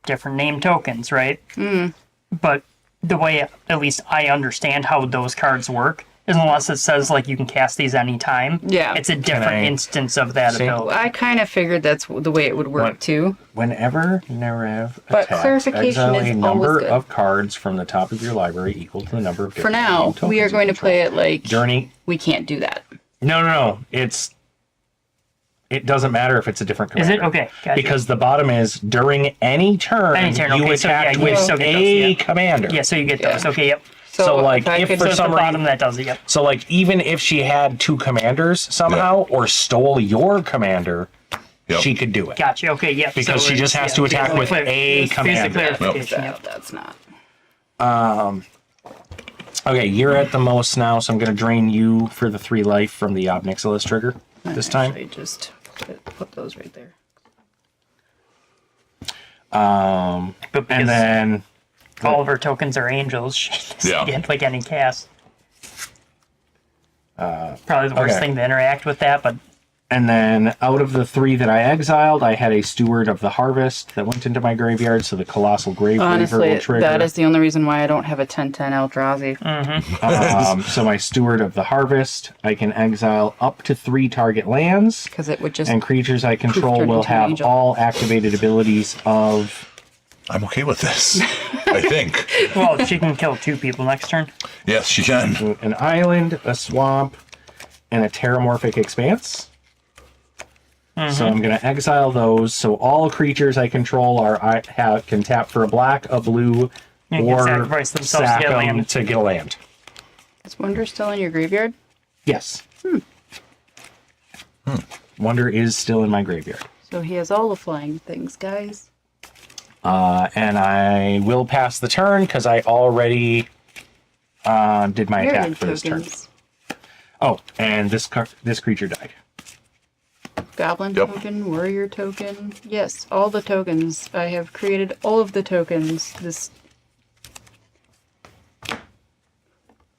different name tokens, right? But the way at least I understand how those cards work is unless it says like you can cast these anytime. Yeah. It's a different instance of that See? ability. I kind of figured that's the way it would work too. Whenever Nerev But attacks, clarification exile is a always number good. of cards from the top of your library equal to the number of For different now, name tokens we are you going to control. play it like Journey. we can't do that. No. It doesn't matter if it's a different Is commander. it? Okay, gotcha. Because the bottom is during any turn, you okay, so yeah, attack you with still get those, a yeah. commander. Yeah, so you get those. Yeah. Okay, yep. So, like, I if could for So it's the some bottom reason, that does it, yep. so like even if she had 2 commanders somehow or stole your commander, Yep. she could do it. Gotcha, okay, yep. Because she just has to attack with a commander. Clarification, yep. That's not. Okay, you're at the most now, so I'm going to drain you for the 3 life from the Ob Nixilis trigger this time. Actually, just put those right there. But And because then all of her tokens are angels, she doesn't get like any cast. Probably the worst okay. thing to interact with that, but And then out of the 3 that I exiled, I had a Steward of the Harvest that went into my graveyard, so the Colossal Grave Weaver Honestly, will trigger. that is the only reason why I don't have a 10/10 Eldrazi. So my Steward of the Harvest, I can exile up to 3 target lands, Because it would just. and creatures I control turn will into an have angel. all activated abilities of... I'm okay with this. I think. well, she can kill 2 people next turn. Yes, she can. an island, a swamp, and a Terramorphic Expanse. So I'm going to exile those. So all creatures I control can tap for a black, a blue, And or can sacrifice themselves to sack get a 'em land. to get a land. Is Wonder still in your graveyard? Yes. Wonder is still in my graveyard. So he has all the flying things, guys. And I will pass the turn because I already did my attack Myriad for this turn. tokens. Oh, and this creature died. Goblin Yep. token, warrior token. Yes, all the tokens. I have created all of the tokens. This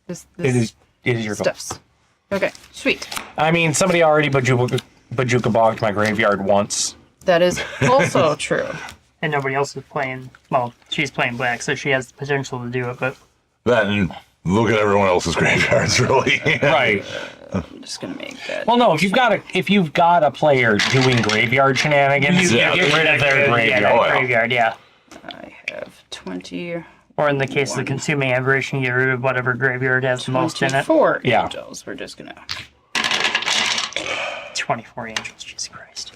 It is your goal. stuffs. Okay, sweet. I mean, somebody already Bajuka bogged my graveyard once. That is also true. And nobody else is playing. Well, she's playing black, so she has the potential to do it, but That and look at everyone else's graveyards, really. Right. I'm just gonna make that. Well, no. If you've got a player doing graveyard shenanigans, Yeah. get rid of their graveyard. Yeah, Oh, yeah. graveyard, yeah. I have 20. Or in the case of the consuming aberration, get rid of whatever graveyard has the most in it. 24 Yeah. angels. We're just gonna. 24 angels, Jesus Christ.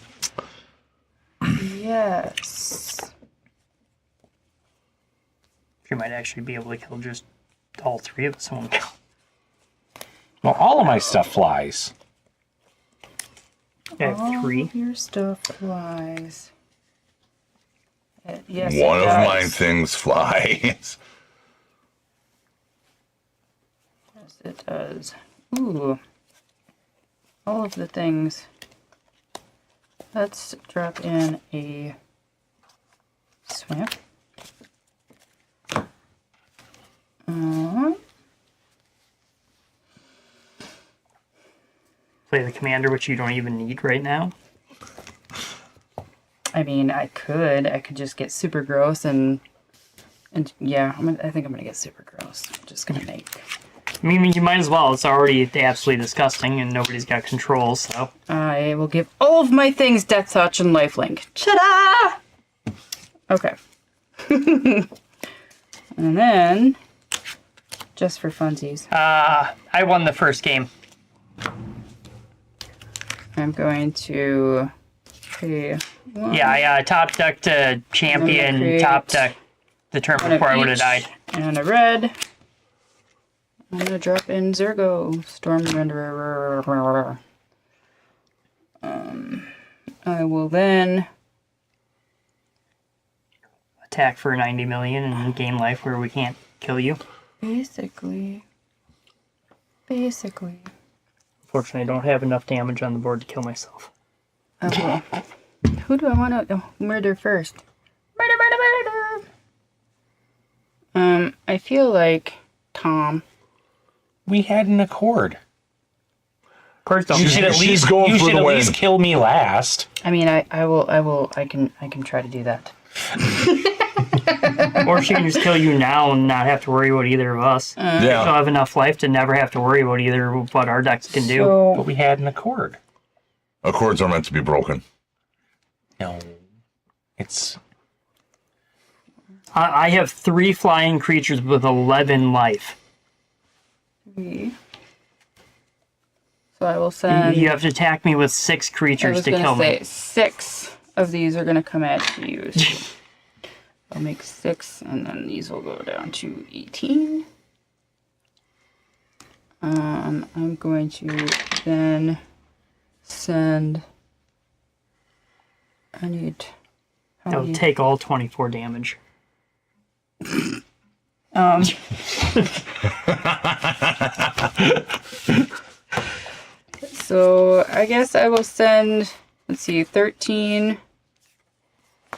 Yes. You might actually be able to kill just all 3 of us in one go. Well, all of my stuff flies. I have 3. All your stuff flies. Yes, One it of does. mine things flies. Yes, it does. Ooh. All of the things. Let's drop in a swamp. play the commander, which you don't even need right now. I mean, I could just get super gross and yeah, I think I'm gonna get super gross. I'm just gonna make. I mean, you might as well. It's already absolutely disgusting, and nobody's got control, so. I will give all of my things Death Touch and Lifelink. Ta-da! Okay. And then, just for funsies, I won the first game. I'm going to pay one. Yeah, I top decked a champion, create top deck the turn one of before I would have each, died. And a red. I'm gonna drop in Zergo, Storm Renderer. I will then Attack for 90 million and gain life where we can't kill you. basically. Fortunately, I don't have enough damage on the board to kill myself. Okay. Who do I want to murder first? Murder. I feel like Tom. We had an accord. Of course, don't. You should at She's least going for the win. kill me last. I mean, I can try to do that. Or she can just kill you now and not have to worry about either of us. She'll Yeah. have enough life to never have to worry about either of what our decks can do. But So, we had an accord. Accords are meant to be broken. No. It's... I have 3 flying creatures with 11 life. I will send. You have to attack me with 6 I creatures was to gonna kill say me. 6 of these are gonna come at you. So I'll make 6, and then these will go down to 18. I'm going to then send. I need. How It'll many? take all 24 damage. So I guess I will send. Let's see, 13.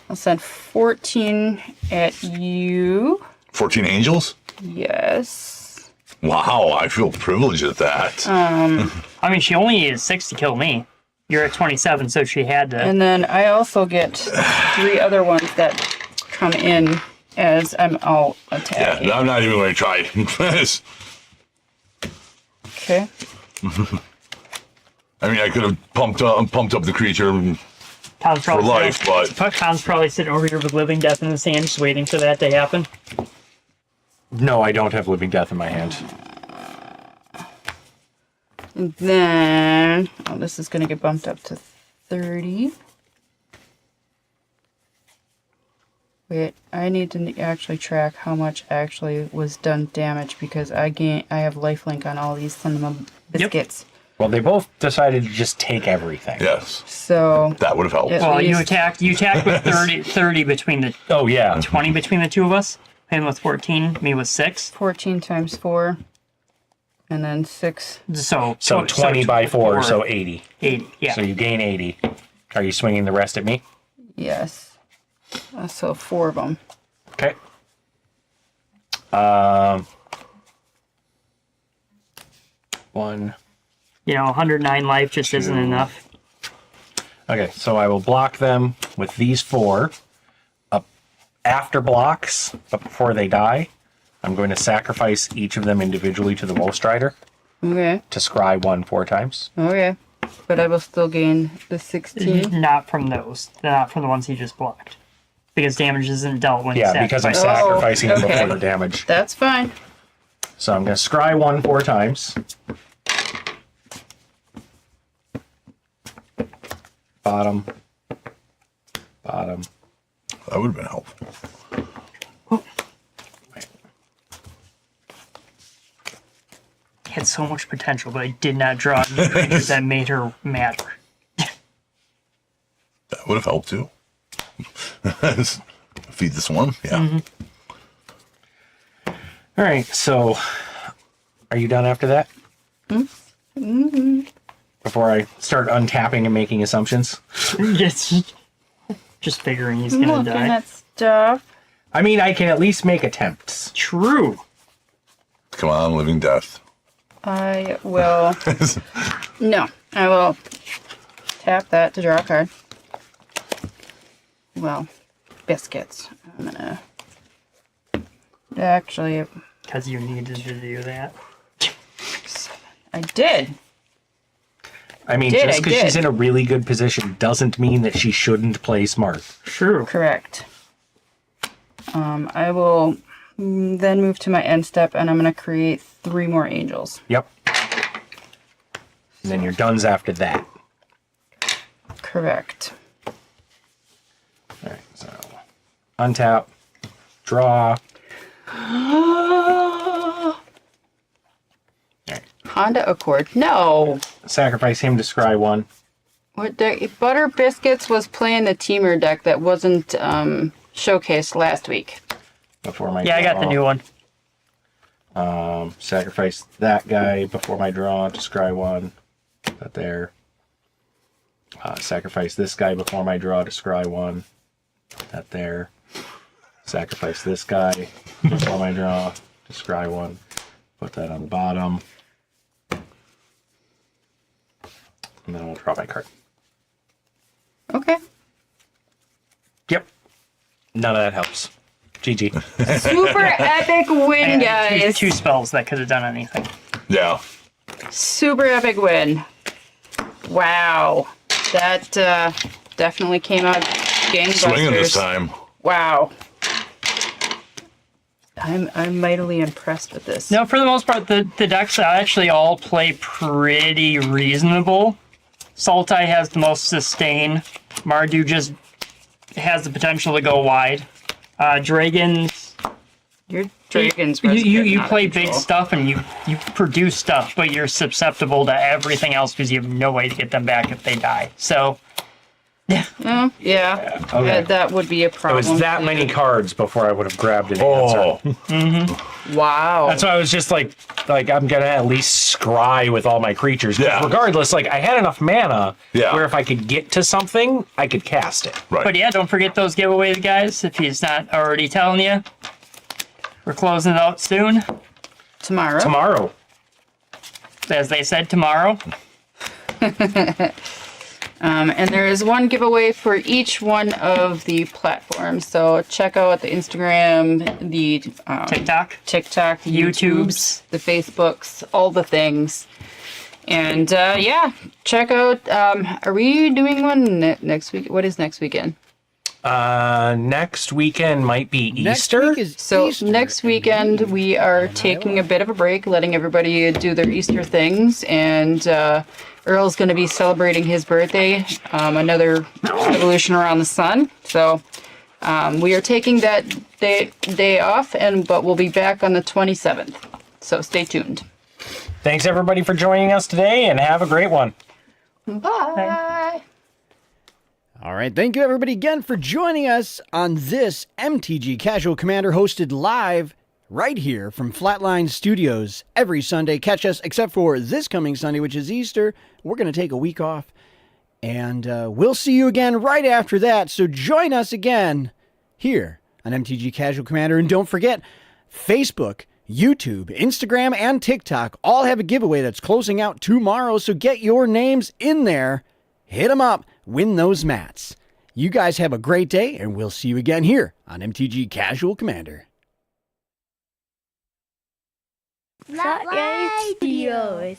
I'll send 14 at you. 14 angels? Yes. Wow, I feel privileged at that. I mean, she only needed 6 to kill me. You're at 27, so she had to. And then I also get 3 other ones that come in as I'm out attacking. Yeah, I'm not even going to try. Okay. I mean, I could have pumped up the creature. Tom's probably for life, but- Tom's probably sitting over here with living death in his hand, just waiting for that to happen. No, I don't have living death in my hand. And then, this is going to get bumped up to 30. Wait, I need to actually track how much actually was done damage because I have lifelink on all these cinnamon biscuits. Well, they both decided to just take everything. Yes, So that would have helped. Yeah. Well, you least- attacked with 30 between the Oh, yeah. 20 between the two of us. Him with 14, me with 6. 14 times 4, and then 6. So 20 by 4, so 80. 80, yeah. So you gain 80. Are you swinging the rest at me? Yes. So 4 of them. Okay. One. 109 life just isn't enough. Okay, so I will block them with these 4. After blocks, but before they die, I'm going to sacrifice each of them individually to the Wolf Strider Okay. to scry 1 4 times. Okay. But I will still gain the 16. Not from those. Not from the ones he just blocked. Because damage isn't dealt when you Yeah, because I'm sacrifice. sacrificing them okay. before the damage. That's fine. So I'm going to scry 1 4 times. Bottom. Bottom. That would have been helpful. Had so much potential, but I did not draw any creatures that made her matter. That would have helped too. Feed the swarm. Yeah. All right, so are you done after that? Before I start untapping and making assumptions? It's just figuring he's I'm gonna looking die. at stuff. I mean, I can at least make attempts. True. Come on, living death. I will. No. I will tap that to draw a card. Well, biscuits. I'm gonna actually. Because you needed to do that. I did. I mean, Did, just I because did. she's in a really good position doesn't mean that she shouldn't play smart. True. Correct. I will then move to my end step, and I'm gonna create 3 more angels. Yep. And then you're done's after that. Correct. All right, so untap, draw. Honda Accord. No. Sacrifice him to scry 1. What deck? Butter Biscuits was playing the Teamer deck that wasn't showcased last week. Before my Yeah, I got the new one. Sacrifice that guy before my draw to scry 1. That there. Sacrifice this guy before my draw to scry 1. That there. Sacrifice this guy before my draw to scry 1. Put that on the bottom. And then I'll draw my card. Okay. Yep. None of that helps. GG. Super epic I win, had guys. two spells that could have done anything. Yeah. Super epic win. Wow. That definitely came out gangbusters. Swinging this time. Wow. I'm mightily impressed with this. No, for the most part, the decks actually all play pretty reasonable. Sultai has the most sustain. Mardu just has the potential to go wide. Dragons, Your dragons. you play big stuff and you produce stuff, but you're susceptible to everything else because you have no way to get them back if they die. So, Oh, yeah. Okay. That would be a It problem. was that many cards before I would have grabbed an Oh. answer. Wow. That's why I was just like I'm gonna at least scry with all my creatures. 'Cause Yeah. regardless, like I had enough mana Yeah. where if I could get to something, I could cast it. Right. but yeah, don't forget those giveaways, guys. If he's not already telling you, we're closing it out soon. Tomorrow. Tomorrow. As they said, tomorrow. And there is one giveaway for each one of the platforms. So check out the Instagram, the TikTok. the YouTubes, the Facebooks, all the things. And yeah, check out. Are we doing one next week? What is next weekend? Next weekend might be Next Easter. week is So Easter. next weekend we are taking a bit of a break, letting everybody do their Easter things, and Earl's going to be celebrating his birthday, another revolution around the sun. So we are taking that day off, but we'll be back on the 27th. So stay tuned. Thanks everybody for joining us today, and have a great one. Bye. All right, thank you everybody again for joining us on this MTG Casual Commander hosted live right here from Flatline Studios every Sunday. Catch us except for this coming Sunday, which is Easter. We're going to take a week off, and we'll see you again right after that. So join us again here on MTG Casual Commander. And don't forget, Facebook, YouTube, Instagram, and TikTok all have a giveaway that's closing out tomorrow. So get your names in there. Hit them up. Win those mats. You guys have a great day, and we'll see you again here on MTG Casual Commander. Flatline Studios.